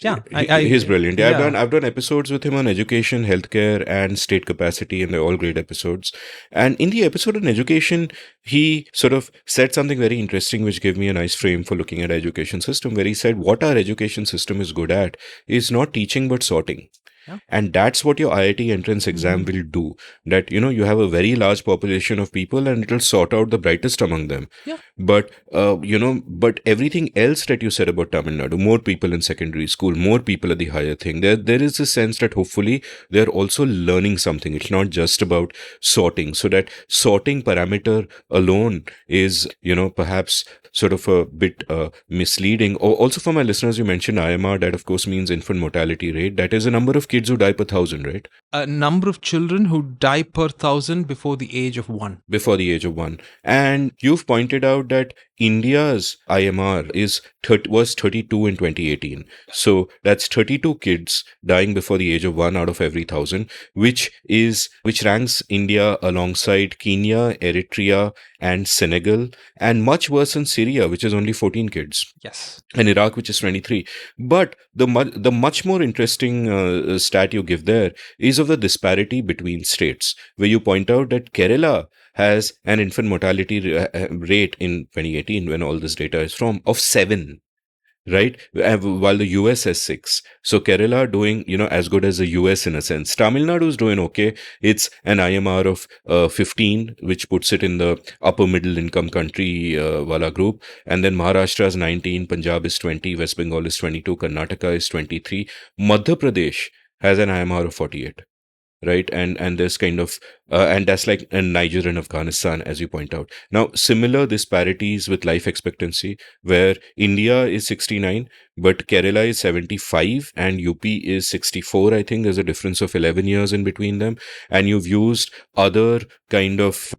Yeah,
he's brilliant. Yeah,
yeah.
I've done episodes with him on education, healthcare, and state capacity, and they're all great episodes. And in the episode on education, he sort of said something very interesting, which gave me a nice frame for looking at education system. Where he said, what our education system is good at is not teaching but sorting.
Yeah.
And that's what your IIT entrance exam will do. That, you have a very large population of people and it'll sort out the brightest among them.
Yeah.
But, but everything else that you said about Tamil Nadu, more people in secondary school, more people at the higher thing, there is a sense that hopefully they're also learning something. It's not just about sorting. So that sorting parameter alone is, perhaps sort of a bit misleading. Also, for my listeners, you mentioned IMR. That, of course, means infant mortality rate. That is a number of kids who die per 1,000, right?
A number of children who die per 1,000 before the age of 1.
Before the age of 1. And you've pointed out that India's IMR was 32 in 2018. So that's 32 kids dying before the age of 1 out of every 1,000, which ranks India alongside Kenya, Eritrea, and Senegal, and much worse in Syria, which is only 14 kids.
Yes.
And Iraq, which is 23. But the much more interesting stat you give there is of the disparity between states, where you point out that Kerala has an infant mortality rate in 2018, when all this data is from, of 7. Right? While the US has 6. So Kerala doing, as good as the US in a sense. Tamil Nadu is doing okay. It's an IMR of 15, which puts it in the upper middle income country wala group. And then Maharashtra is 19, Punjab is 20, West Bengal is 22, Karnataka is 23. Madhya Pradesh has an IMR of 48. Right, and there's kind of and that's like in Niger and Afghanistan, as you point out. Now, similar disparities with life expectancy, where India is 69, but Kerala is 75 and UP is 64. I think there's a difference of 11 years in between them. And you've used other kind of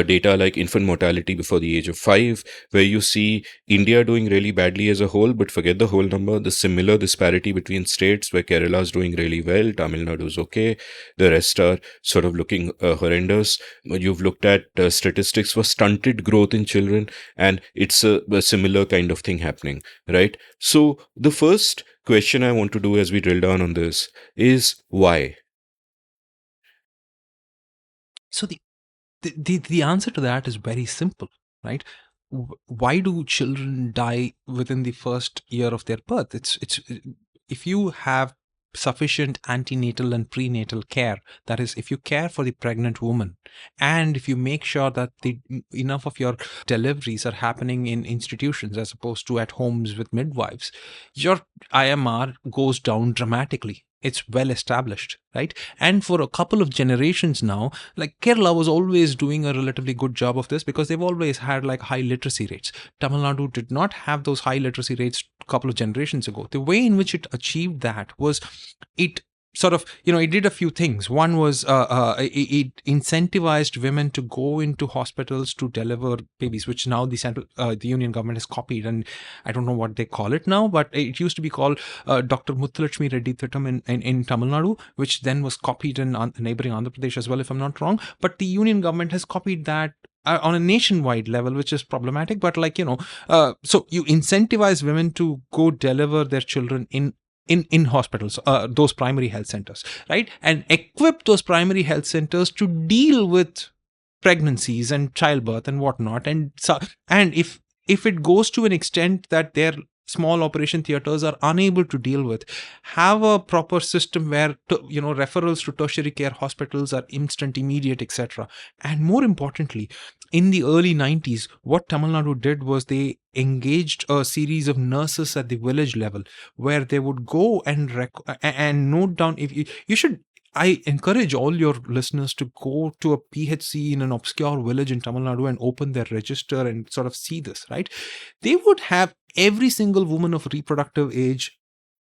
data like infant mortality before the age of 5, where you see India doing really badly as a whole, but forget the whole number. The similar disparity between states, where Kerala is doing really well, Tamil Nadu is okay, the rest are sort of looking horrendous. You've looked at statistics for stunted growth in children, and it's a similar kind of thing happening, right? So the first question I want to do as we drill down on this is why?
So the answer to that is very simple, right? Why do children die within the first year of their birth? It's if you have sufficient antenatal and prenatal care, that is, if you care for the pregnant woman, and if you make sure that enough of your deliveries are happening in institutions as opposed to at homes with midwives, your IMR goes down dramatically. It's well established, right? And for a couple of generations now, like Kerala was always doing a relatively good job of this because they've always had like high literacy rates. Tamil Nadu did not have those high literacy rates a couple of generations ago. The way in which it achieved that was it sort of, it did a few things. One was it incentivized women to go into hospitals to deliver babies, which now the union government has copied, and I don't know what they call it now, but it used to be called Dr. Muthulakshmi Reddy Thittam in Tamil Nadu, which then was copied in neighboring Andhra Pradesh as well, if I'm not wrong. But the union government has copied that on a nationwide level, which is problematic. But so you incentivize women to go deliver their children in hospitals, those primary health centers, right? And equip those primary health centers to deal with pregnancies and childbirth and whatnot. And if it goes to an extent that their small operation theaters are unable to deal with, have a proper system where referrals to tertiary care hospitals are instant, immediate, etc. And more importantly, in the early 90s, what Tamil Nadu did was they engaged a series of nurses at the village level, where they would go and note down. If you should, I encourage all your listeners to go to a PHC in an obscure village in Tamil Nadu and open their register and sort of see this, right? They would have every single woman of reproductive age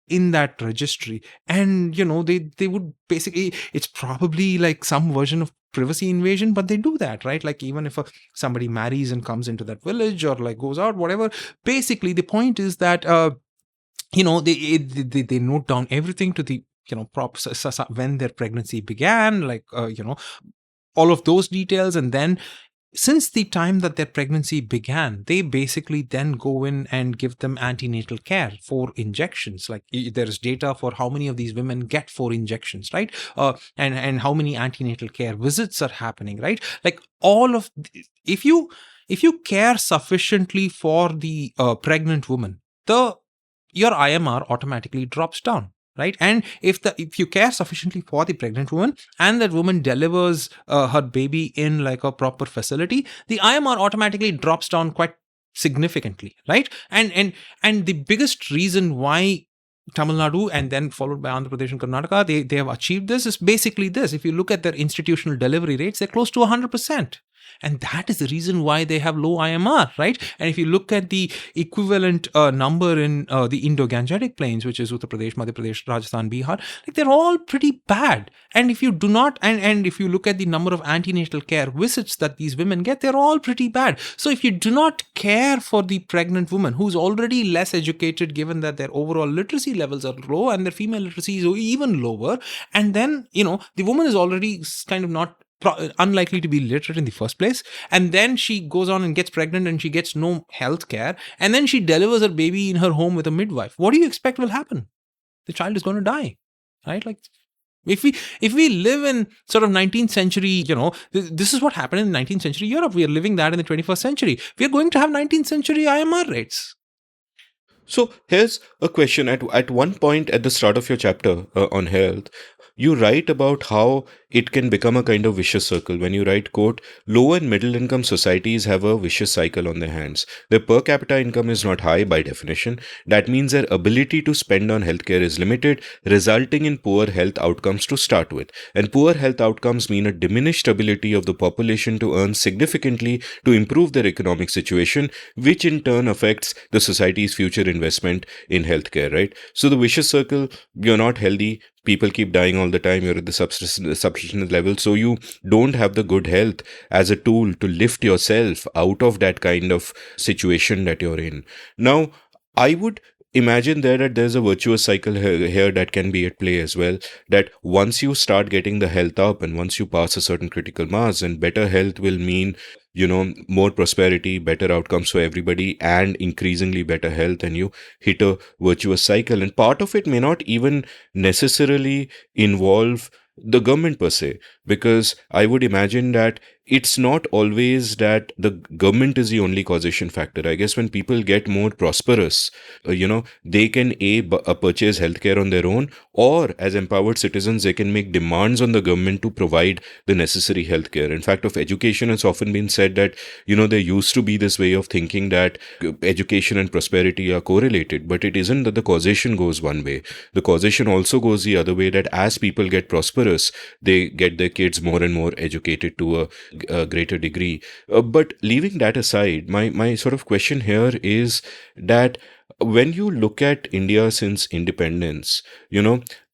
in that registry, and they would basically, it's probably like some version of privacy invasion, but they do that, right? Like, even if somebody marries and comes into that village or like goes out, whatever, basically the point is that they note down everything to the props when their pregnancy began, like all of those details. And then since the time that their pregnancy began, they basically then go in and give them antenatal care, 4 injections. Like there is data for how many of these women get 4 injections, right? And how many antenatal care visits are happening, right? Like all of if you care sufficiently for the pregnant woman, your IMR automatically drops down, right? And if you care sufficiently for the pregnant woman and that woman delivers her baby in like a proper facility, the IMR automatically drops down quite significantly, right? And the biggest reason why Tamil Nadu and then followed by Andhra Pradesh and Karnataka, they have achieved this is basically this. If you look at their institutional delivery rates, they're close to 100%. And that is the reason why they have low IMR, right? And if you look at the equivalent number in the Indo-Gangetic plains, which is Uttar Pradesh, Madhya Pradesh, Rajasthan, Bihar, like they're all pretty bad. And if you do not, and if you look at the number of antenatal care visits that these women get, they're all pretty bad. So if you do not care for the pregnant woman who's already less educated, given that their overall literacy levels are low and their female literacy is even lower, and then, the woman is already kind of not unlikely to be literate in the first place, and then she goes on and gets pregnant and she gets no health care, and then she delivers her baby in her home with a midwife, what do you expect will happen? The child is going to die, right? Like if we live in sort of 19th century, this is what happened in 19th century Europe. We are living that in the 21st century. We are going to have 19th century IMR rates.
So here's a question. At one point at the start of your chapter on health, you write about how it can become a kind of vicious circle when you write, quote, low and middle income societies have a vicious cycle on their hands. Their per capita income is not high by definition. That means their ability to spend on healthcare is limited, resulting in poor health outcomes to start with. And poor health outcomes mean a diminished ability of the population to earn significantly to improve their economic situation, which in turn affects the society's future investment in healthcare, right? So the vicious circle, you're not healthy, people keep dying all the time, you're at the subsistence level, so you don't have the good health as a tool to lift yourself out of that kind of situation that you're in. Now, I would imagine that there's a virtuous cycle here that can be at play as well, that once you start getting the health up and once you pass a certain critical mass, and better health will mean more prosperity, better outcomes for everybody, and increasingly better health, and you hit a virtuous cycle. And part of it may not even necessarily involve the government per se, because I would imagine that it's not always that the government is the only causation factor. I guess when people get more prosperous, they can purchase healthcare on their own, or as empowered citizens, they can make demands on the government to provide the necessary healthcare. In fact, of education, it's often been said that, there used to be this way of thinking that education and prosperity are correlated, but it isn't that the causation goes one way. The causation also goes the other way, that as people get prosperous, they get their kids more and more educated to a greater degree. But leaving that aside, my sort of question here is that when you look at India since independence,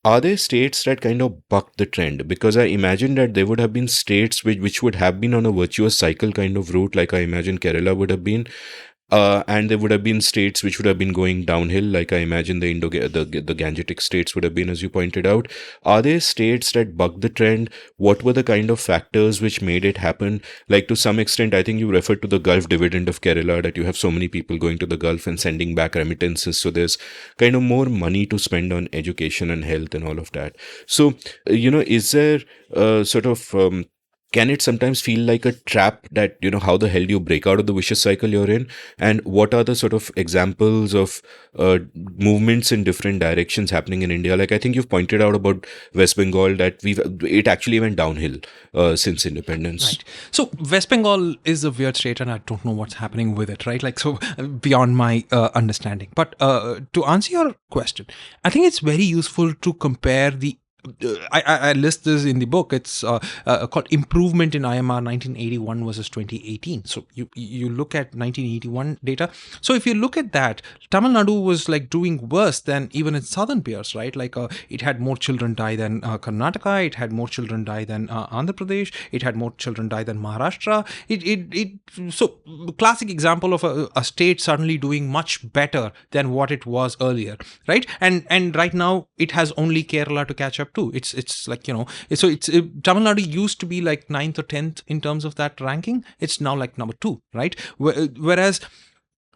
are there states that kind of bucked the trend? Because I imagine that there would have been states which would have been on a virtuous cycle kind of route, like I imagine Kerala would have been. And there would have been states which would have been going downhill, like I imagine the Gangetic states would have been, as you pointed out. Are there states that bucked the trend? What were the kind of factors which made it happen? Like, to some extent, I think you referred to the Gulf dividend of Kerala, that you have so many people going to the Gulf and sending back remittances. So there's kind of more money to spend on education and health and all of that. So, is there can it sometimes feel like a trap that, how the hell do you break out of the vicious cycle you're in? And what are the sort of examples of movements in different directions happening in India? Like, I think you've pointed out about West Bengal, that it actually went downhill since independence.
Right. So West Bengal is a weird state, and I don't know what's happening with it, right? Like, so beyond my understanding. But to answer your question, I think it's very useful to compare the I list this in the book. It's called Improvement in IMR 1981 versus 2018. So you look at 1981 data. So if you look at that, Tamil Nadu was like doing worse than even its southern peers, right? Like it had more children die than Karnataka. It had more children die than Andhra Pradesh. It had more children die than Maharashtra. So classic example of a state suddenly doing much better than what it was earlier, right? And right now it has only Kerala to catch up to. It's like, so Tamil Nadu used to be like 9th or 10th in terms of that ranking. It's now like number 2, right? Whereas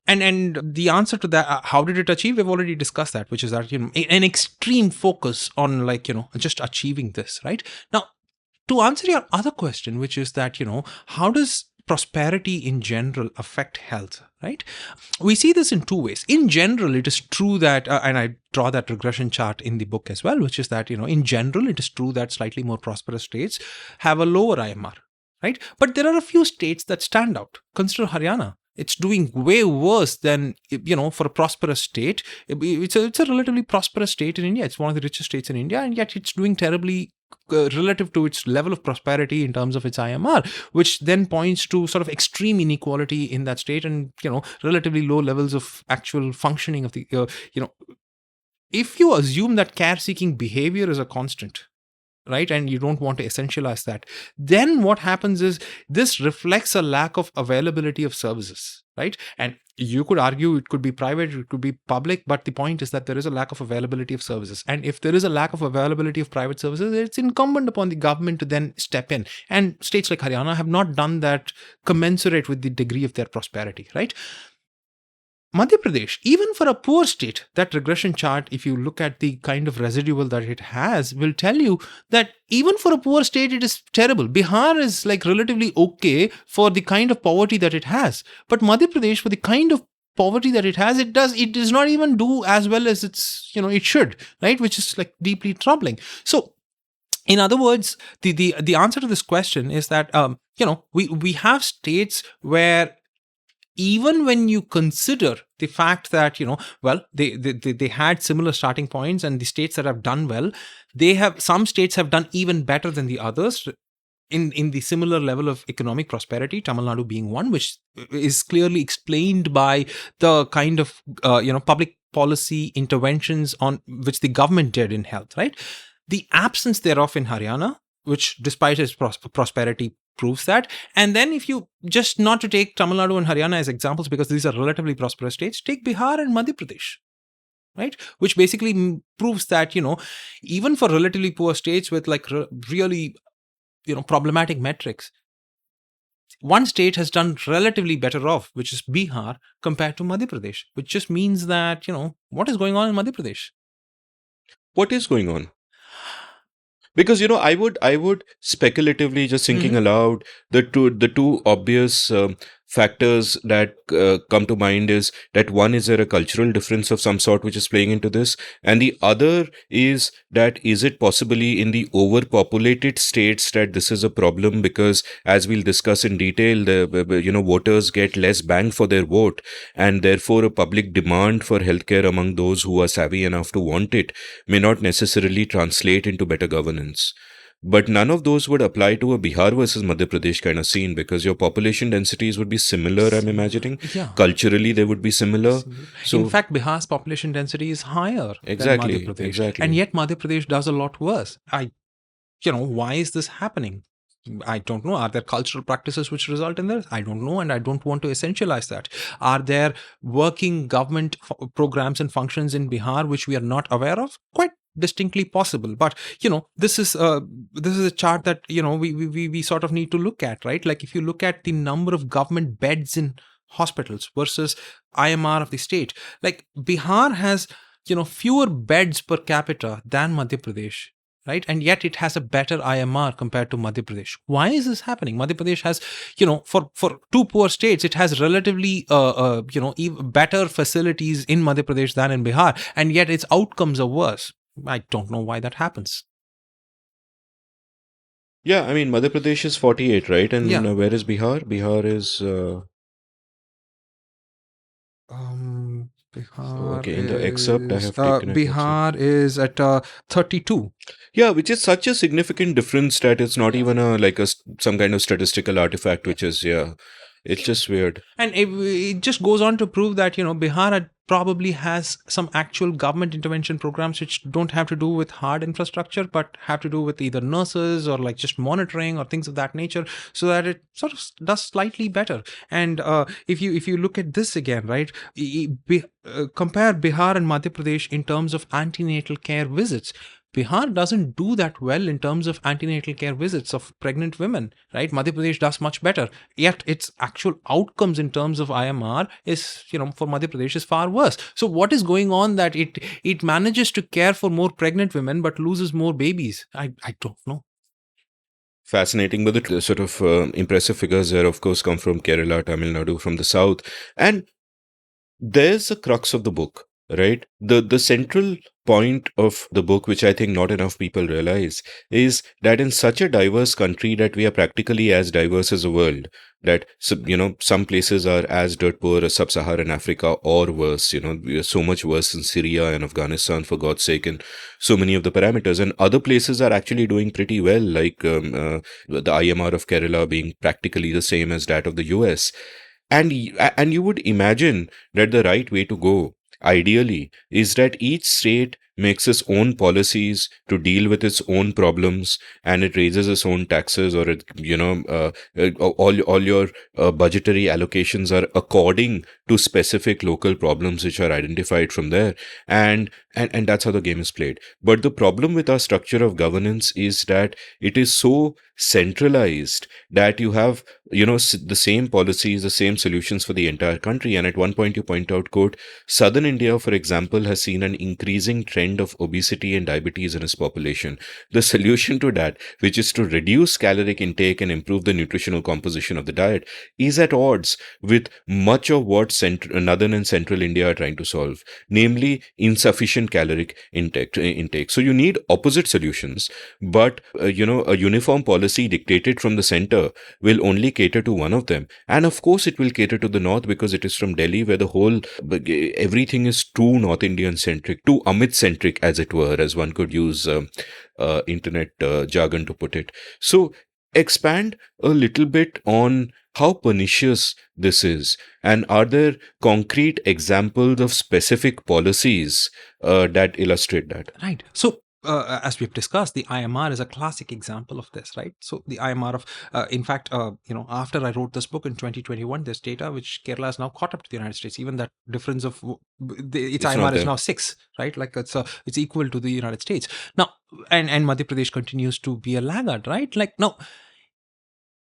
and the answer to that, how did it achieve? We've already discussed that, which is that an extreme focus on like just achieving this, right? Now, to answer your other question, which is that how does prosperity in general affect health, right? We see this in two ways. In general, it is true that, and I draw that regression chart in the book as well, which is that, in general, it is true that slightly more prosperous states have a lower IMR, right? But there are a few states that stand out. Consider Haryana. It's doing way worse than, for a prosperous state. It's a relatively prosperous state in India. It's one of the richest states in India, and yet it's doing terribly relative to its level of prosperity in terms of its IMR, which then points to sort of extreme inequality in that state and, relatively low levels of actual functioning of the, if you assume that care-seeking behavior is a constant, right, and you don't want to essentialize that, then what happens is this reflects a lack of availability of services, right? And you could argue it could be private, it could be public, but the point is that there is a lack of availability of services. And if there is a lack of availability of private services, it's incumbent upon the government to then step in. And states like Haryana have not done that commensurate with the degree of their prosperity, right? Madhya Pradesh, even for a poor state, that regression chart, if you look at the kind of residual that it has, will tell you that even for a poor state, it is terrible. Bihar is like relatively okay for the kind of poverty that it has. But Madhya Pradesh, for the kind of poverty that it has, it does not even do as well as it should, right? Which is like deeply troubling. So, in other words, the answer to this question is that, we have states where even when you consider the fact that, they had similar starting points, and the states that have done well, some states have done even better than the others in the similar level of economic prosperity, Tamil Nadu being one, which is clearly explained by the kind of, public policy interventions on which the government did in health, right? The absence thereof in Haryana, which despite its prosperity proves that. And then if you, just not to take Tamil Nadu and Haryana as examples because these are relatively prosperous states, take Bihar and Madhya Pradesh, right? Which basically proves that, even for relatively poor states with like really, problematic metrics, one state has done relatively better off, which is Bihar, compared to Madhya Pradesh, which just means that, what is going on in Madhya Pradesh?
What is going on? Because I would speculatively, just thinking aloud, the two obvious factors that come to mind is that one is there a cultural difference of some sort which is playing into this, and the other is that is it possibly in the overpopulated states that this is a problem, because as we'll discuss in detail, the voters get less bang for their vote, and therefore a public demand for healthcare among those who are savvy enough to want it may not necessarily translate into better governance. But none of those would apply to a Bihar versus Madhya Pradesh kind of scene, because your population densities would be similar, I'm imagining. Yeah. Culturally, they would be similar. So,
in fact, Bihar's population density is higher than Madhya Pradesh.
Exactly.
And yet Madhya Pradesh does a lot worse. Why is this happening? I don't know. Are there cultural practices which result in this? I don't know, and I don't want to essentialize that. Are there working government programs and functions in Bihar which we are not aware of? Quite distinctly possible, but this is a chart that we sort of need to look at, right? Like if you look at the number of government beds in hospitals versus IMR of the state, like Bihar has fewer beds per capita than Madhya Pradesh, right? And yet it has a better IMR compared to Madhya Pradesh. Why is this happening? Madhya Pradesh has, for two poor states, it has relatively, even better facilities in Madhya Pradesh than in Bihar, and yet its outcomes are worse. I don't know why that happens.
Yeah, I mean, Madhya Pradesh is 48, right? And where is Bihar? Bihar is... Okay, in the excerpt I have taken it.
Bihar is at 32.
Yeah, which is such a significant difference that it's not even some kind of statistical artifact, which is, yeah, it's just weird.
And it just goes on to prove that, Bihar probably has some actual government intervention programs which don't have to do with hard infrastructure, but have to do with either nurses or like just monitoring or things of that nature, so that it sort of does slightly better. And if you look at this again, right, compare Bihar and Madhya Pradesh in terms of antenatal care visits. Bihar doesn't do that well in terms of antenatal care visits of pregnant women, right? Madhya Pradesh does much better. Yet its actual outcomes in terms of IMR is, for Madhya Pradesh is far worse. So what is going on that it manages to care for more pregnant women but loses more babies? I don't know.
Fascinating, but the sort of impressive figures here, of course, come from Kerala, Tamil Nadu, from the south. And there's the crux of the book, right? The central point of the book, which I think not enough people realize, is that in such a diverse country that we are practically as diverse as the world, that some places are as dirt poor as sub-Saharan Africa or worse. We are so much worse in Syria and Afghanistan, for God's sake, and so many of the parameters. And other places are actually doing pretty well, like the IMR of Kerala being practically the same as that of the US. And you would imagine that the right way to go, ideally, is that each state makes its own policies to deal with its own problems, and it raises its own taxes, or all your budgetary allocations are according to specific local problems which are identified from there, and that's how the game is played. But the problem with our structure of governance is that it is so centralized that you have the same policies, the same solutions for the entire country. And at one point you point out, quote, Southern India, for example, has seen an increasing trend of obesity and diabetes in its population. The solution to that, which is to reduce caloric intake and improve the nutritional composition of the diet, is at odds with much of what Northern and Central India are trying to solve, namely insufficient caloric intake. So you need opposite solutions, but a uniform policy dictated from the center will only cater to one of them. And of course it will cater to the north, because it is from Delhi where the whole everything is too North Indian centric, too Amit centric, as it were, as one could use internet jargon to put it. So expand a little bit on how pernicious this is, and are there concrete examples of specific policies that illustrate that?
Right. So as we've discussed, the IMR is a classic example of this, right? So the IMR of, in fact, after I wrote this book in 2021, there's data which Kerala has now caught up to the United States. Even that difference of its IMR is now 6, right? Like it's equal to the United States now, and Madhya Pradesh continues to be a laggard, right? Like now,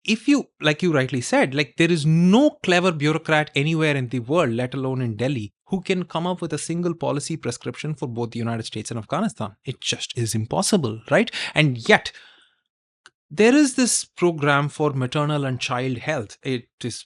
if you, like you rightly said, like there is no clever bureaucrat anywhere in the world, let alone in Delhi, who can come up with a single policy prescription for both the United States and Afghanistan. It just is impossible, right? And yet, there is this program for maternal and child health. It is,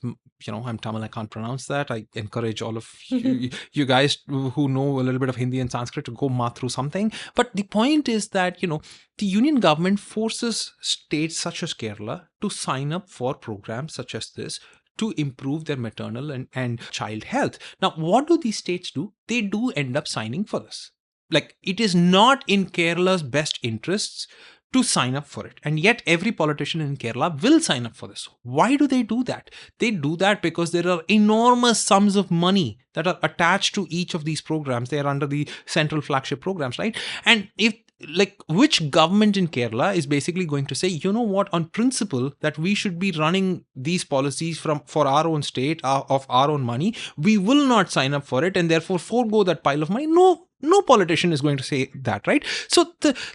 I'm Tamil, I can't pronounce that. I encourage all of you guys who know a little bit of Hindi and Sanskrit to go math through something. But the point is that, the union government forces states such as Kerala to sign up for programs such as this to improve their maternal and child health. Now, what do these states do? They do end up signing for this. Like, it is not in Kerala's best interests to sign up for it. And yet every politician in Kerala will sign up for this. Why do they do that? They do that because there are enormous sums of money that are attached to each of these programs. They are under the central flagship programs, right? And which government in Kerala is basically going to say, you know what, on principle that we should be running these policies for our own state, of our own money, we will not sign up for it and therefore forego that pile of money? No politician is going to say that, right? So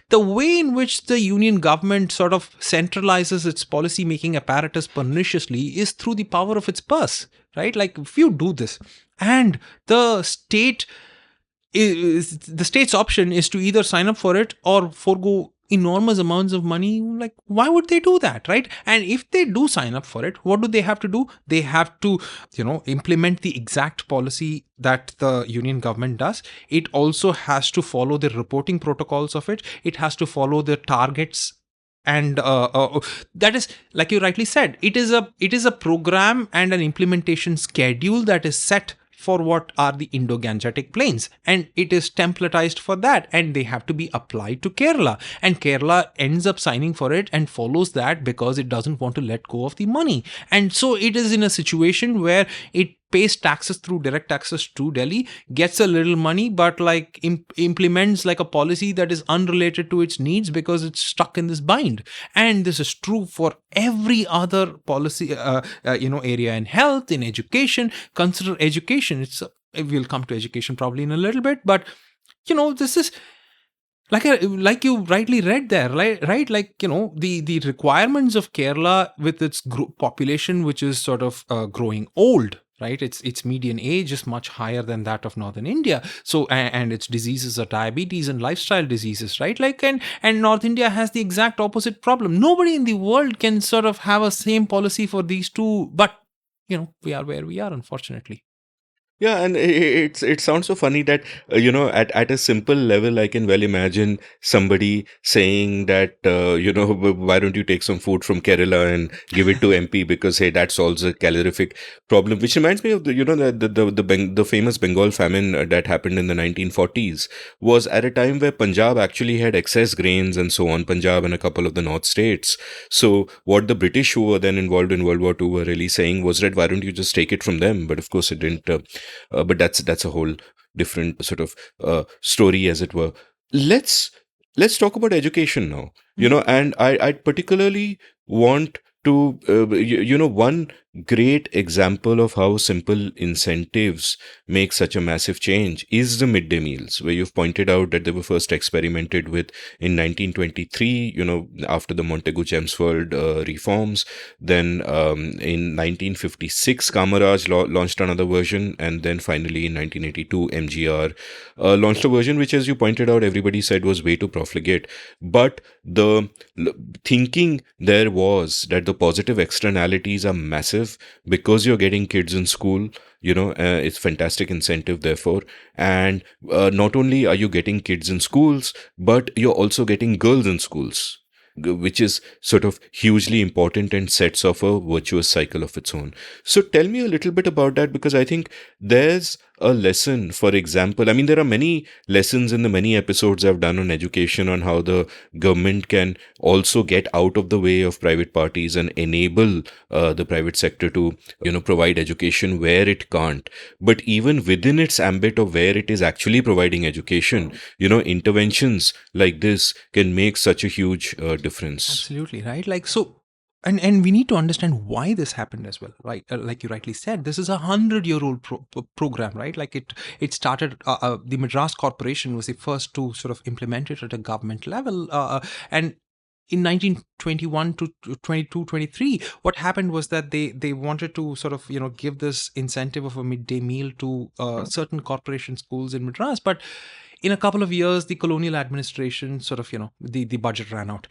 the way in which the union government sort of centralizes its policy making apparatus perniciously is through the power of its purse, right? Like, if you do this and the state's option is to either sign up for it or forego enormous amounts of money, like, why would they do that, right? And if they do sign up for it, what do they have to do? They have to, implement the exact policy that the union government does. It also has to follow the reporting protocols of it. It has to follow the targets. And that is, like you rightly said, it is a program and an implementation schedule that is set for what are the Indo-Gangetic plains, and it is templatized for that, and they have to be applied to Kerala, and Kerala ends up signing for it and follows that because it doesn't want to let go of the money. And so it is in a situation where it pays taxes through direct taxes to Delhi, gets a little money, but like implements like a policy that is unrelated to its needs because it's stuck in this bind. And this is true for every other policy, area in health, in education. Consider education. We'll come to education probably in a little bit, but this is like you rightly read there, right? Like, the requirements of Kerala with its population, which is sort of growing old, right? Its median age is much higher than that of northern India. So, and its diseases are diabetes and lifestyle diseases, right? Like, and North India has the exact opposite problem. Nobody in the world can sort of have a same policy for these two, but we are where we are, unfortunately.
Yeah, and it sounds so funny that at a simple level, I can well imagine somebody saying that why don't you take some food from Kerala and give it to MP because hey, that solves a calorific problem. Which reminds me of the famous Bengal famine that happened in the 1940s was at a time where Punjab actually had excess grains and so on. Punjab and a couple of the North states. So what the British, who were then involved in World War II, were really saying was that why don't you just take it from them? But of course, it didn't. But that's a whole different sort of story, as it were. Let's talk about education now. And I particularly want to one great example of how simple incentives make such a massive change is the midday meals, where you've pointed out that they were first experimented with in 1923, after the Montegu-Chelmsford reforms. Then in 1956, Kamaraj launched another version, and then finally in 1982, MGR launched a version which, as you pointed out, everybody said was way too profligate. But the thinking there was that the positive externalities are massive because you're getting kids in school. It's fantastic incentive, therefore. And not only are you getting kids in schools, but you're also getting girls in schools, which is sort of hugely important and sets off a virtuous cycle of its own. So tell me a little bit about that, because I think there's a lesson, for example. I mean, there are many lessons in the many episodes I've done on education on how the government can also get out of the way of private parties and enable the private sector to, provide education where it can't. But even within its ambit of where it is actually providing education, interventions like this can make such a huge difference.
Absolutely, right? Like, so, and we need to understand why this happened as well, right? Like you rightly said, this is 100-year-old program, right? Like it started, the Madras Corporation was the first to sort of implement it at a government level, and in 1921 to 22, 23, what happened was that they wanted to sort of, give this incentive of a midday meal to certain corporation schools in Madras. But in a couple of years, the colonial administration sort of, the budget ran out.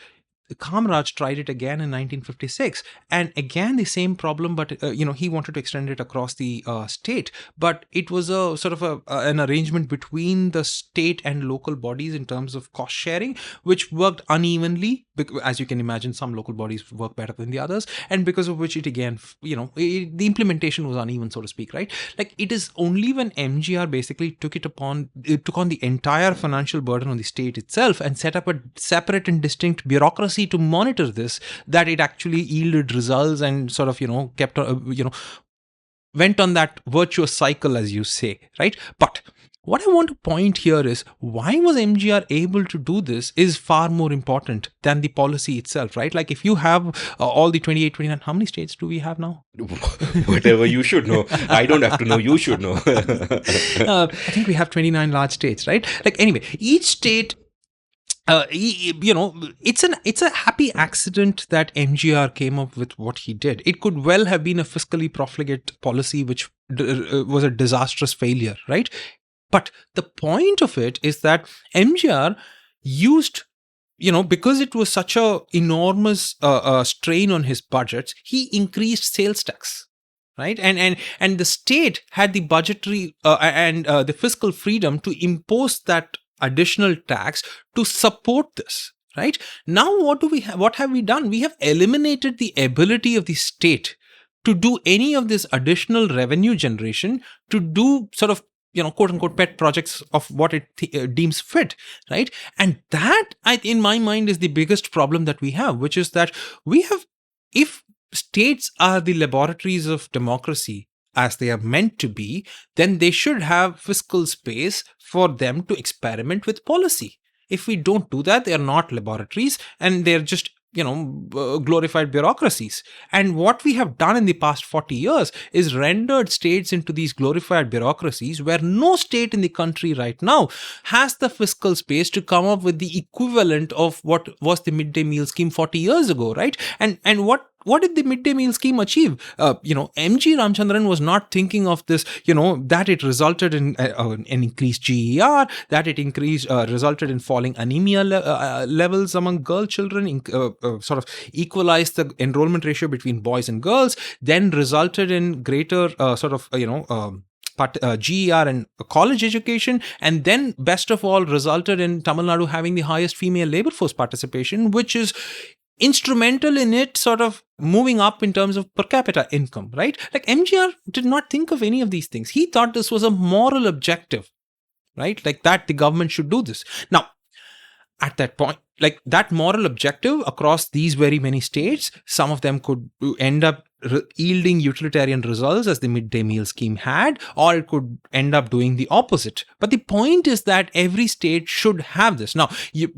Kamaraj tried it again in 1956, and again the same problem, but he wanted to extend it across the state, but it was a sort of an arrangement between the state and local bodies in terms of cost sharing, which worked unevenly. As you can imagine, some local bodies work better than the others, and because of which it again, the implementation was uneven, so to speak, right? Like, it is only when MGR basically took on the entire financial burden on the state itself and set up a separate and distinct bureaucracy to monitor this, that it actually yielded results and sort of, kept, went on that virtuous cycle, as you say, right? But what I want to point here is why was MGR able to do this is far more important than the policy itself, right? Like, if you have all the 28, 29, how many states do we have now?
Whatever, you should know. I don't have to know. You should know.
I think we have 29 large states, right? Like, anyway, each state, it's a happy accident that MGR came up with what he did. It could well have been a fiscally profligate policy, which was a disastrous failure, right? But the point of it is that MGR used, because it was such a enormous strain on his budgets, he increased sales tax. Right, and the state had the budgetary and the fiscal freedom to impose that additional tax to support this. Right now, what have we done? We have eliminated the ability of the state to do any of this additional revenue generation to do sort of, quote unquote pet projects of what it deems fit, right? And that, in my mind, is the biggest problem that we have, which is that if states are the laboratories of democracy as they are meant to be, then they should have fiscal space for them to experiment with policy. If we don't do that, they are not laboratories and they're just glorified bureaucracies. And what we have done in the past 40 years is rendered states into these glorified bureaucracies where no state in the country right now has the fiscal space to come up with the equivalent of what was the midday meal scheme 40 years ago, right? And what did the midday meal scheme achieve? MG Ramchandran was not thinking of this, that it resulted in an increased GER, that it resulted in falling anemia levels among girl children, sort of equalized the enrollment ratio between boys and girls, then resulted in greater GER and college education, and then best of all resulted in Tamil Nadu having the highest female labor force participation, which is instrumental in it sort of moving up in terms of per capita income, right? Like MGR did not think of any of these things. He thought this was a moral objective, right? Like that the government should do this. Now, at that point, like that moral objective across these very many states, some of them could end up yielding utilitarian results as the midday meal scheme had, or it could end up doing the opposite. But the point is that every state should have this. Now,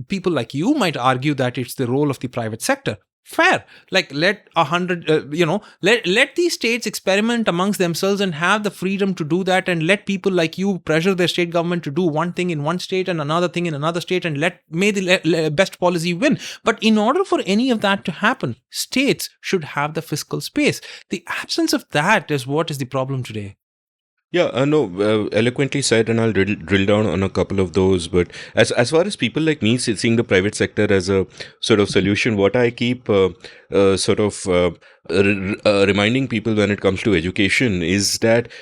people like you might argue that it's the role of the private sector. Fair. Like let these states experiment amongst themselves and have the freedom to do that, and let people like you pressure their state government to do one thing in one state and another thing in another state, and may the best policy win. But in order for any of that to happen, states should have the fiscal space. The absence of that is what is the problem today.
Yeah, eloquently said, and I'll drill down on a couple of those. But as far as people like me seeing the private sector as a sort of solution, what I keep reminding people when it comes to education is that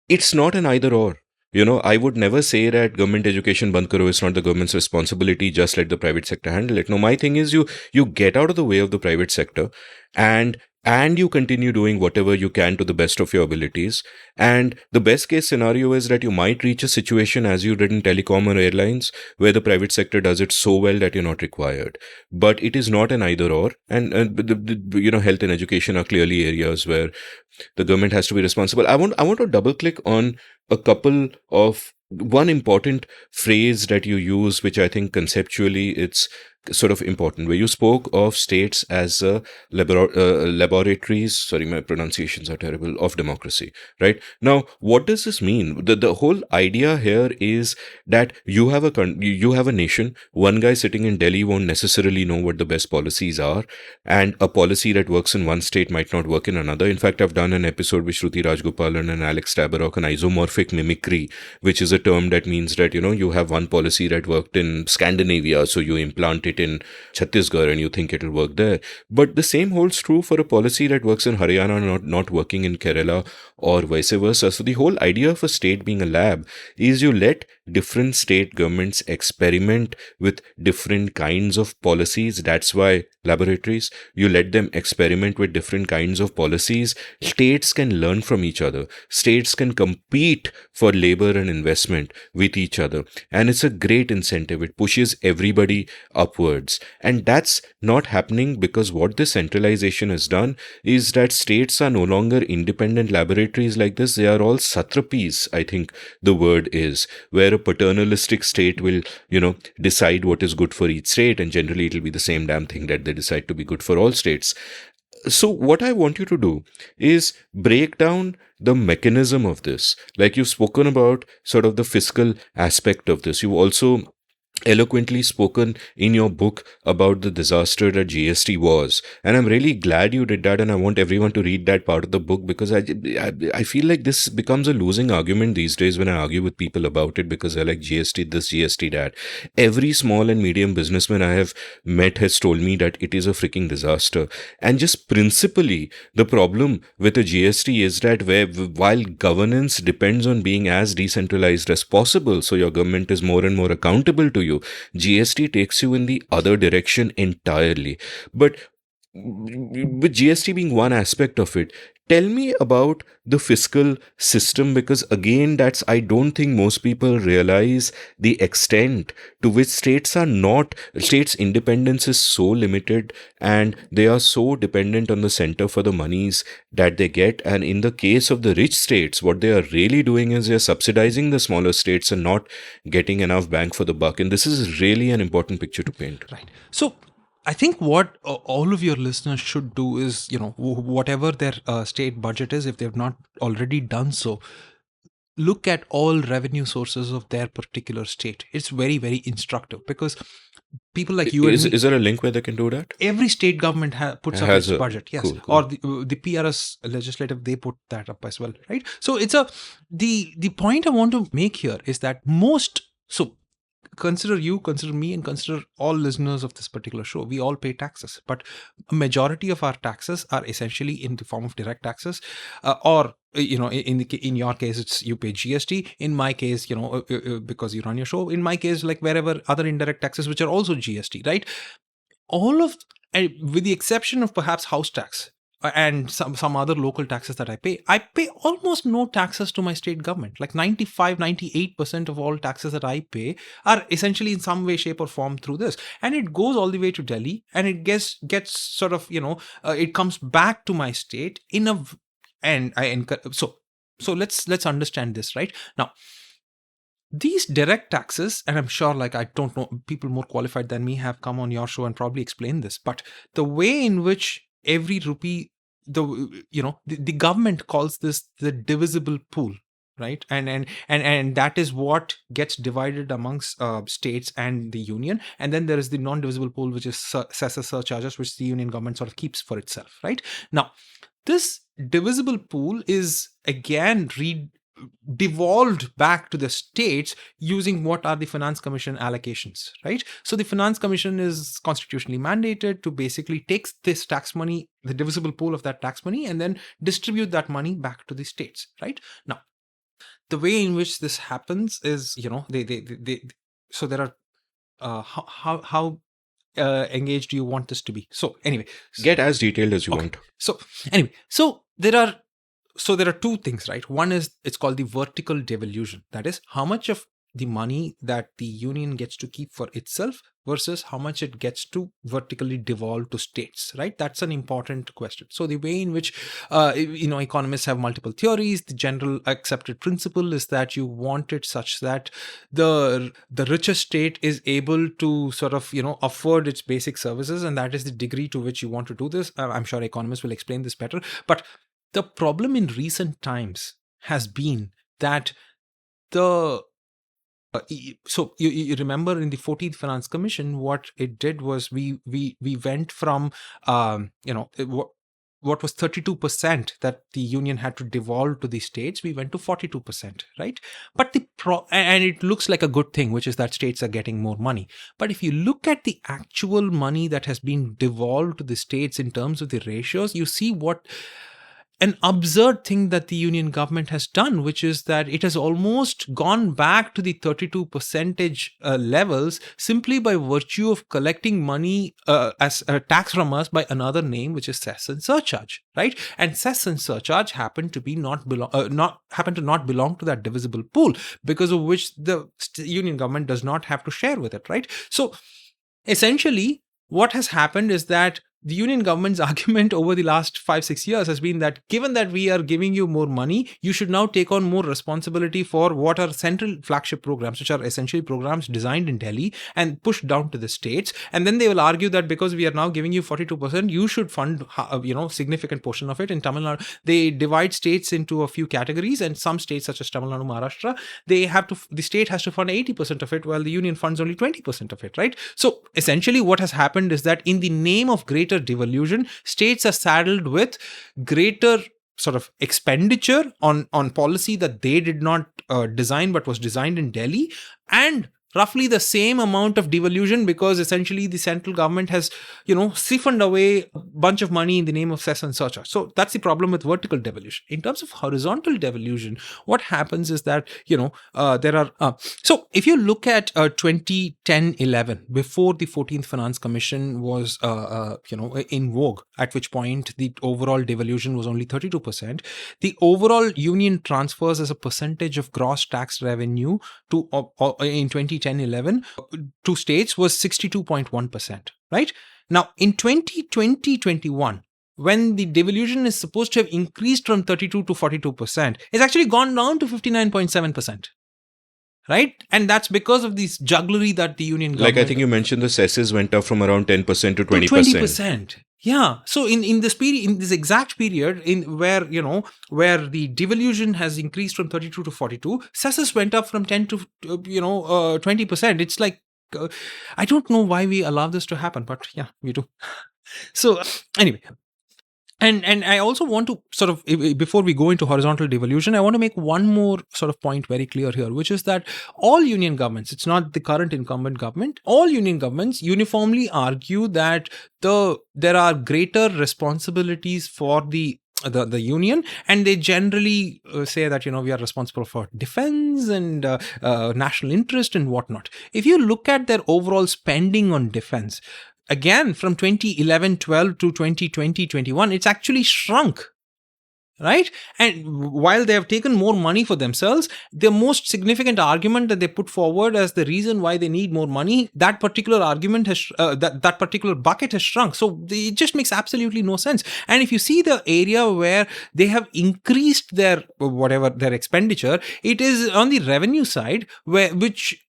it's not an either or. I would never say that government education band karo, it's not the government's responsibility, just let the private sector handle it. No, my thing is you get out of the way of the private sector and you continue doing whatever you can to the best of your abilities. And the best case scenario is that you might reach a situation, as you did in telecom or airlines, where the private sector does it so well that you're not required. But it is not an either or. And health and education are clearly areas where the government has to be responsible. I want to double click on a couple of one important phrase that you use, which I think conceptually it's sort of important, where you spoke of states as laboratories, sorry, my pronunciations are terrible, of democracy, right? Now, what does this mean? The whole idea here is that you have a nation, one guy sitting in Delhi won't necessarily know what the best policies are, and a policy that works in one state might not work in another. In fact, I've done an episode with Shruti Rajgopalan and Alex Tabarrok on isomorphic mimicry, which is a term that means that, you have one policy that worked in Scandinavia, so you implant it in Chhattisgarh and you think it'll work there. But the same holds true for a policy that works in Haryana not working in Kerala, or vice versa. So the whole idea of a state being a lab is you let different state governments experiment with different kinds of policies. That's why laboratories, you let them experiment with different kinds of policies. States can learn from each other. States can compete for labor and investment with each other. And it's a great incentive. It pushes everybody upwards. And that's not happening because what this centralization has done is that states are no longer independent laboratories like this. They are all satrapies, I think the word is, where a paternalistic state will, decide what is good for each state, and generally it'll be the same damn thing that they decide to be good for all states. So what I want you to do is break down the mechanism of this. Like you've spoken about sort of the fiscal aspect of this. You've also eloquently spoken in your book about the disaster that GST was, and I'm really glad you did that, and I want everyone to read that part of the book, because I feel like this becomes a losing argument these days when I argue with people about it, because they're like, GST this, GST that. Every small and medium businessman I have met has told me that it is a freaking disaster. And just principally, the problem with a GST is that while governance depends on being as decentralized as possible, so your government is more and more accountable to you, GST takes you in the other direction entirely. But with GST being one aspect of it, tell me about the fiscal system, because again, I don't think most people realize the extent to which states' independence is so limited, and they are so dependent on the center for the monies that they get. And in the case of the rich states, what they are really doing is they're subsidizing the smaller states and not getting enough bang for the buck. And this is really an important picture to paint.
Right. So I think what all of your listeners should do is, whatever their state budget is, if they've not already done so, look at all revenue sources of their particular state. It's very, very instructive, because people like you and me,
Is there a link where they can do that?
every state government puts up
Has
its
a-
budget, yes,
cool.
or the PRS legislative, they put that up as well, right? So it's the point I want to make here is that consider me, and consider all listeners of this particular show. We all pay taxes, but a majority of our taxes are essentially in the form of direct taxes, or in your case, it's you pay GST. In my case, because you run your show. In my case, like wherever other indirect taxes, which are also GST, right? All of, with the exception of perhaps house tax and some other local taxes that I pay almost no taxes to my state government. Like 98% of all taxes that I pay are essentially in some way, shape or form through this. And it goes all the way to Delhi, and it gets sort of, it comes back to my state so let's understand this, right? Now, these direct taxes, and I'm sure, like, I don't know, people more qualified than me have come on your show and probably explained this, but the way in which every rupee, the government calls this the divisible pool, right? And that is what gets divided amongst states and the union. And then there is the non-divisible pool, which is cessor surcharges, which the union government sort of keeps for itself, right? Now, this divisible pool is again devolved back to the states using what are the Finance Commission allocations, right? So the Finance Commission is constitutionally mandated to basically take this tax money, the divisible pool of that tax money, and then distribute that money back to the states, right? Now, the way in which this happens is, so there are how engaged do you want this to be? So anyway,
Get as detailed as you
okay.
want.
So anyway, there are two things, right? One is, it's called the vertical devolution. That is, how much of the money that the union gets to keep for itself versus how much it gets to vertically devolve to states, right? That's an important question. So the way in which, economists have multiple theories, the general accepted principle is that you want it such that the richest state is able to sort of, afford its basic services, and that is the degree to which you want to do this. I'm sure economists will explain this better, but the problem in recent times has been that so you remember in the 14th Finance Commission, what it did was we went from what was 32% that the union had to devolve to the states, we went to 42%, right? But and it looks like a good thing, which is that states are getting more money. But if you look at the actual money that has been devolved to the states in terms of the ratios, you see what an absurd thing that the union government has done, which is that it has almost gone back to the 32% levels simply by virtue of collecting money as a tax from us by another name, which is cess and surcharge, right? And cess and surcharge happen to not belong to that divisible pool, because of which the union government does not have to share with it, right? So essentially, what has happened is that the union government's argument over the last 5-6 years has been that given that we are giving you more money, you should now take on more responsibility for what are central flagship programs, which are essentially programs designed in Delhi and pushed down to the states. And then they will argue that because we are now giving you 42%, you should fund significant portion of it. In Tamil Nadu, they divide states into a few categories, and some states such as Tamil Nadu, Maharashtra, the state has to fund 80% of it, while the union funds only 20% of it, right? So essentially what has happened is that in the name of greater devolution, states are saddled with greater sort of expenditure on policy that they did not design but was designed in Delhi, and roughly the same amount of devolution, because essentially the central government has, siphoned away a bunch of money in the name of cess and surcharge. So that's the problem with vertical devolution. In terms of horizontal devolution, what happens is that, there are, so if you look at 2010-11, before the 14th Finance Commission was, in vogue, at which point the overall devolution was only 32%, the overall union transfers as a percentage of gross tax revenue to in 2010-11 to states was 62.1%, right? Now, in 2020-21, when the devolution is supposed to have increased from 32 to 42%, it's actually gone down to 59.7%. Right? And that's because of this jugglery that the union government...
Like I think you mentioned the cesses went up from around 10% to 20%.
20%. Yeah. So in this period, in this exact period where the devolution has increased from 32 to 42, cesses went up from 10 to 20%. It's like, I don't know why we allow this to happen, but yeah, we do. So anyway, and I also want to sort of, before we go into horizontal devolution, I want to make one more sort of point very clear here, which is that all union governments, it's not the current incumbent government, all union governments uniformly argue that there are greater responsibilities for the union, and they generally say that we are responsible for defense and national interest and whatnot. If you look at their overall spending on defense, again, from 2011-12 to 2020-21, it's actually shrunk, right? And while they have taken more money for themselves, the most significant argument that they put forward as the reason why they need more money, that particular argument has, that particular bucket has shrunk. So it just makes absolutely no sense. And if you see the area where they have increased their expenditure, it is on the revenue side, which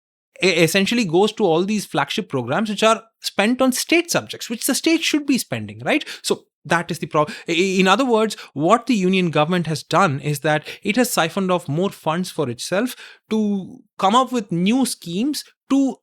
essentially goes to all these flagship programs which are spent on state subjects, which the state should be spending, right? So that is the problem. In other words, what the union government has done is that it has siphoned off more funds for itself to come up with new schemes to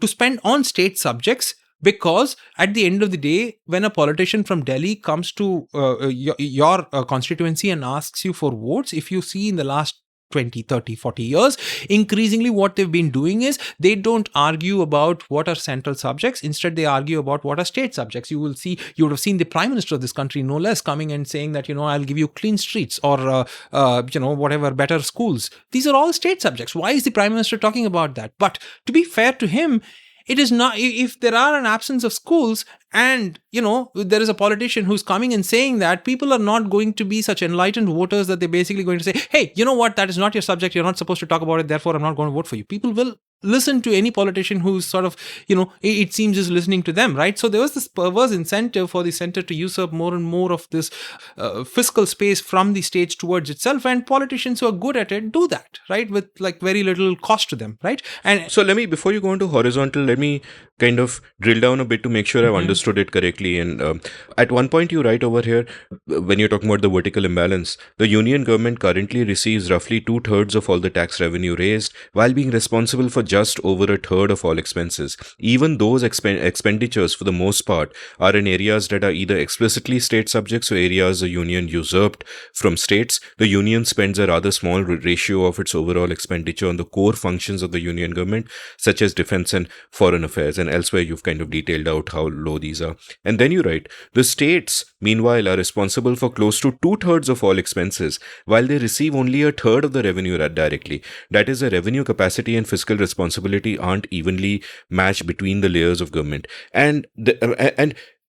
spend on state subjects. Because at the end of the day, when a politician from Delhi comes to your constituency and asks you for votes, if you see in the last 20, 30, 40 years, increasingly what they've been doing is they don't argue about what are central subjects. Instead, they argue about what are state subjects. You would have seen the Prime Minister of this country, no less, coming and saying that, I'll give you clean streets or, whatever, better schools. These are all state subjects. Why is the Prime Minister talking about that? But to be fair to him, it is not, if there are an absence of schools and, there is a politician who's coming and saying that, people are not going to be such enlightened voters that they're basically going to say, hey, you know what, that is not your subject. You're not supposed to talk about it. Therefore, I'm not going to vote for you. People will listen to any politician who's sort of, it seems is listening to them, right? So there was this perverse incentive for the center to usurp more and more of this fiscal space from the state towards itself. And politicians who are good at it do that, right? With like very little cost to them, right? And
so before you go into horizontal, let me kind of drill down a bit to make sure I've understood it correctly. And at one point you write over here, when you're talking about the vertical imbalance, the union government currently receives roughly 2/3 of all the tax revenue raised, while being responsible for just over 1/3 of all expenses. Even those expenditures, for the most part, are in areas that are either explicitly state subjects or areas the union usurped from states. The union spends a rather small ratio of its overall expenditure on the core functions of the union government, such as defense and foreign affairs. And elsewhere, you've kind of detailed out how low these are. And then you write, the states, meanwhile, are responsible for close to 2/3 of all expenses, while they receive only 1/3 of the revenue directly. That is, the revenue capacity and fiscal responsibility aren't evenly matched between the layers of government. And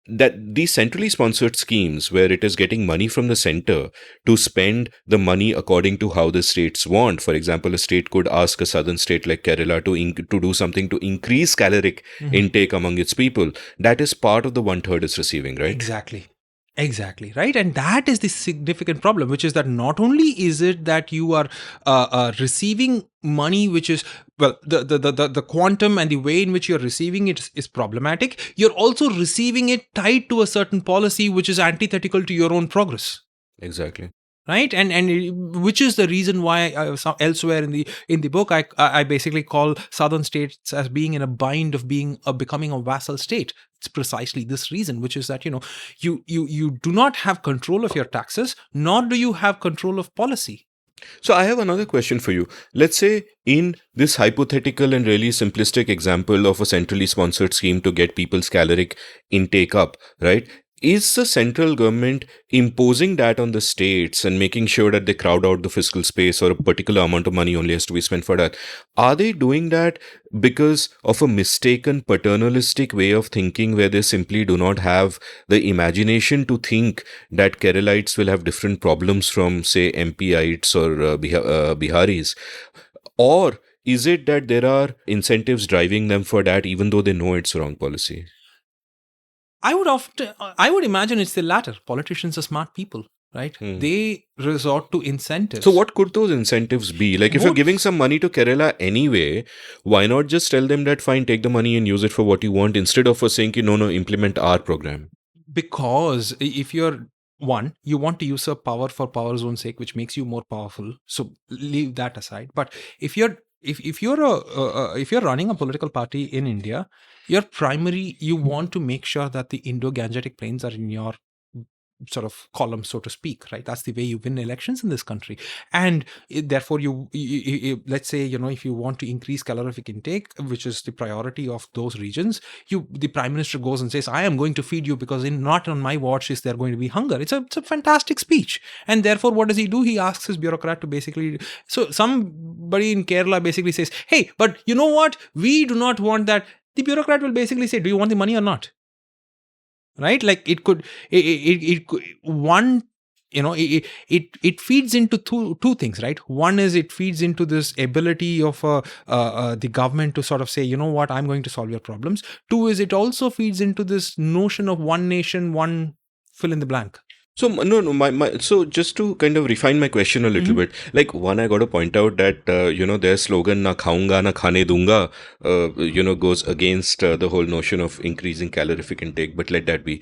that these centrally sponsored schemes where it is getting money from the center to spend the money according to how the states want. For example, a state could ask a southern state like Kerala to do something to increase caloric intake among its people. That is part of the 1/3 it's receiving, right?
Exactly, right? And that is the significant problem, which is that not only is it that you are receiving money, which is, well, the quantum and the way in which you're receiving it is problematic, you're also receiving it tied to a certain policy which is antithetical to your own progress.
Exactly.
Right, and which is the reason why elsewhere in the book I basically call southern states as being in a bind of becoming a vassal state. It's precisely this reason, which is that you do not have control of your taxes, nor do you have control of policy.
So I have another question for you. Let's say in this hypothetical and really simplistic example of a centrally sponsored scheme to get people's caloric intake up, right? Is the central government imposing that on the states and making sure that they crowd out the fiscal space or a particular amount of money only has to be spent for that? Are they doing that because of a mistaken paternalistic way of thinking where they simply do not have the imagination to think that Keralites will have different problems from, say, MPites or Biharis? Or is it that there are incentives driving them for that even though they know it's wrong policy?
I would imagine it's the latter. Politicians are smart people, right? They resort to incentives.
So what could those incentives be? Like if you're giving some money to Kerala anyway, why not just tell them that fine, take the money and use it for what you want instead of for saying, no, implement our program?
Because if you're you want to usurp power for power's own sake, which makes you more powerful. So leave that aside. But if you're if you're running a political party in India, you want to make sure that the Indo-Gangetic plains are in your sort of column, so to speak, right? That's the way you win elections in this country. And therefore, let's say, if you want to increase calorific intake, which is the priority of those regions, the prime minister goes and says, I am going to feed you because not on my watch is there going to be hunger. It's a fantastic speech. And therefore, what does he do? He asks his bureaucrat to basically, so somebody in Kerala basically says, hey, but you know what? We do not want that. The bureaucrat will basically say, do you want the money or not? Right? Like it feeds into two things, right? One is it feeds into this ability of the government to sort of say, you know what, I'm going to solve your problems. Two is it also feeds into this notion of one nation, one fill in the blank.
So so just to kind of refine my question a little bit, like one, I got to point out that their slogan "na khaunga na khane dunga," goes against the whole notion of increasing calorific intake. But let that be.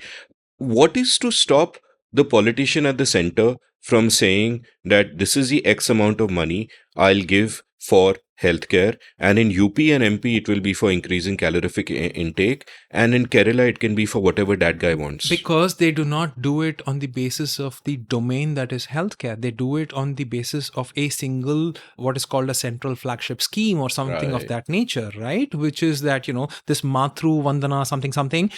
What is to stop the politician at the center from saying that this is the X amount of money I'll give for healthcare, and in UP and MP it will be for increasing calorific intake, and in Kerala it can be for whatever that guy wants?
Because they do not do it on the basis of the domain that is healthcare. They do it on the basis of a single, what is called a central flagship scheme or something of that nature, right? Which is that, this Matru Vandana something,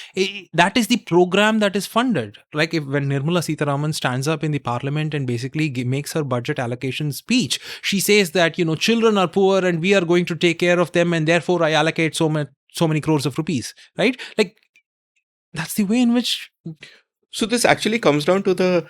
that is the program that is funded. Like when Nirmala Sitharaman stands up in the parliament and basically makes her budget allocation speech, she says that, children are poor and we are going to take care of them, and therefore I allocate so many crores of rupees, right? Like that's the way in which.
So this actually comes down to the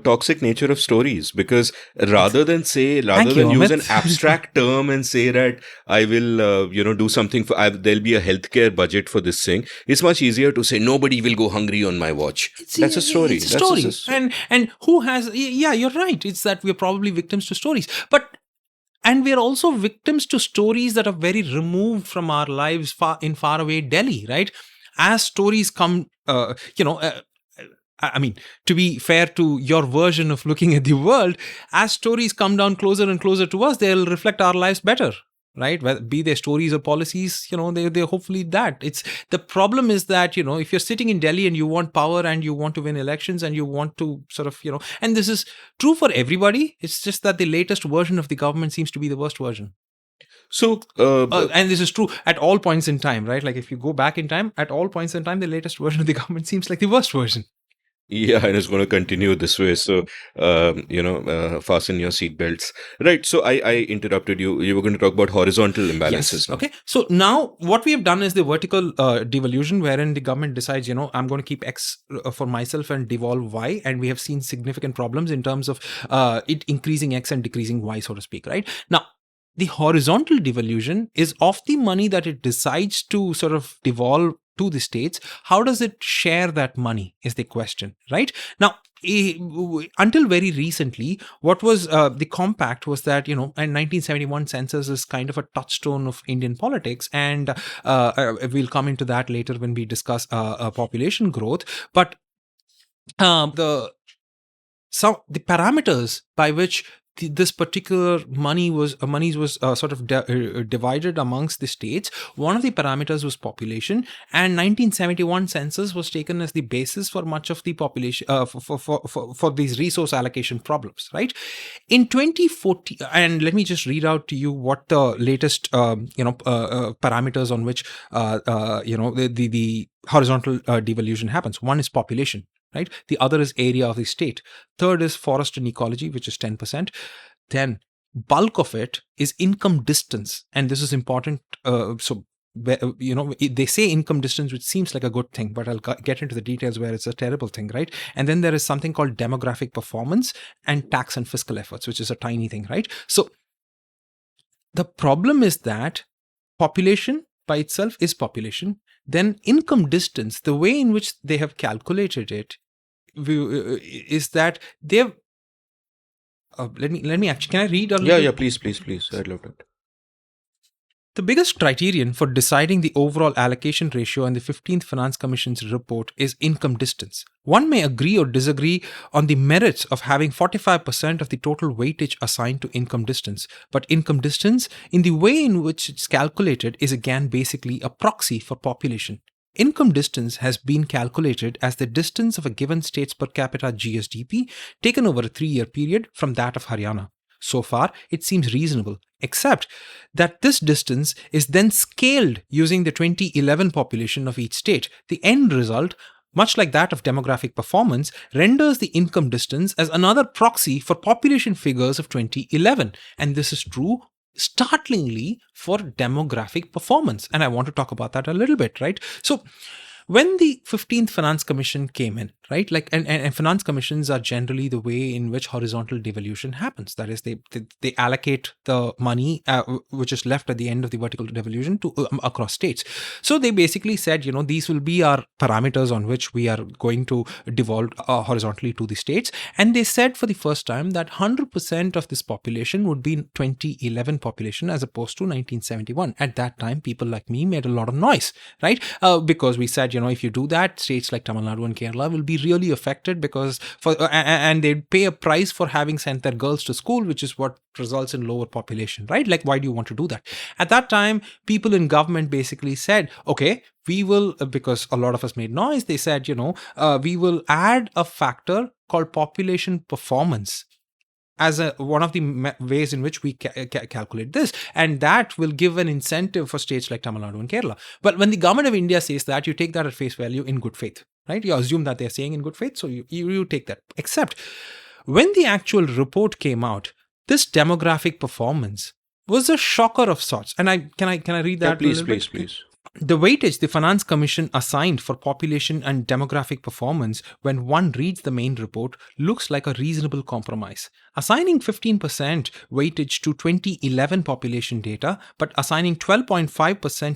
toxic nature of stories, because rather than use an abstract term and say that I will do something there'll be a healthcare budget for this thing, it's much easier to say nobody will go hungry on my watch. That's a story.
It's a story. And who has? Yeah, you're right. It's that we're probably victims to stories, and we're also victims to stories that are very removed from our lives, far away Delhi, right? As stories come, I mean, to be fair to your version of looking at the world, as stories come down closer and closer to us, they'll reflect our lives better, right? Be they stories or policies, they're hopefully that. The problem is that, if you're sitting in Delhi and you want power and you want to win elections and you want to sort of, and this is true for everybody. It's just that the latest version of the government seems to be the worst version.
So,
and this is true at all points in time, right? Like if you go back in time, at all points in time, the latest version of the government seems like the worst version.
Yeah, and it's going to continue this way. So, fasten your seatbelts. Right. So I interrupted you. You were going to talk about horizontal imbalances.
Yes. Okay. So now what we have done is the vertical devolution, wherein the government decides, I'm going to keep X for myself and devolve Y. And we have seen significant problems in terms of it increasing X and decreasing Y, so to speak. Right. Now, the horizontal devolution is of the money that it decides to sort of devolve to the states. How does it share that money is the question, right? Now, until very recently, what was the compact was that, and 1971 census is kind of a touchstone of Indian politics. And we'll come into that later when we discuss population growth. But the parameters by which this particular monies was sort of divided amongst the states. One of the parameters was population, and 1971 census was taken as the basis for much of the population for these resource allocation problems, right? In 2014, and let me just read out to you what the latest parameters on which the horizontal devolution happens. One is population, right? The other is area of the state. Third is forest and ecology, which is 10%. Then bulk of it is income distance, and this is important. They say income distance, which seems like a good thing, but I'll get into the details where it's a terrible thing, right? And then there is something called demographic performance and tax and fiscal efforts, which is a tiny thing, right? So the problem is that population by itself is population. Then income distance, the way in which they have calculated it is that they've let me actually, can I read a little?
Yeah, please. I'd love that.
The biggest criterion for deciding the overall allocation ratio in the 15th Finance Commission's report is income distance. One may agree or disagree on the merits of having 45% of the total weightage assigned to income distance, but income distance, in the way in which it's calculated, is again basically a proxy for population. Income distance has been calculated as the distance of a given state's per capita GSDP taken over a 3-year period from that of Haryana. So far, it seems reasonable, except that this distance is then scaled using the 2011 population of each state. The end result, much like that of demographic performance, renders the income distance as another proxy for population figures of 2011. And this is true startlingly for demographic performance. And I want to talk about that a little bit, right? So when the 15th Finance Commission came in, right, like and finance commissions are generally the way in which horizontal devolution happens. That is, they allocate the money which is left at the end of the vertical devolution to across states. So they basically said, these will be our parameters on which we are going to devolve horizontally to the states. And they said for the first time that 100% of this population would be 2011 population as opposed to 1971. At that time, people like me made a lot of noise, right? Because we said, if you do that, states like Tamil Nadu and Kerala will be really affected because and they'd pay a price for having sent their girls to school, which is what results in lower population, right? Like, why do you want to do that? At that time, people in government basically said, okay, we will, because a lot of us made noise, they said, we will add a factor called population performance as one of the ways in which we calculate this. And that will give an incentive for states like Tamil Nadu and Kerala. But when the government of India says that, you take that at face value in good faith, right? You assume that they're saying in good faith, so you take that. Except when the actual report came out, this demographic performance was a shocker of sorts. And can I read that?
Yeah, please.
The weightage the Finance Commission assigned for population and demographic performance when one reads the main report looks like a reasonable compromise. Assigning 15% weightage to 2011 population data, but assigning 12.5%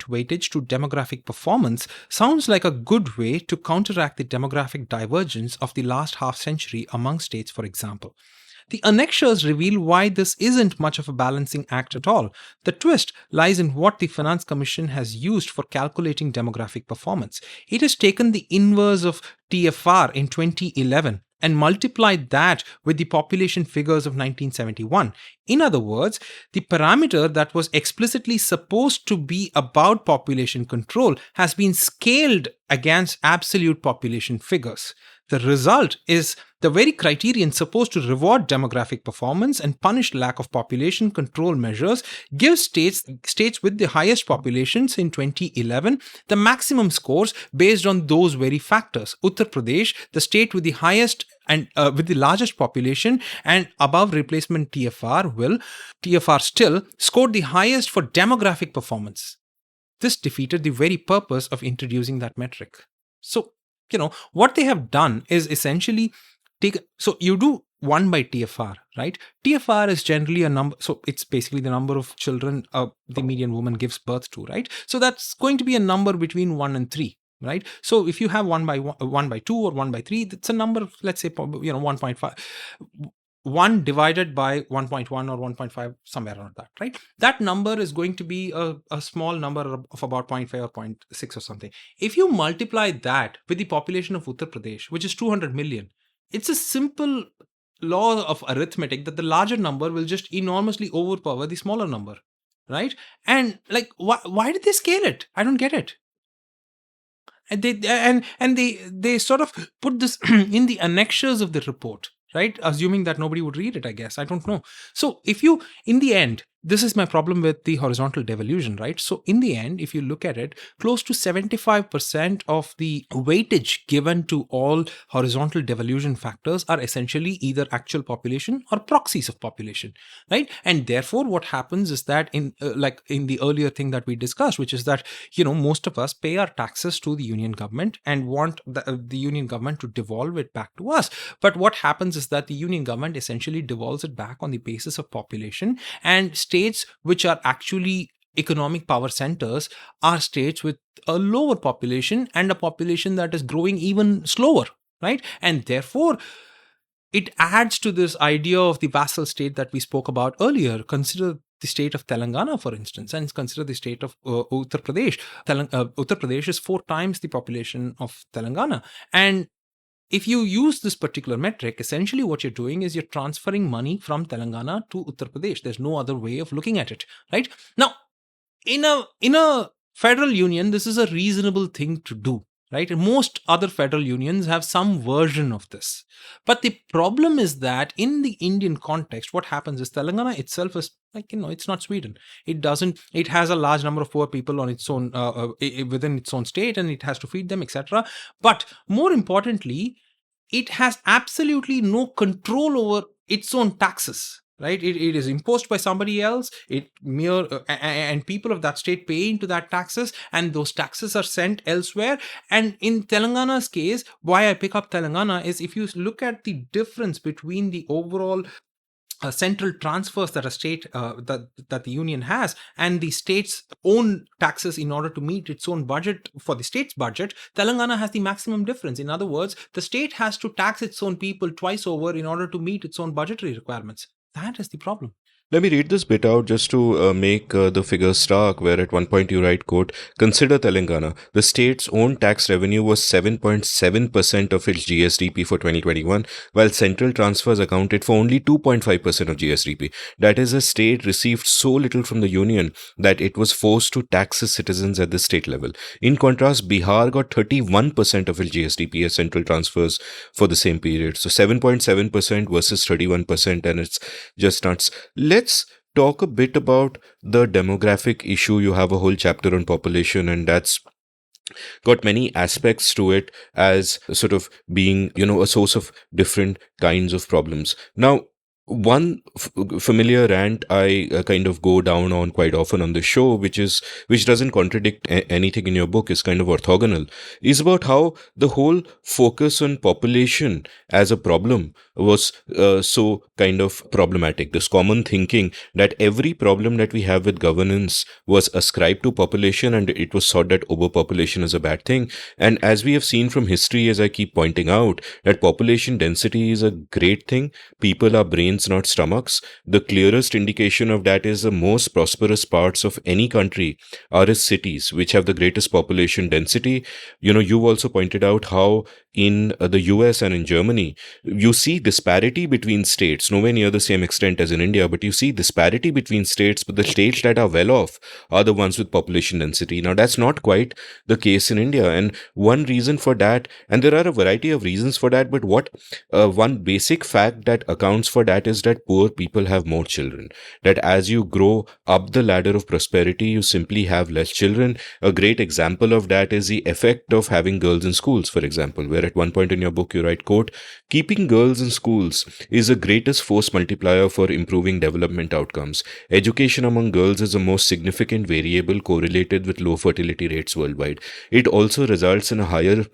weightage to demographic performance sounds like a good way to counteract the demographic divergence of the last half century among states, for example. The annexures reveal why this isn't much of a balancing act at all. The twist lies in what the Finance Commission has used for calculating demographic performance. It has taken the inverse of TFR in 2011 and multiplied that with the population figures of 1971. In other words, the parameter that was explicitly supposed to be about population control has been scaled against absolute population figures. The result is the very criterion supposed to reward demographic performance and punish lack of population control measures gives states with the highest populations in 2011 the maximum scores based on those very factors. Uttar Pradesh, the state with the highest and with the largest population and above replacement TFR still scored the highest for demographic performance. This defeated the very purpose of introducing that metric. So, what they have done is essentially so you do 1 by TFR, right? TFR is generally a number, so it's basically the number of children the median woman gives birth to, right? So that's going to be a number between 1 and 3, right? So if you have 1 by 2 or 1 by 3, that's a number of, let's say, 1.5. 1 divided by 1.1 or 1.5, somewhere around that, right? That number is going to be a small number of about 0.5 or 0.6 or something. If you multiply that with the population of Uttar Pradesh, which is 200 million, it's a simple law of arithmetic that the larger number will just enormously overpower the smaller number, right? And like, why did they scale it? I don't get it. And they sort of put this in the annexures of the report, right? Assuming that nobody would read it, I guess. I don't know. So if you, in the end, this is my problem with the horizontal devolution, right? So in the end, if you look at it, close to 75% of the weightage given to all horizontal devolution factors are essentially either actual population or proxies of population, right? And therefore, what happens is that like in the earlier thing that we discussed, which is that, most of us pay our taxes to the union government and want the union government to devolve it back to us. But what happens is that the union government essentially devolves it back on the basis of population, and states which are actually economic power centers are states with a lower population and a population that is growing even slower, right? And therefore, it adds to this idea of the vassal state that we spoke about earlier. Consider the state of Telangana, for instance, and consider the state of Uttar Pradesh. Uttar Pradesh is 4 times the population of Telangana. And if you use this particular metric, essentially what you're doing is you're transferring money from Telangana to Uttar Pradesh. There's no other way of looking at it, right? Now, in a federal union, this is a reasonable thing to do, right? And most other federal unions have some version of this. But the problem is that in the Indian context, what happens is Telangana itself is it's not Sweden. It has a large number of poor people on its own, within its own state, and it has to feed them, etc. But more importantly, it has absolutely no control over its own taxes, right? It is imposed by somebody else. And people of that state pay into that taxes, and those taxes are sent elsewhere. And in Telangana's case, why I pick up Telangana is if you look at the difference between the overall central transfers that a state that the union has and the state's own taxes in order to meet its own budget for the state's budget, Telangana has the maximum difference. In other words, the state has to tax its own people twice over in order to meet its own budgetary requirements. That is the problem.
Let me read this bit out just to make the figures stark, where at one point you write, quote, consider Telangana. The state's own tax revenue was 7.7% of its GSDP for 2021, while central transfers accounted for only 2.5% of GSDP. That is, a state received so little from the union that it was forced to tax its citizens at the state level. In contrast, Bihar got 31% of its GSDP as central transfers for the same period. So 7.7% versus 31%, and it's just nuts. Let's talk a bit about the demographic issue. You have a whole chapter on population, and that's got many aspects to it as sort of being, a source of different kinds of problems. Now, one familiar rant I kind of go down on quite often on the show, which doesn't contradict anything in your book, is kind of orthogonal, is about how the whole focus on population as a problem was so kind of problematic. This common thinking that every problem that we have with governance was ascribed to population, and it was thought that overpopulation is a bad thing. And as we have seen from history, as I keep pointing out, that population density is a great thing. People are brains, not stomachs. The clearest indication of that is the most prosperous parts of any country are its cities, which have the greatest population density. You also pointed out how in the US and in Germany, you see disparity between states, nowhere near the same extent as in India, but you see disparity between states, but the states that are well off are the ones with population density. Now, that's not quite the case in India. And one reason for that, and there are a variety of reasons for that, but one basic fact that accounts for that is that poor people have more children. That as you grow up the ladder of prosperity, you simply have less children. A great example of that is the effect of having girls in schools, for example, where at one point in your book you write, quote, keeping girls in schools is the greatest force multiplier for improving development outcomes. Education among girls is the most significant variable correlated with low fertility rates worldwide. It also results in a higher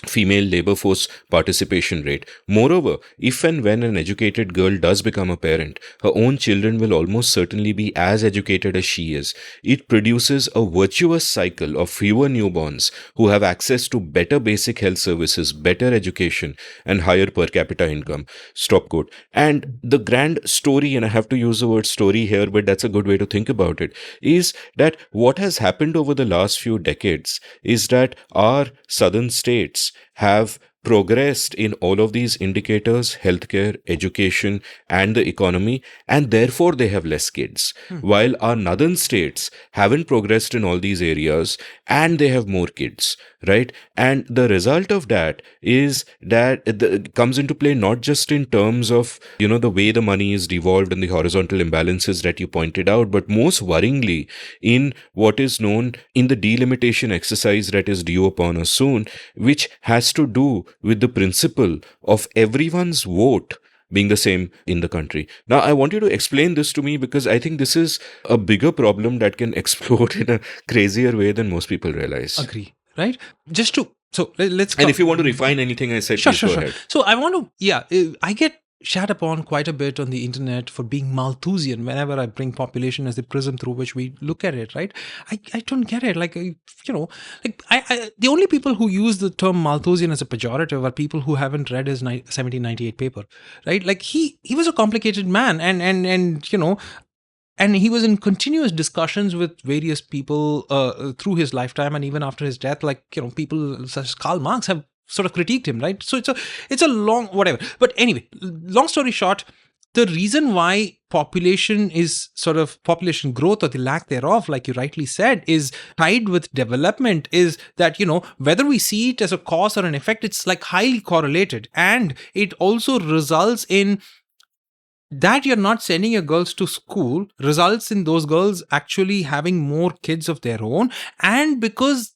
female labor force participation rate. Moreover, if and when an educated girl does become a parent, her own children will almost certainly be as educated as she is. It produces a virtuous cycle of fewer newborns who have access to better basic health services, better education, and higher per capita income. Stop quote. And the grand story, and I have to use the word story here, but that's a good way to think about it, is that what has happened over the last few decades is that our southern states have progressed in all of these indicators, healthcare, education, and the economy, and therefore they have less kids. While our northern states haven't progressed in all these areas and they have more kids, right? And the result of that is that it comes into play not just in terms of, the way the money is devolved and the horizontal imbalances that you pointed out, but most worryingly in what is known in the delimitation exercise that is due upon us soon, which has to do with the principle of everyone's vote being the same in the country. Now, I want you to explain this to me because I think this is a bigger problem that can explode in a crazier way than most people realize.
Agree, right? Just to, so let's
And if you want to refine anything I said,
sure,
please
sure,
go
sure.
ahead.
So I want to, I get shat upon quite a bit on the internet for being Malthusian whenever I bring population as the prism through which we look at it, right? I don't get it. Like, the only people who use the term Malthusian as a pejorative are people who haven't read his 1798 paper, right? Like he was a complicated man and he was in continuous discussions with various people through his lifetime and even after his death. Like, people such as Karl Marx have sort of critiqued him, right? So it's a long whatever. But anyway, long story short, the reason why population growth or the lack thereof, like you rightly said, is tied with development is that, whether we see it as a cause or an effect, it's like highly correlated. And it also results in that you're not sending your girls to school results in those girls actually having more kids of their own. And because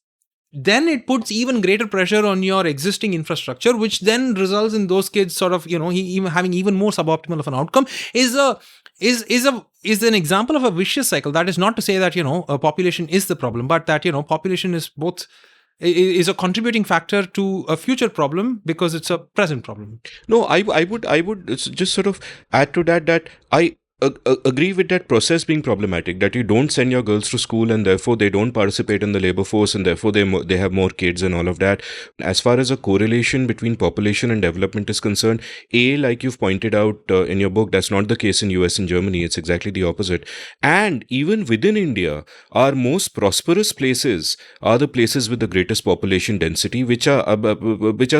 then it puts even greater pressure on your existing infrastructure, which then results in those kids sort of, even having even more suboptimal of an outcome is an example of a vicious cycle. That is not to say that, a population is the problem, but that, population is a contributing factor to a future problem because it's a present problem.
No, I would just sort of add to that I agree with that process being problematic, that you don't send your girls to school and therefore they don't participate in the labor force and therefore they have more kids and all of that. As far as a correlation between population and development is concerned, like you've pointed out in your book, that's not the case in US and Germany. It's exactly the opposite. And even within India, our most prosperous places are the places with the greatest population density, which are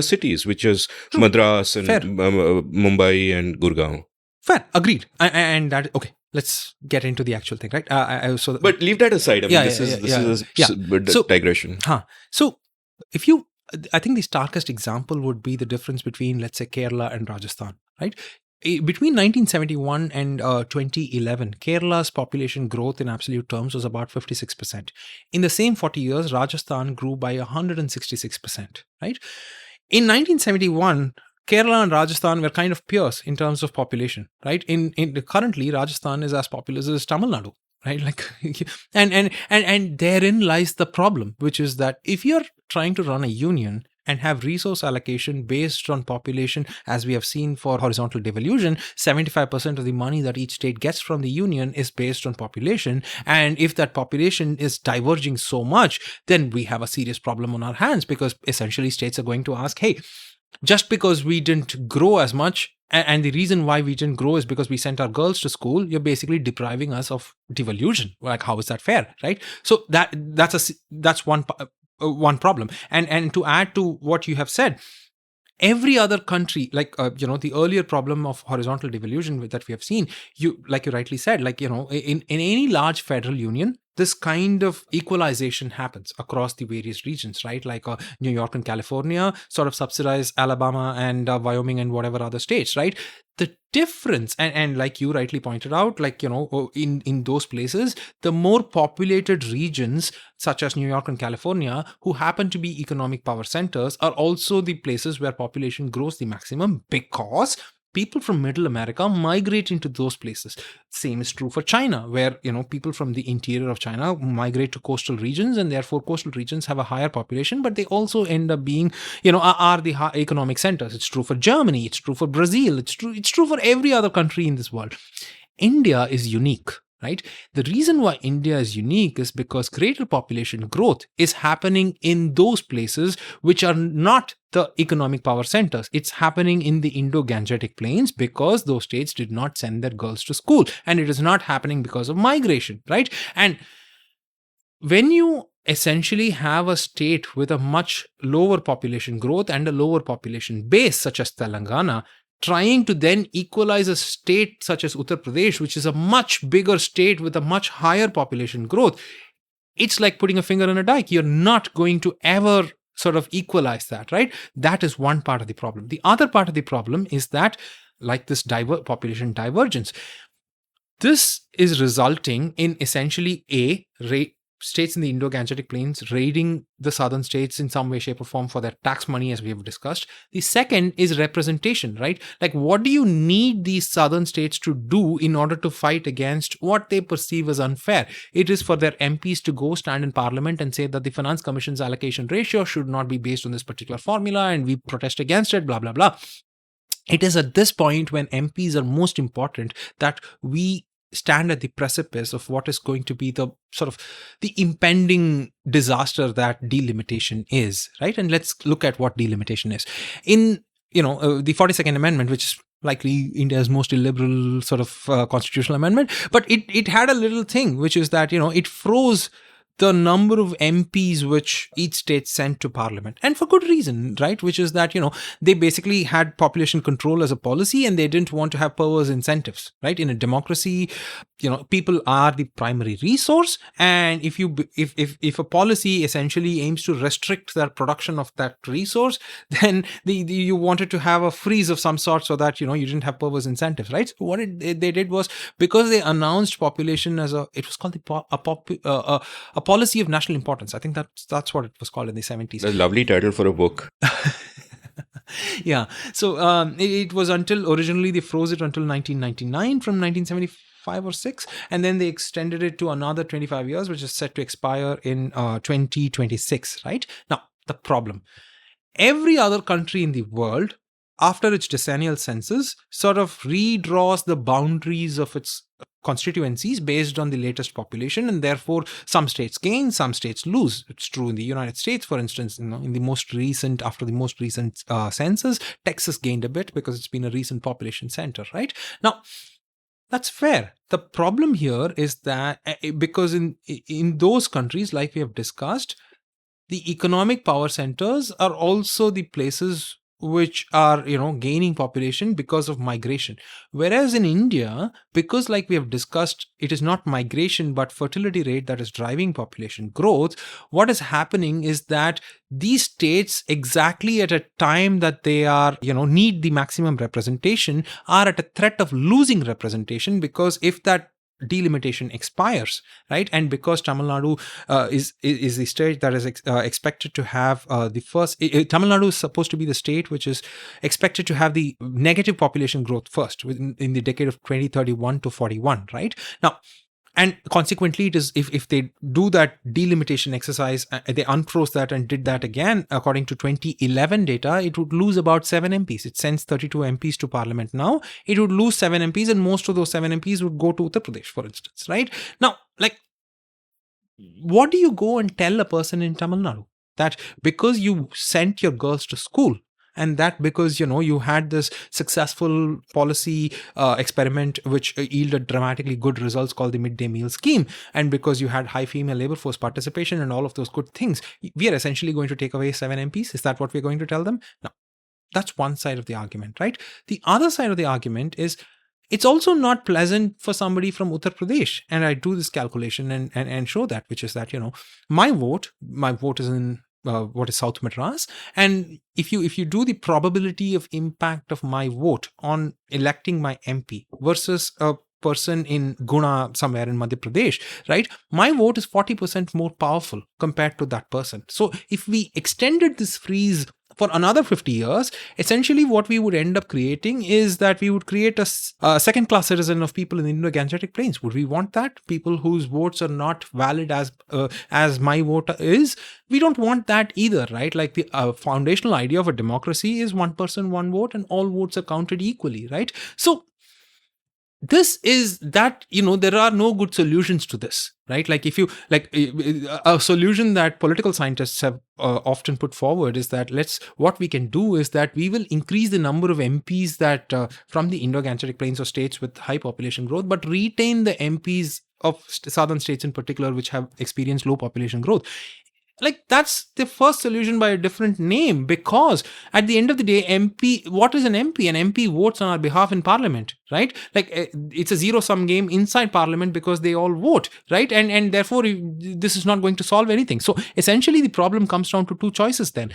cities, which is Madras and Mumbai and Gurgaon.
Fair, agreed. And that, okay, let's get into the actual thing, right?
But leave that aside. I mean, this is a digression.
So, I think the starkest example would be the difference between, let's say, Kerala and Rajasthan, right? Between 1971 and 2011, Kerala's population growth in absolute terms was about 56%. In the same 40 years, Rajasthan grew by 166%, right? In 1971, Kerala and Rajasthan were kind of peers in terms of population, right? Currently, Rajasthan is as populous as Tamil Nadu, right? Like, and therein lies the problem, which is that if you're trying to run a union and have resource allocation based on population, as we have seen for horizontal devolution, 75% of the money that each state gets from the union is based on population. And if that population is diverging so much, then we have a serious problem on our hands, because essentially states are going to ask, hey, just because we didn't grow as much, and the reason why we didn't grow is because we sent our girls to school, you're basically depriving us of devolution. Like, how is that fair, right? So that's one problem. And to add to what you have said, every other country, like the earlier problem of horizontal devolution that we have seen, like you rightly said, like in any large federal union, this kind of equalization happens across the various regions, right? Like New York and California sort of subsidize Alabama and Wyoming and whatever other states, right? The difference, and like you rightly pointed out, like, in those places, the more populated regions, such as New York and California, who happen to be economic power centers, are also the places where population grows the maximum, because people from Middle America migrate into those places. Same is true for China, where, people from the interior of China migrate to coastal regions, and therefore coastal regions have a higher population, but they also end up being, are the economic centers. It's true for Germany. It's true for Brazil. It's true for every other country in this world. India is unique, right? The reason why India is unique is because greater population growth is happening in those places which are not the economic power centers. It's happening in the Indo-Gangetic plains because those states did not send their girls to school. And it is not happening because of migration, right? And when you essentially have a state with a much lower population growth and a lower population base, such as Telangana, trying to then equalize a state such as Uttar Pradesh, which is a much bigger state with a much higher population growth. It's like putting a finger in a dike. You're not going to ever sort of equalize that, right? That is one part of the problem. The other part of the problem is that, like this population divergence, this is resulting in essentially states in the Indo-Gangetic Plains raiding the southern states in some way, shape, or form for their tax money, as we have discussed. The second is representation, right? Like, what do you need these southern states to do in order to fight against what they perceive as unfair? It is for their MPs to go stand in parliament and say that the Finance Commission's allocation ratio should not be based on this particular formula, and we protest against it, blah, blah, blah. It is at this point, when MPs are most important, that we stand at the precipice of what is going to be the sort of the impending disaster that delimitation is, right? And let's look at what delimitation is. In the 42nd Amendment, which is likely India's most illiberal sort of constitutional amendment, but it had a little thing, which is that it froze the number of MPs which each state sent to parliament, and for good reason, right? Which is that, they basically had population control as a policy, and they didn't want to have perverse incentives, right? In a democracy, people are the primary resource, and if a policy essentially aims to restrict the production of that resource, then you wanted to have a freeze of some sort so that, you didn't have perverse incentives, right? So what they did was, because they announced population as it was called a policy of national importance. I think that's what it was called in the 70s.
A lovely title for a book.
Yeah. So it was originally they froze it until 1999 from 1975 or 6, and then they extended it to another 25 years, which is set to expire in 2026, right? Now, the problem. Every other country in the world, after its decennial census, sort of redraws the boundaries of its constituencies based on the latest population, and therefore some states gain, some states lose. It's true in the United States, for instance. After the most recent census, Texas gained a bit because it's been a recent population center, right? Now, that's fair. The problem here is that because in those countries, like we have discussed, the economic power centers are also the places which are gaining population because of migration, whereas in India, because like we have discussed, it is not migration but fertility rate that is driving population growth. What is happening is that these states, exactly at a time that they are need the maximum representation, are at a threat of losing representation, because if that delimitation expires, right? And because Tamil Nadu is the state that is expected to have the first. Tamil Nadu is supposed to be the state which is expected to have the negative population growth first in the decade of 2031 to 41, right? Now, and consequently, it is if they do that delimitation exercise, they unfroze that and did that again, according to 2011 data, it would lose about 7 MPs. It sends 32 MPs to parliament now. It would lose 7 MPs, and most of those 7 MPs would go to Uttar Pradesh, for instance, right? Now, like, what do you go and tell a person in Tamil Nadu? That because you sent your girls to school, and that because you had this successful policy experiment which yielded dramatically good results called the midday meal scheme, and because you had high female labor force participation and all of those good things, we are essentially going to take away 7 MPs. Is that what we're going to tell them? No. That's one side of the argument, right? The other side of the argument is, it's also not pleasant for somebody from Uttar Pradesh. And I do this calculation and show that, which is that, my vote is in what is South Madras, and if you do the probability of impact of my vote on electing my MP versus a person in Guna somewhere in Madhya Pradesh, right? My vote is 40% more powerful compared to that person. So if we extended this freeze for another 50 years, essentially what we would end up creating is that we would create a second-class citizen of people in the Indo-Gangetic Plains. Would we want that? People whose votes are not valid as my vote is? We don't want that either, right? Like the foundational idea of a democracy is one person, one vote, and all votes are counted equally, right? So this is that, there are no good solutions to this, right? Like if you, like a solution that political scientists have often put forward is that what we can do is that we will increase the number of MPs that from the Indo-Gangetic Plains or states with high population growth, but retain the MPs of southern states in particular, which have experienced low population growth. Like, that's the first solution by a different name, because at the end of the day, what is an MP? An MP votes on our behalf in parliament, right? Like, it's a zero-sum game inside parliament because they all vote, right? And therefore, this is not going to solve anything. So essentially, the problem comes down to two choices then.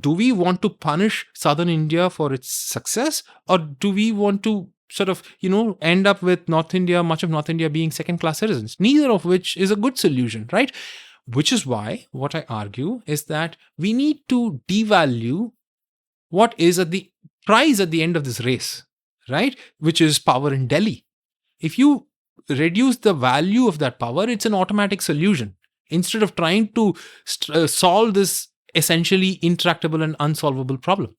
Do we want to punish southern India for its success, or do we want to sort of, end up with much of North India being second-class citizens? Neither of which is a good solution, right? Which is why what I argue is that we need to devalue what is at the prize at the end of this race, right? Which is power in Delhi. If you reduce the value of that power, it's an automatic solution. Instead of trying to solve this essentially intractable and unsolvable problem.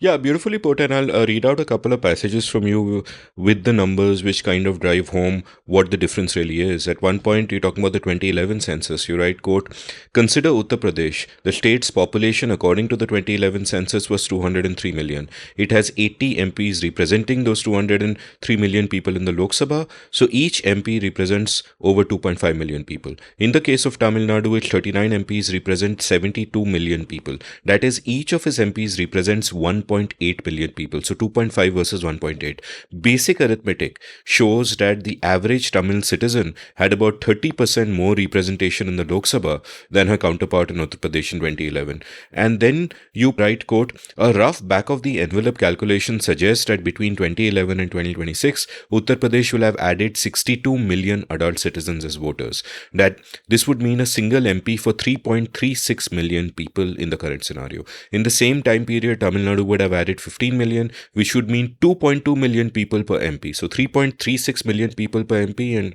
Yeah, beautifully put. And I'll read out a couple of passages from you with the numbers, which kind of drive home what the difference really is. At one point, you're talking about the 2011 census. You write, quote, "Consider Uttar Pradesh. The state's population, according to the 2011 census, was 203 million. It has 80 MPs representing those 203 million people in the Lok Sabha. So each MP represents over 2.5 million people. In the case of Tamil Nadu, its 39 MPs represent 72 million people. That is, each of his MPs represents 1.8 billion people. So 2.5 versus 1.8. Basic arithmetic shows that the average Tamil citizen had about 30% more representation in the Lok Sabha than her counterpart in Uttar Pradesh in 2011. And then you write, quote, "A rough back of the envelope calculation suggests that between 2011 and 2026, Uttar Pradesh will have added 62 million adult citizens as voters. That this would mean a single MP for 3.36 million people in the current scenario. In the same time period, Tamil Nadu would have added 15 million, which would mean 2.2 million people per MP. So 3.36 million people per MP and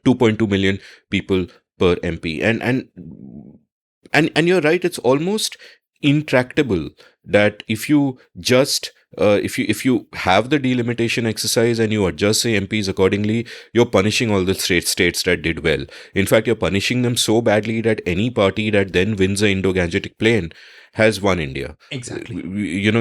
2.2 million people per MP. And you're right, it's almost intractable that if you just if you have the delimitation exercise and you adjust the MPs accordingly, you're punishing all the states that did well. In fact, you're punishing them so badly that any party that then wins the Indo-Gangetic Plain has won India.
Exactly.
You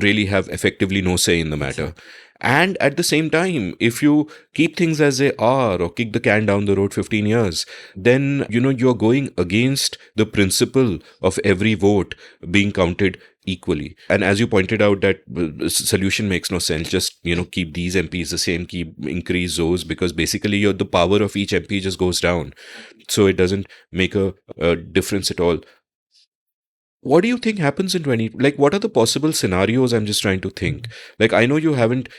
really have effectively no say in the matter. Exactly. And at the same time, if you keep things as they are or kick the can down the road 15 years, then, you're going against the principle of every vote being counted equally. And as you pointed out, that solution makes no sense. Just, keep these MPs the same, increase those, because basically the power of each MP just goes down. So it doesn't make a difference at all. What do you think happens in what are the possible scenarios? I'm just trying to think. Like, I know you haven't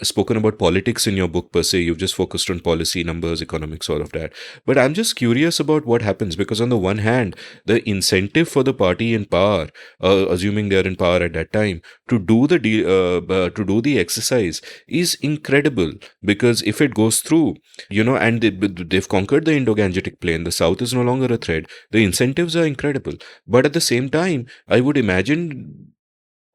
spoken about politics in your book per se. You've just focused on policy, numbers, economics, all of that. But I'm just curious about what happens, because on the one hand, the incentive for the party in power, assuming they're in power at that time, to do the exercise is incredible. Because if it goes through, and they've conquered the Indo-Gangetic Plain, the South is no longer a threat. The incentives are incredible. But at the same time, I would imagine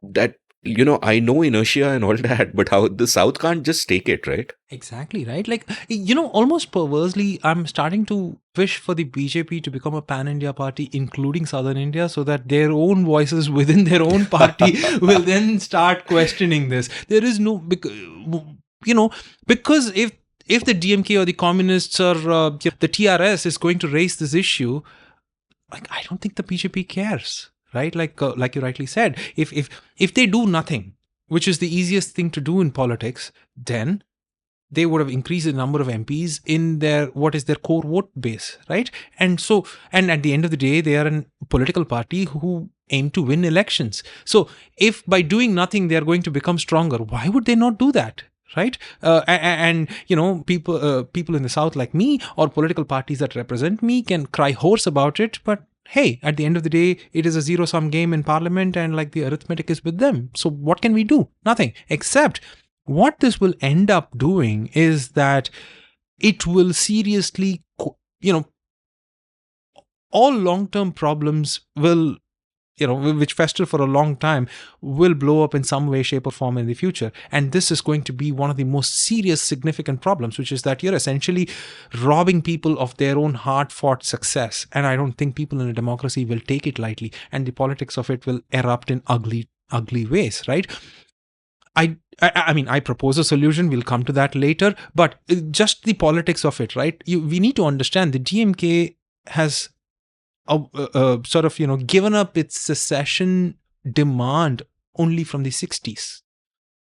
that, I know inertia and all that, but how the South can't just take it, right?
Exactly, right? Like, almost perversely, I'm starting to wish for the BJP to become a pan-India party, including Southern India, so that their own voices within their own party will then start questioning this. There is no, because if the DMK or the communists or the TRS is going to raise this issue, like, I don't think the BJP cares, right? Like you rightly said, if they do nothing, which is the easiest thing to do in politics, then they would have increased the number of MPs in their core vote base, right? And at the end of the day, they are a political party who aim to win elections. So if by doing nothing they are going to become stronger, why would they not do that? Right? People in the South like me, or political parties that represent me, can cry hoarse about it. But hey, at the end of the day, it is a zero-sum game in parliament, and like, the arithmetic is with them. So what can we do? Nothing. Except what this will end up doing is that it will seriously, all long-term problems will, which fester for a long time, will blow up in some way, shape, or form in the future. And this is going to be one of the most serious, significant problems, which is that you're essentially robbing people of their own hard-fought success. And I don't think people in a democracy will take it lightly. And the politics of it will erupt in ugly ways, right? I mean, I propose a solution. We'll come to that later. But just the politics of it, right? We need to understand the DMK has sort of, given up its secession demand only from the 60s.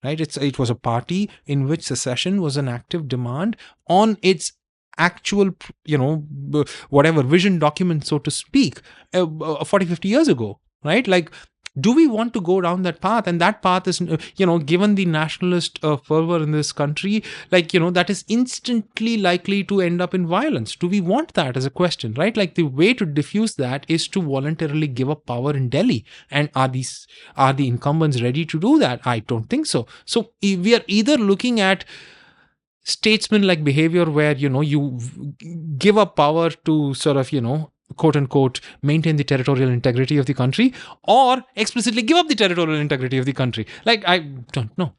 Right? It was a party in which secession was an active demand on its actual, whatever vision document, so to speak, 40, 50 years ago, right? Like, do we want to go down that path? And that path is, given the nationalist fervor in this country, like, that is instantly likely to end up in violence. Do we want that as a question, right? Like, the way to diffuse that is to voluntarily give up power in Delhi. And are the incumbents ready to do that? I don't think so. So we are either looking at statesman-like behavior where, you give up power to sort of, quote unquote, maintain the territorial integrity of the country, or explicitly give up the territorial integrity of the country. Like, I don't know.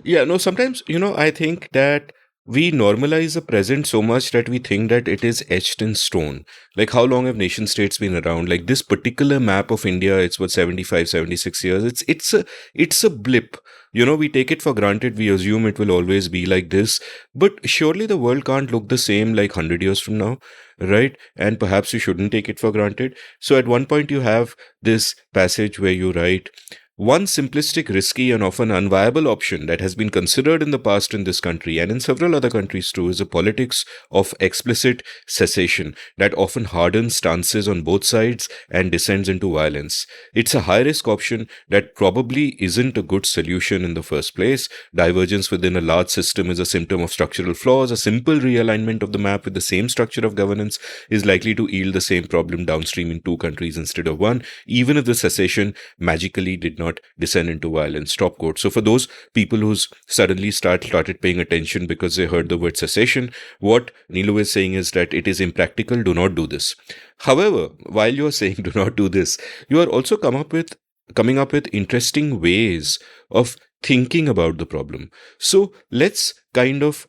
Yeah, no, sometimes, I think that we normalize the present so much that we think that it is etched in stone. Like, how long have nation states been around? Like, this particular map of India, it's what, 75, 76 years. It's a blip. We take it for granted. We assume it will always be like this. But surely the world can't look the same like 100 years from now, right? And perhaps you shouldn't take it for granted. So at one point you have this passage where you write, one simplistic, risky, and often unviable option that has been considered in the past in this country and in several other countries too is a politics of explicit cessation that often hardens stances on both sides and descends into violence. It's a high-risk option that probably isn't a good solution in the first place. Divergence within a large system is a symptom of structural flaws. A simple realignment of the map with the same structure of governance is likely to yield the same problem downstream in two countries instead of one, even if the cessation magically did not descend into violence. Stop quote. So for those people who suddenly started paying attention because they heard the word cessation, what Nilu is saying is that it is impractical. Do not do this. However, while you are saying do not do this, you are also coming up with interesting ways of thinking about the problem. So let's kind of,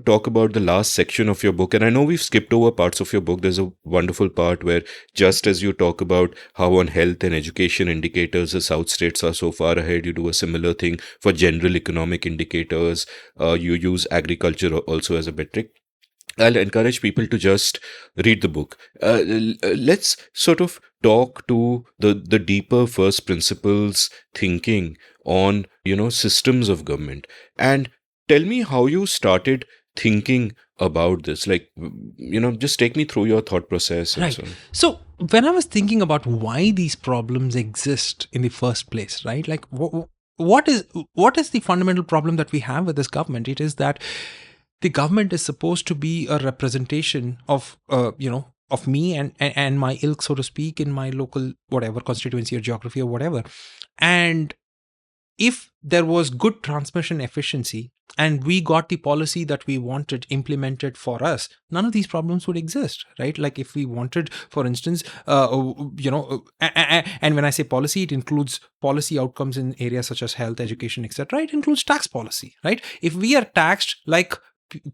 talk about the last section of your book. And I know we've skipped over parts of your book. There's a wonderful part where just as you talk about how on health and education indicators the South states are so far ahead, you do a similar thing for general economic indicators. You use agriculture also as a metric. I'll encourage people to just read the book. Let's sort of talk to the deeper first principles thinking on, systems of government. And tell me how you started thinking about this. Like, just take me through your thought process. And
right. So when I was thinking about why these problems exist in the first place, right? Like, what is the fundamental problem that we have with this government? It is that the government is supposed to be a representation of, of me and my ilk, so to speak, in my local, whatever, constituency or geography or whatever. And if there was good transmission efficiency and we got the policy that we wanted implemented for us, none of these problems would exist, right? Like if we wanted, for instance, and when I say policy, it includes policy outcomes in areas such as health, education, etc. It includes tax policy, right? If we are taxed like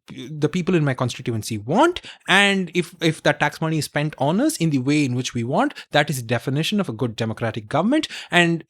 the people in my constituency want, and if that tax money is spent on us in the way in which we want, that is the definition of a good democratic government. And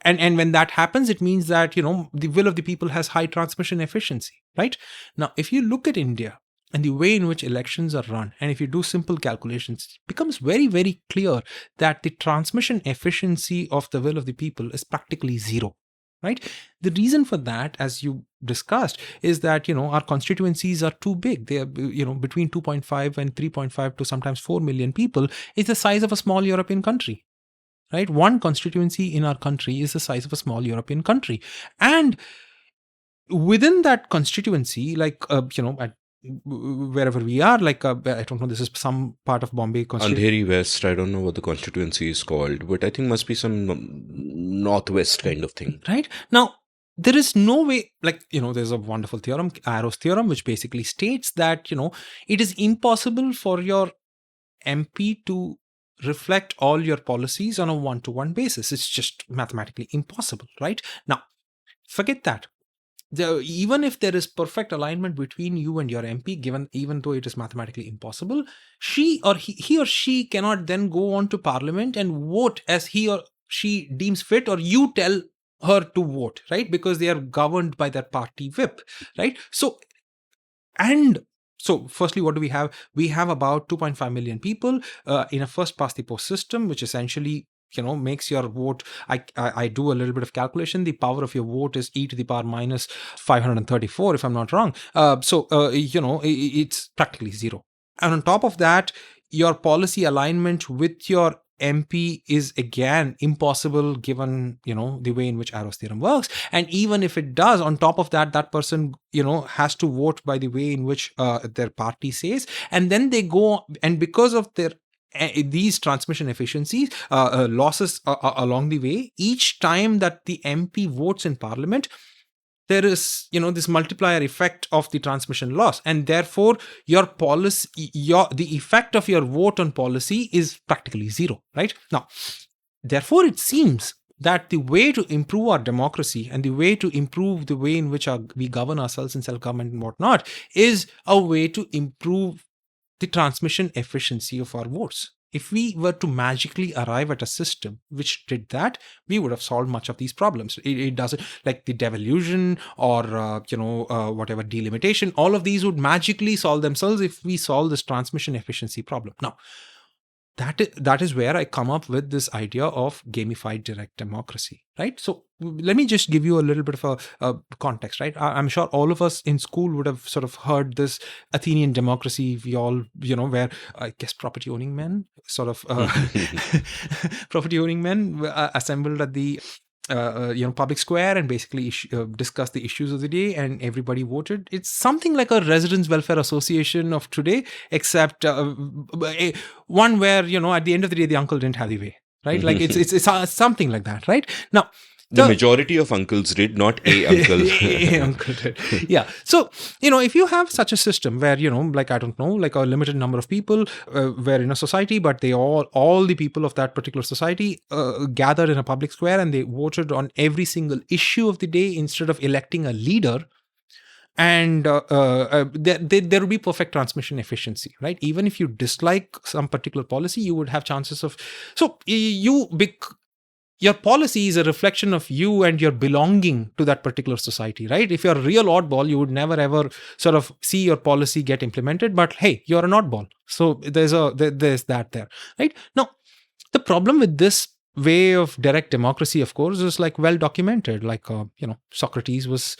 when that happens, it means that the will of the people has high transmission efficiency, right? Now if you look at India and the way in which elections are run, and if you do simple calculations, it becomes very, very clear that the transmission efficiency of the will of the people is practically zero. Right? The reason for that, as you discussed, is that, our constituencies are too big. They are, between 2.5 and 3.5 to sometimes 4 million people is the size of a small European country, right? One constituency in our country is the size of a small European country. And within that constituency, like, at wherever we are, like, I don't know, this is some part of Bombay constituency.
Andheri West, I don't know what the constituency is called, but I think must be some northwest kind of thing.
Right? Now, there is no way, like, there's a wonderful theorem, Arrow's theorem, which basically states that, it is impossible for your MP to reflect all your policies on a one-to-one basis. It's just mathematically impossible, right? Now, forget that. Even if there is perfect alignment between you and your MP, even though it is mathematically impossible, he or she cannot then go on to Parliament and vote as he or she deems fit, or you tell her to vote, right? Because they are governed by their party whip, right? So firstly, what do we have? We have about 2.5 million people in a first past the post system, which essentially makes your vote. I do a little bit of calculation. The power of your vote is e to the power minus 534, if I'm not wrong. It's practically zero. And on top of that, your policy alignment with your MP is again impossible given the way in which Arrow's theorem works. And even if it does, on top of that, that person has to vote by the way in which their party says, and then they go, and because of their these transmission efficiencies losses along the way, each time that the MP votes in Parliament, there is this multiplier effect of the transmission loss, and therefore your policy, the effect of your vote on policy is practically zero, right? Now, therefore, it seems that the way to improve our democracy and the way to improve the way in which we govern ourselves in self-government and whatnot is a way to improve the transmission efficiency of our votes. If we were to magically arrive at a system which did that, we would have solved much of these problems. It doesn't, like the devolution or whatever delimitation, all of these would magically solve themselves if we solve this transmission efficiency problem. Now, that is where I come up with this idea of gamified direct democracy, right? So let me just give you a little bit of a context, right? I'm sure all of us in school would have sort of heard this Athenian democracy. We all, where I guess property owning men assembled at the public square and basically discuss the issues of the day, and everybody voted. It's something like a residents welfare association of today, except one where at the end of the day the uncle didn't have the way, right? Like it's something like that, right? Now,
the majority of uncles did, not a uncle.
A uncle did. Yeah. So, if you have such a system where, like, I don't know, like a limited number of people were in a society, but they all the people of that particular society gathered in a public square and they voted on every single issue of the day instead of electing a leader. And there would be perfect transmission efficiency, right? Even if you dislike some particular policy, you would have chances of... So, your policy is a reflection of you and your belonging to that particular society, right? If you're a real oddball, you would never ever sort of see your policy get implemented. But hey, you're an oddball, so there's that there, right? Now, the problem with this way of direct democracy, of course, is like well documented. Like Socrates was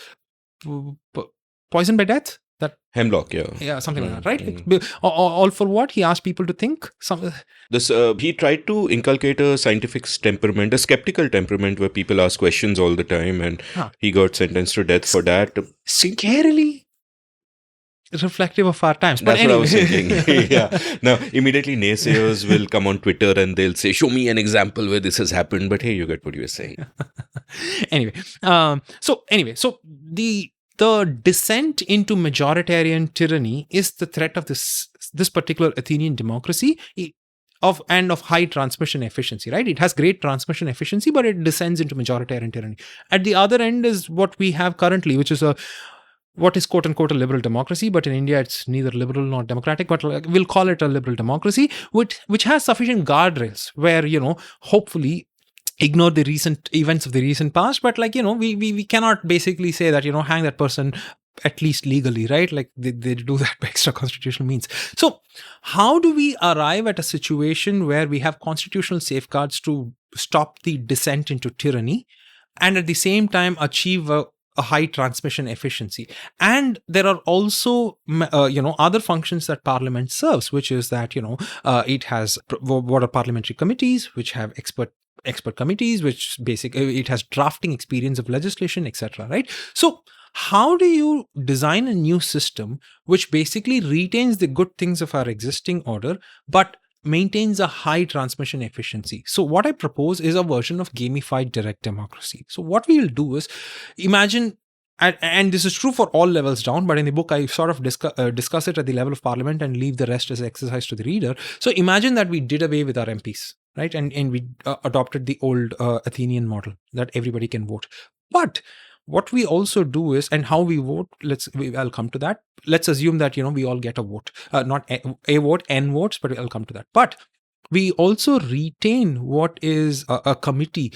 poisoned by death. That
hemlock,
yeah, something like that, right? Like, all for what? He asked people to think.
He tried to inculcate a scientific temperament, a skeptical temperament, where people ask questions all the time, and he got sentenced to death for that.
Scarily reflective of our times. But
that's what I was thinking. Yeah. Now, immediately naysayers will come on Twitter and they'll say, "Show me an example where this has happened." But hey, you get what you were saying.
Anyway, so the descent into majoritarian tyranny is the threat of this particular Athenian democracy of high transmission efficiency, right? It has great transmission efficiency, but it descends into majoritarian tyranny. At the other end is what we have currently, which is what is quote unquote a liberal democracy, but in India it's neither liberal nor democratic, but we'll call it a liberal democracy, which has sufficient guardrails where, hopefully ignore the recent events of the recent past, but we cannot basically say that hang that person, at least legally, right? Like they do that by extra constitutional means. So how do we arrive at a situation where we have constitutional safeguards to stop the descent into tyranny and at the same time achieve a high transmission efficiency? And there are also other functions that Parliament serves, which is that it has what are parliamentary committees, which have expert committees, which basically it has drafting experience of legislation, etc., right? So how do you design a new system which basically retains the good things of our existing order but maintains a high transmission efficiency? So what I propose is a version of gamified direct democracy. So what we will do is imagine, and this is true for all levels down, but in the book I sort of discuss it at the level of Parliament and leave the rest as exercise to the reader. So imagine that we did away with our MPs, right? And we adopted the old Athenian model that everybody can vote. But what we also do is, and how we vote, I'll come to that. Let's assume that, we all get a vote, not a vote, n votes, but I'll come to that. But we also retain what is a committee.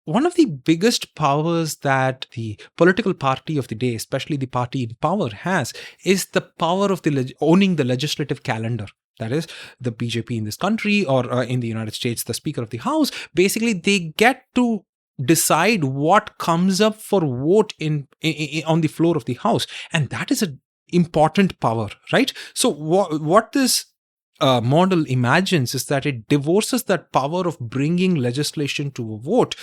one of the biggest powers that the political party of the day, especially the party in power, has is the power of owning the legislative calendar. That is, the BJP in this country, or in the United States, the Speaker of the House. Basically, they get to decide what comes up for vote on the floor of the House, and that is an important power, right? So what this model imagines is that it divorces that power of bringing legislation to a vote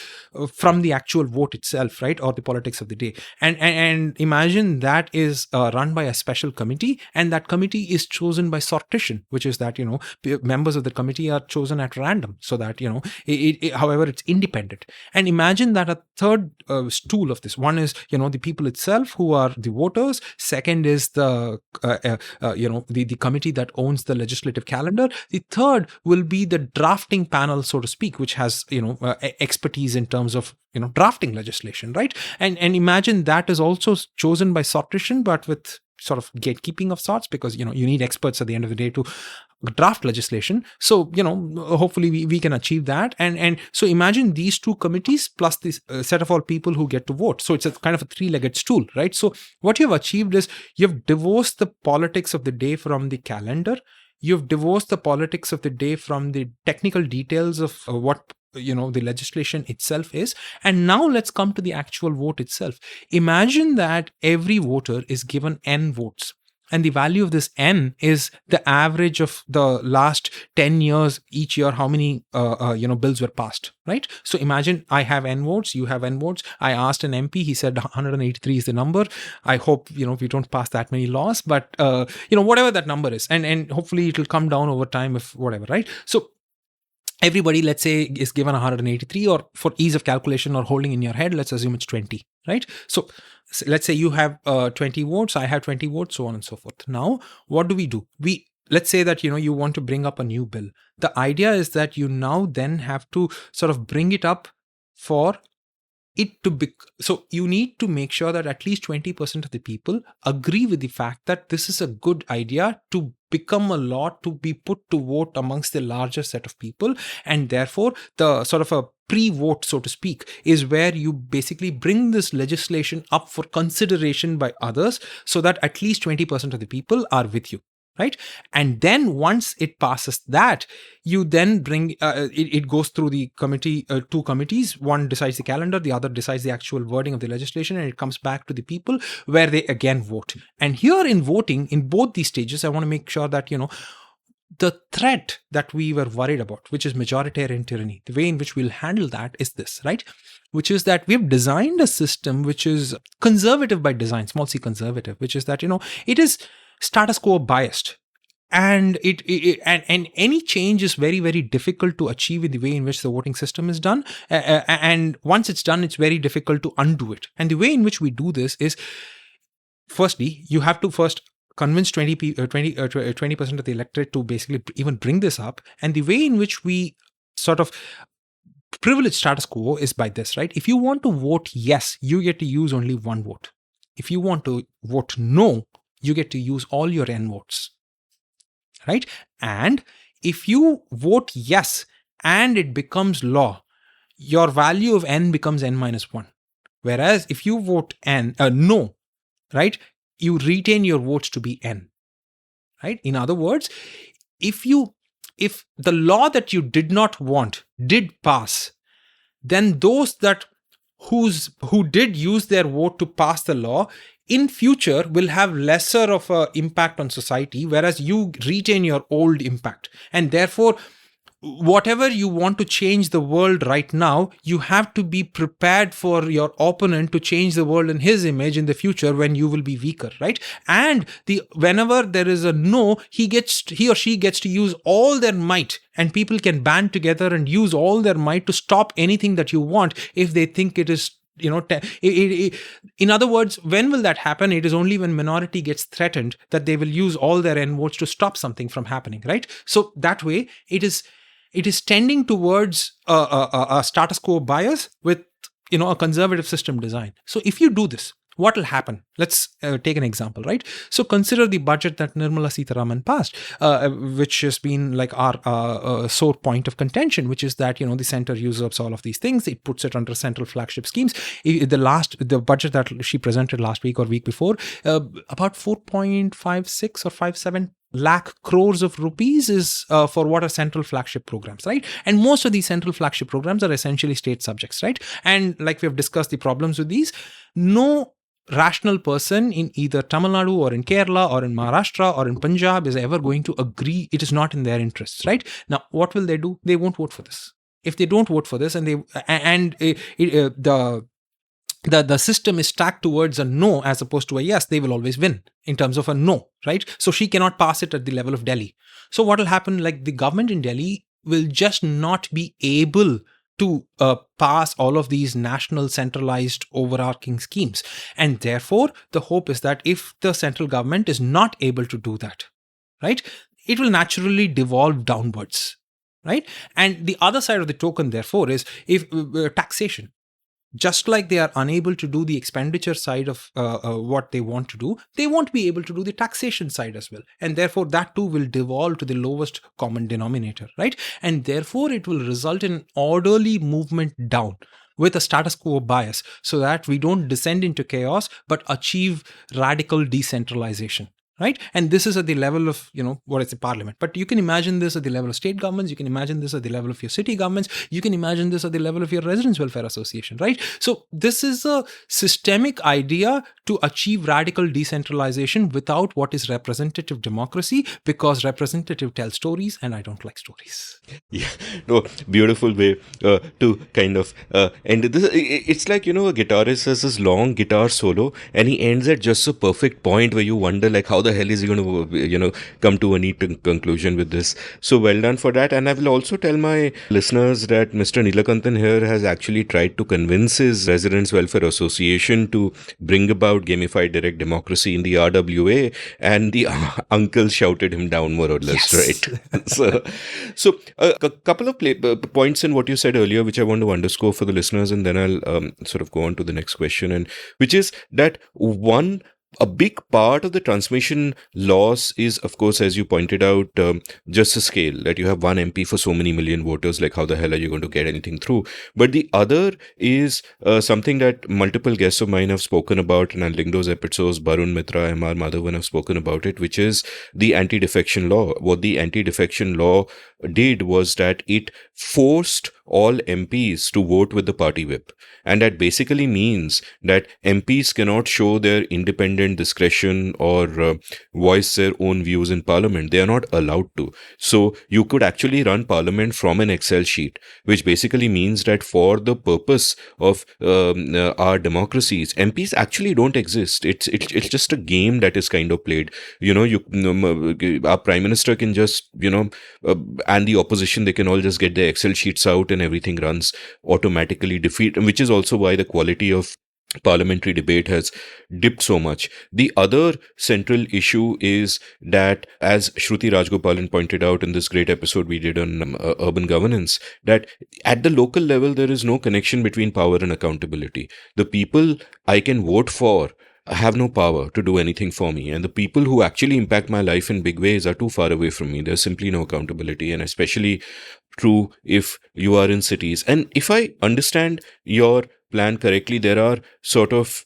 from the actual vote itself, right, or the politics of the day, and imagine that is run by a special committee, and that committee is chosen by sortition, which is that members of the committee are chosen at random, so that however, it's independent. And imagine that a third stool of this, one is the people itself, who are the voters. Second is the the committee that owns the legislative calendar. The third will be the drafting panel, so to speak, which has expertise in terms of drafting legislation, right? And imagine that is also chosen by sortition, but with sort of gatekeeping of sorts, because you need experts at the end of the day to draft legislation. So hopefully we can achieve that. And so imagine these two committees plus this set of all people who get to vote. So it's a kind of a three-legged stool, right? So what you've achieved is you've divorced the politics of the day from the calendar. You've divorced the politics of the day from the technical details of what the legislation itself is. And now let's come to the actual vote itself. Imagine that every voter is given n votes, and the value of this n is the average of the last 10 years, each year, how many bills were passed, right? So imagine I have n votes, you have n votes. I asked an MP, he said 183 is the number. I hope we don't pass that many laws, but whatever that number is, and hopefully it will come down over time, if whatever, right? So everybody, let's say, is given 183, or for ease of calculation or holding in your head, let's assume it's 20, right? So let's say you have 20 votes, I have 20 votes, so on and so forth. Now, what do? Let's say that you want to bring up a new bill. The idea is that you now then have to sort of bring it up for it to be. So you need to make sure that at least 20% of the people agree with the fact that this is a good idea to become a law to be put to vote amongst the larger set of people. And therefore, the sort of a pre-vote, so to speak, is where you basically bring this legislation up for consideration by others, so that at least 20% of the people are with you, right? And then once it passes that, you then bring it goes through the committee, two committees. One decides the calendar, the other decides the actual wording of the legislation, and it comes back to the people, where they again vote. And here in voting, in both these stages, I want to make sure that the threat that we were worried about, which is majoritarian tyranny, the way in which we'll handle that is this, right? Which is that we've designed a system which is conservative by design, small c conservative, which is that it is status quo biased. And and any change is very, very difficult to achieve in the way in which the voting system is done. And once it's done, it's very difficult to undo it. And the way in which we do this is, firstly, you have to first convince 20% of the electorate to basically even bring this up. And the way in which we sort of privilege status quo is by this, right? If you want to vote yes, you get to use only one vote. If you want to vote no, you get to use all your n votes, right? And if you vote yes and it becomes law, your value of n becomes n minus 1. Whereas if you vote no, right, you retain your votes to be n, right? In other words, if the law that you did not want did pass, then those who did use their vote to pass the law in future will have lesser of an impact on society, whereas you retain your old impact. And therefore, whatever you want to change the world right now, you have to be prepared for your opponent to change the world in his image in the future, when you will be weaker, right? And whenever there is a no, he or she gets to use all their might, and people can band together and use all their might to stop anything that you want if they think it is in other words, when will that happen? It is only when minority gets threatened that they will use all their n votes to stop something from happening, right? So that way, it is tending towards a status quo bias with a conservative system design. So if you do this, what will happen? Let's take an example, right? So consider the budget that Nirmala Sitharaman passed, which has been like our sore point of contention, which is that, the center usurps all of these things. It puts it under central flagship schemes. The budget that she presented last week or week before, about 4.56 or 57 lakh crores of rupees is for what are central flagship programs, right? And most of these central flagship programs are essentially state subjects, right? And like we have discussed the problems with these, no rational person in either Tamil Nadu or in Kerala or in Maharashtra or in Punjab is ever going to agree it is not in their interests, right? Now, what will they do? They won't vote for this. If they don't vote for this the system is stacked towards a no as opposed to a yes, they will always win in terms of a no, right? So she cannot pass it at the level of Delhi. So what will happen, like the government in Delhi will just not be able to pass all of these national centralized overarching schemes. And therefore, the hope is that if the central government is not able to do that, right, it will naturally devolve downwards, right? And the other side of the token, therefore, is if taxation. Just like they are unable to do the expenditure side of what they want to do, they won't be able to do the taxation side as well. And therefore, that too will devolve to the lowest common denominator, right? And therefore, it will result in orderly movement down with a status quo bias so that we don't descend into chaos, but achieve radical decentralization. Right? And this is at the level of, what is the parliament. But you can imagine this at the level of state governments. You can imagine this at the level of your city governments. You can imagine this at the level of your residents' welfare association, right? So this is a systemic idea to achieve radical decentralization without what is representative democracy, because representative tells stories and I don't like stories.
Yeah, no, beautiful way to kind of end this. It's like, a guitarist has this long guitar solo and he ends at just a perfect point where you wonder like how the hell is he going to, come to a neat conclusion with this. So well done for that. And I will also tell my listeners that Mr. Nilakanthan here has actually tried to convince his Residents Welfare Association to bring about gamified direct democracy in the RWA, and the uncle shouted him down more or less,
yes.
Right? So a couple of points in what you said earlier, which I want to underscore for the listeners, and then I'll sort of go on to the next question, and which is that a big part of the transmission loss is, of course, as you pointed out, just a scale that you have one MP for so many million voters. Like, how the hell are you going to get anything through? But the other is something that multiple guests of mine have spoken about, and I'll link those episodes. Barun Mitra, M.R. Madhavan have spoken about it, which is the anti-defection law. What the anti-defection law did was that it forced all MPs to vote with the party whip. And that basically means that MPs cannot show their independent discretion or voice their own views in parliament. They are not allowed to. So you could actually run parliament from an Excel sheet, which basically means that for the purpose of our democracies, MPs actually don't exist. It's just a game that is kind of played. Our prime minister can just, and the opposition, they can all just get their Excel sheets out and everything runs automatically defeat, which is also why the quality of parliamentary debate has dipped so much. The other central issue is that, as Shruti Rajgopalan pointed out in this great episode we did on urban governance, that at the local level there is no connection between power and accountability. The people I can vote for have no power to do anything for me, and the people who actually impact my life in big ways are too far away from me. There's simply no accountability, and especially true if you are in cities. And if I understand your plan correctly, there are sort of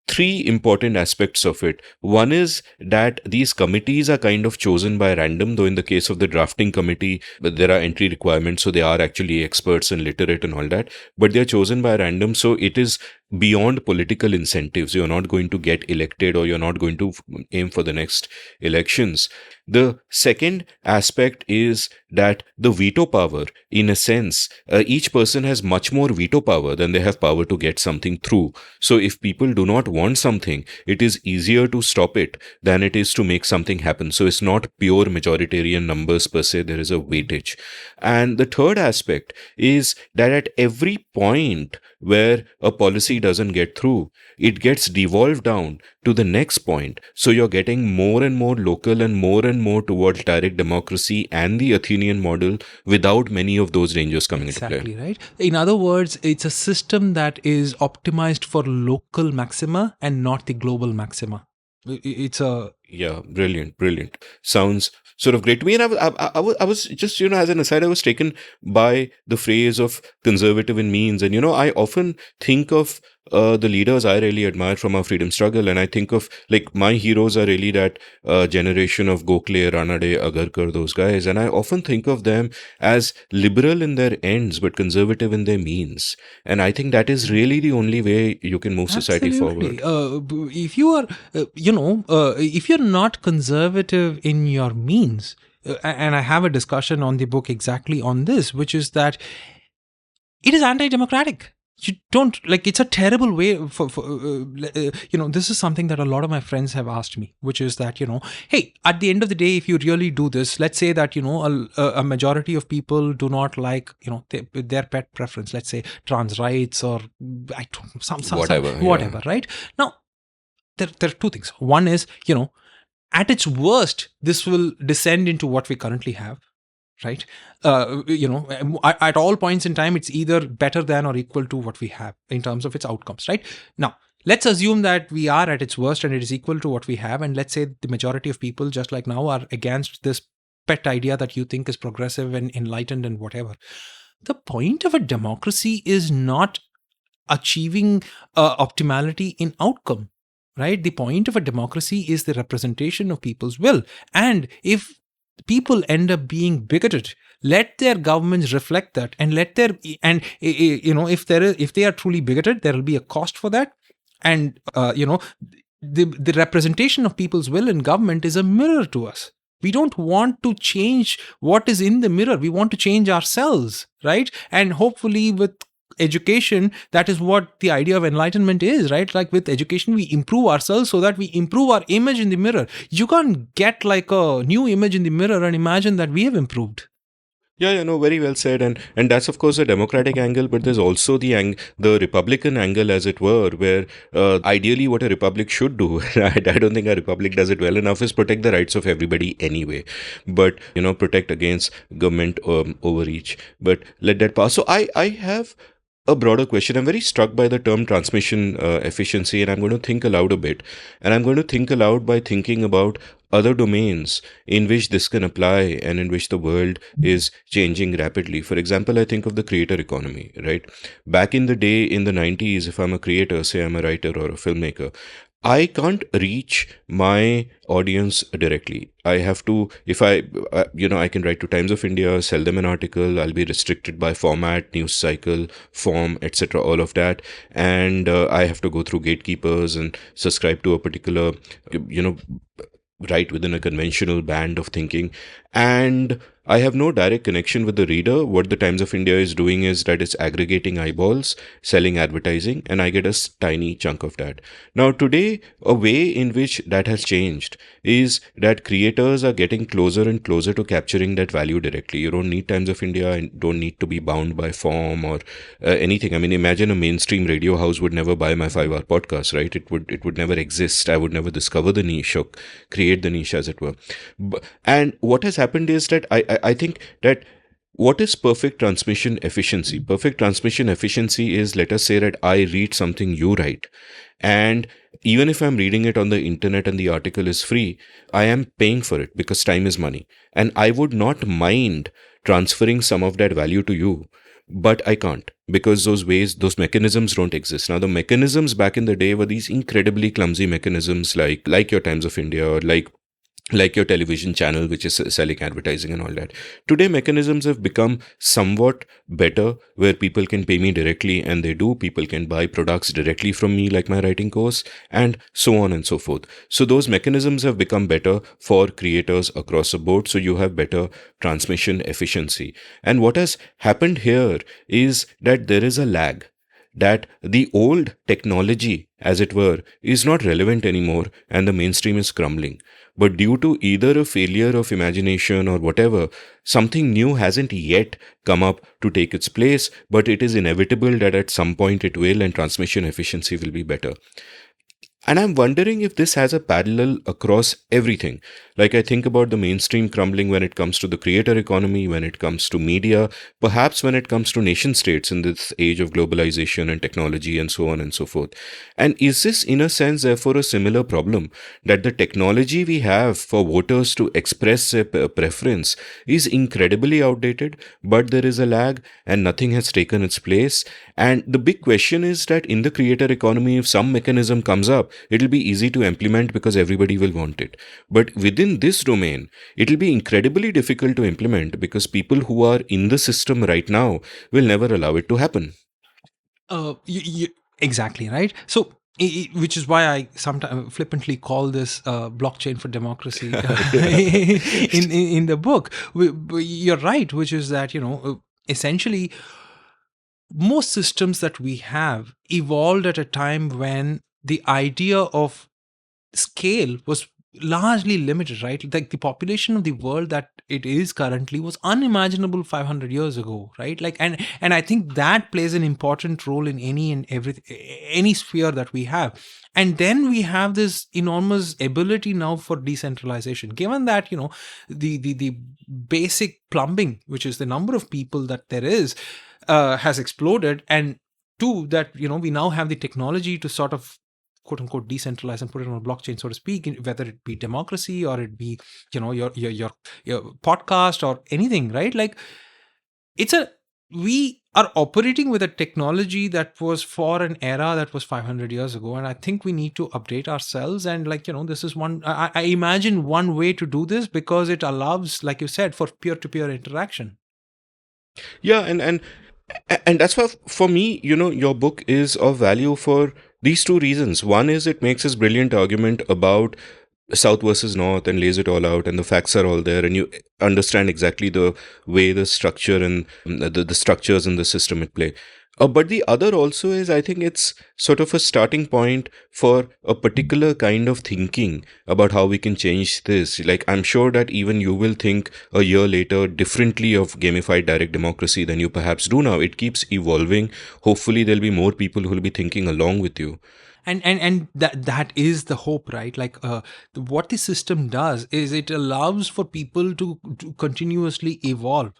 three important aspects of it. One is that these committees are kind of chosen by random, though in the case of the drafting committee, there are entry requirements, so they are actually experts and literate and all that, but they are chosen by random, so it is beyond political incentives. You're not going to get elected, or you're not going to aim for the next elections. The second aspect is that the veto power, in a sense, each person has much more veto power than they have power to get something through. So if people do not want something, it is easier to stop it than it is to make something happen. So it's not pure majoritarian numbers per se, there is a weightage. And the third aspect is that at every point where a policy doesn't get through, it gets devolved down to the next point. So you're getting more and more local and more towards direct democracy and the Athenian model without many of those dangers coming into play.
Exactly, right? In other words, it's a system that is optimized for local maxima and not the global maxima. It's a
Yeah, brilliant. Sounds sort of great to me. And I was just, as an aside, I was taken by the phrase of conservative in means. And, I often think of the leaders I really admire from our freedom struggle. And I think of, like, my heroes are really that generation of Gokhale, Ranade, Agarkar, those guys. And I often think of them as liberal in their ends, but conservative in their means. And I think that is really the only way you can move society forward.
If you are, if you're not conservative in your means, and I have a discussion on the book exactly on this, which is that it is anti-democratic. You don't, like, it's a terrible way for this is something that a lot of my friends have asked me, which is that, hey, at the end of the day, if you really do this, let's say that, a majority of people do not like, their pet preference, let's say trans rights or whatever, right? Now, there are two things. One is, at its worst, this will descend into what we currently have. Right, at all points in time, it's either better than or equal to what we have in terms of its outcomes. Right now, let's assume that we are at its worst and it is equal to what we have, and let's say the majority of people, just like now, are against this pet idea that you think is progressive and enlightened and whatever. The point of a democracy is not achieving optimality in outcome. Right, the point of a democracy is the representation of people's will, and if people end up being bigoted, let their governments reflect that, and if they are truly bigoted, there will be a cost for that. And the representation of people's will in government is a mirror to us. We don't want to change what is in the mirror. We want to change ourselves, right? And hopefully with education, that is what the idea of enlightenment is, right? Like with education, we improve ourselves so that we improve our image in the mirror. You can't get like a new image in the mirror and imagine that we have improved.
Yeah, very well said, and that's of course a democratic angle, but there's also the Republican angle, as it were, where ideally what a republic should do, I don't think a republic does it well enough, is protect the rights of everybody anyway, but protect against government overreach. But let that pass. So I have a broader question. I'm very struck by the term transmission efficiency, and I'm going to think aloud a bit. And I'm going to think aloud by thinking about other domains in which this can apply and in which the world is changing rapidly. For example, I think of the creator economy, right? Back in the day, in the 90s, if I'm a creator, say I'm a writer or a filmmaker, I can't reach my audience directly. I have to, if I can write to Times of India, sell them an article, I'll be restricted by format, news cycle, form, etc., all of that. And I have to go through gatekeepers and subscribe to a particular, right within a conventional band of thinking. And I have no direct connection with the reader. What the Times of India is doing is that it's aggregating eyeballs, selling advertising, and I get a tiny chunk of that. Now, today, a way in which that has changed is that creators are getting closer and closer to capturing that value directly. You don't need Times of India and don't need to be bound by form or anything. I mean, imagine a mainstream radio house would never buy my 5-hour podcast, right? It would never exist. I would never discover the niche or create the niche, as it were. And what has happened is that I think that what is perfect transmission efficiency? Perfect transmission efficiency is, let us say that I read something you write, and even if I'm reading it on the internet and the article is free, I am paying for it because time is money. And I would not mind transferring some of that value to you, but I can't, because those mechanisms don't exist. Now, the mechanisms back in the day were these incredibly clumsy mechanisms like your Times of India, or like your television channel, which is selling advertising and all that. Today, mechanisms have become somewhat better, where people can pay me directly, and they do. People can buy products directly from me, like my writing course, and so on and so forth. So those mechanisms have become better for creators across the board. So you have better transmission efficiency. And what has happened here is that there is a lag. that the old technology, as it were, is not relevant anymore and the mainstream is crumbling. But due to either a failure of imagination or whatever, something new hasn't yet come up to take its place, but it is inevitable that at some point it will, and transmission efficiency will be better. And I'm wondering if this has a parallel across everything. Like, I think about the mainstream crumbling when it comes to the creator economy, when it comes to media, perhaps when it comes to nation states in this age of globalization and technology and so on and so forth. And is this, in a sense, therefore, a similar problem that the technology we have for voters to express a preference is incredibly outdated, but there is a lag and nothing has taken its place? And the big question is that in the creator economy, if some mechanism comes up, it'll be easy to implement because everybody will want it. But within this domain, it'll be incredibly difficult to implement because people who are in the system right now will never allow it to happen.
Exactly, right? So, which is why I sometimes flippantly call this blockchain for democracy in the book. You're right, which is that, essentially, most systems that we have evolved at a time when the idea of scale was largely limited, right? Like the population of the world that it is currently was unimaginable 500 years ago, right? Like, and I think that plays an important role in any sphere that we have. And then we have this enormous ability now for decentralization, given that, the basic plumbing, which is the number of people that there is, has exploded. And two, that, we now have the technology to sort of quote unquote decentralize and put it on a blockchain, so to speak, whether it be democracy or it be, your podcast or anything, right? Like, we are operating with a technology that was for an era that was 500 years ago. And I think we need to update ourselves. And this is one, I imagine one way to do this, because it allows, like you said, for peer-to-peer interaction.
Yeah, and that's why, for me, your book is of value for these two reasons. One is it makes this brilliant argument about South versus North and lays it all out, and the facts are all there, and you understand exactly the way the structure and the structures in the system at play. But the other also is, I think it's sort of a starting point for a particular kind of thinking about how we can change this. Like, I'm sure that even you will think a year later differently of gamified direct democracy than you perhaps do now. It keeps evolving. Hopefully, there'll be more people who will be thinking along with you.
And that is the hope, right? Like, what the system does is it allows for people to continuously evolve.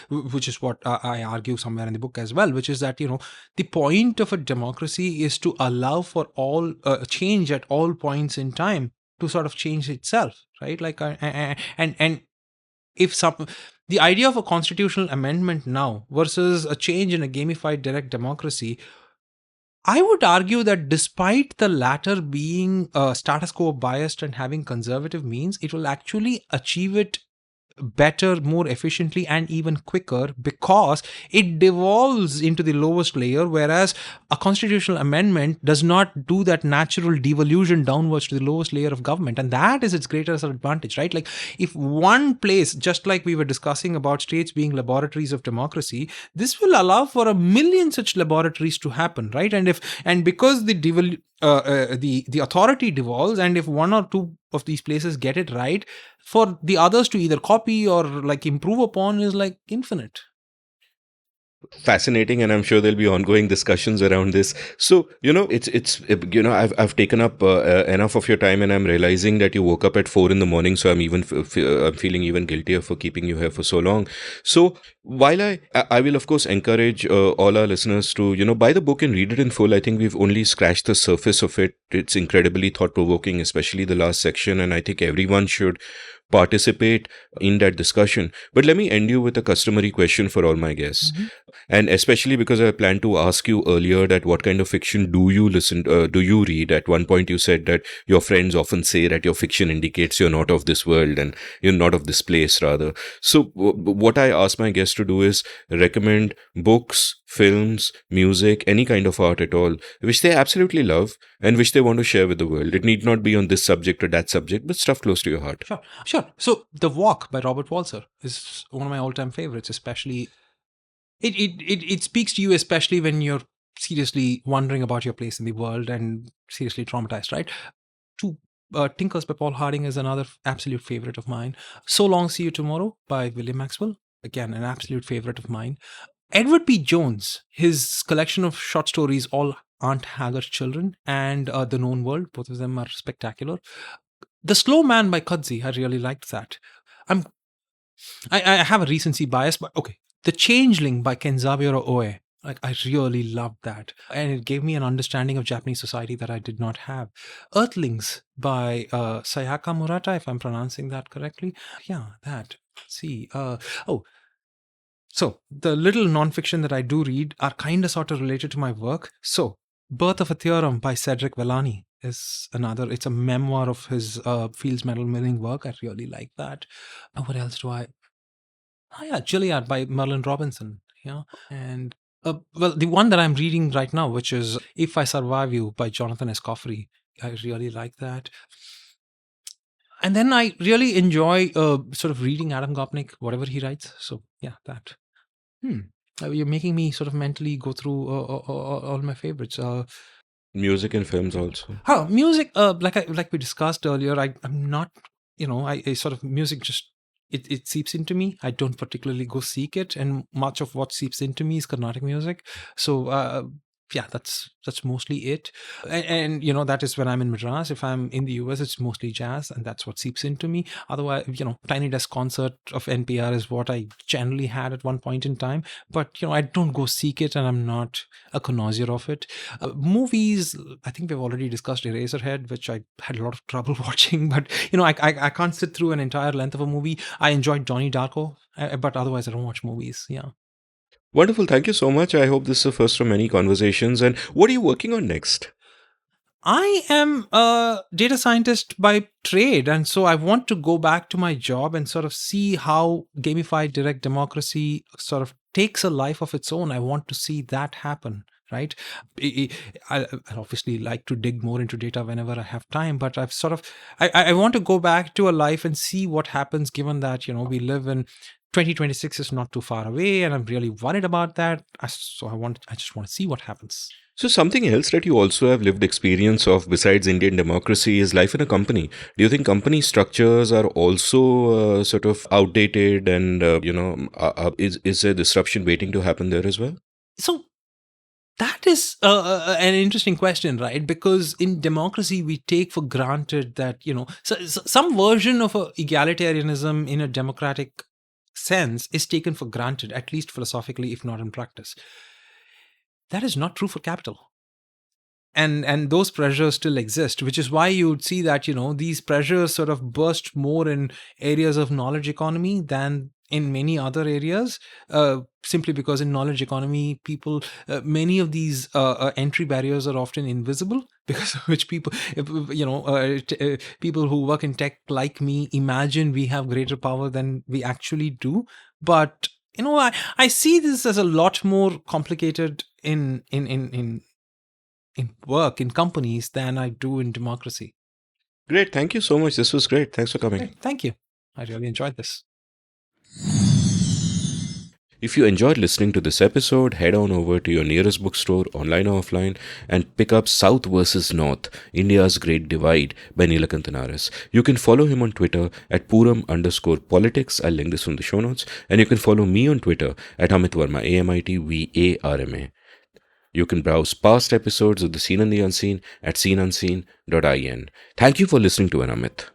Which is what I argue somewhere in the book as well, which is that, the point of a democracy is to allow for all change at all points in time to sort of change itself, right? Like, and if the idea of a constitutional amendment now versus a change in a gamified direct democracy, I would argue that despite the latter being status quo biased and having conservative means, it will actually achieve it better, more efficiently, and even quicker, because it devolves into the lowest layer, whereas a constitutional amendment does not do that natural devolution downwards to the lowest layer of government. And that is its greatest advantage, right? Like, if one place, just like we were discussing about states being laboratories of democracy, this will allow for 1 million such laboratories to happen, right? And because the authority devolves, and if one or two of these places get it right, for the others to either copy or like improve upon is like infinite.
Fascinating, and I'm sure there'll be ongoing discussions around this. So, I've taken up enough of your time, and I'm realizing that you woke up at 4 a.m. So I'm feeling even guiltier for keeping you here for so long. So while I will of course encourage all our listeners to buy the book and read it in full. I think we've only scratched the surface of it. It's incredibly thought-provoking, especially the last section, and I think everyone should participate in that discussion. But let me end you with a customary question for all my guests. Mm-hmm. And especially because I planned to ask you earlier that what kind of fiction do you read? At one point you said that your friends often say that your fiction indicates you're not of this world and you're not of this place, rather. So what I ask my guests to do is recommend books, films, music, any kind of art at all, which they absolutely love and which they want to share with the world. It need not be on this subject or that subject, but stuff close to your heart.
Sure. So The Walk by Robert Walser is one of my all-time favorites, especially it speaks to you, especially when you're seriously wondering about your place in the world and seriously traumatized, right? Tinkers by Paul Harding is another absolute favorite of mine. So Long, See You Tomorrow by William Maxwell, again, an absolute favorite of mine. Edward P. Jones, his collection of short stories, All Aunt Haggard's Children and The Known World, both of them are spectacular. The Slow Man by Kudzi, I really liked that. I have a recency bias, but okay. The Changeling by Kenzaburo Oe. Like, I really loved that. And it gave me an understanding of Japanese society that I did not have. Earthlings by Sayaka Murata, if I'm pronouncing that correctly. Yeah, that. Let's see. So the little nonfiction that I do read are kind of sort of related to my work. So Birth of a Theorem by Cedric Villani is another. It's a memoir of his Fields Medal winning work. I really like that. What else do I? Oh yeah, Gilead by Merlin Robinson. Yeah. And well, the one that I'm reading right now, which is If I Survive You by Jonathan Escoffery. I really like that. And then I really enjoy sort of reading Adam Gopnik, whatever he writes. So yeah, that. You're making me sort of mentally go through all my favorites.
Music and films also.
Music, like we discussed earlier, I'm not, I sort of music just, it seeps into me. I don't particularly go seek it. And much of what seeps into me is Carnatic music. So, yeah, that's mostly it. And that is when I'm in Madras. If I'm in the US, it's mostly jazz, and that's what seeps into me. Otherwise, Tiny Desk Concert of NPR is what I generally had at one point in time. But, I don't go seek it, and I'm not a connoisseur of it. Movies, I think we've already discussed Eraserhead, which I had a lot of trouble watching. But, I can't sit through an entire length of a movie. I enjoyed Donnie Darko, but otherwise I don't watch movies. Yeah.
Wonderful. Thank you so much. I hope this is the first of many conversations. And what are you working on next?
I am a data scientist by trade. And so I want to go back to my job and sort of see how gamified direct democracy sort of takes a life of its own. I want to see that happen. Right. I obviously like to dig more into data whenever I have time, but I've sort of, I want to go back to a life and see what happens, given that, we live in 2026 is not too far away, and I'm really worried about that. So I just want to see what happens.
So something else that you also have lived experience of besides Indian democracy is life in a company. Do you think company structures are also sort of outdated, and is there disruption waiting to happen there as well?
So that is an interesting question, right? Because in democracy, we take for granted that, some version of egalitarianism in a democratic sense is taken for granted, at least philosophically, if not in practice. That is not true for capital. And those pressures still exist, which is why you would see that, these pressures sort of burst more in areas of knowledge economy than in many other areas, simply because in knowledge economy, people, many of these entry barriers are often invisible, because of which people, people who work in tech like me imagine we have greater power than we actually do. But, I see this as a lot more complicated in work, in companies, than I do in democracy.
Great. Thank you so much. This was great. Thanks for coming.
Great. Thank you. I really enjoyed this.
If you enjoyed listening to this episode, head on over to your nearest bookstore, online or offline, and pick up South vs. North, India's Great Divide by Neelakantha Naras. You can follow him on Twitter at Puram_politics. I'll link this from the show notes. And you can follow me on Twitter at Amit Varma, AMITVARMA. You can browse past episodes of The Seen and the Unseen at seenunseen.in. Thank you for listening to Amit.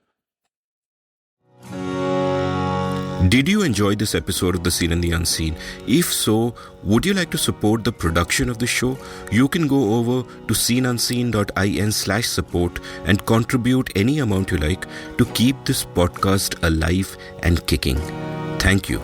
Did you enjoy this episode of The Seen and the Unseen? If so, would you like to support the production of the show? You can go over to seenunseen.in/support and contribute any amount you like to keep this podcast alive and kicking. Thank you.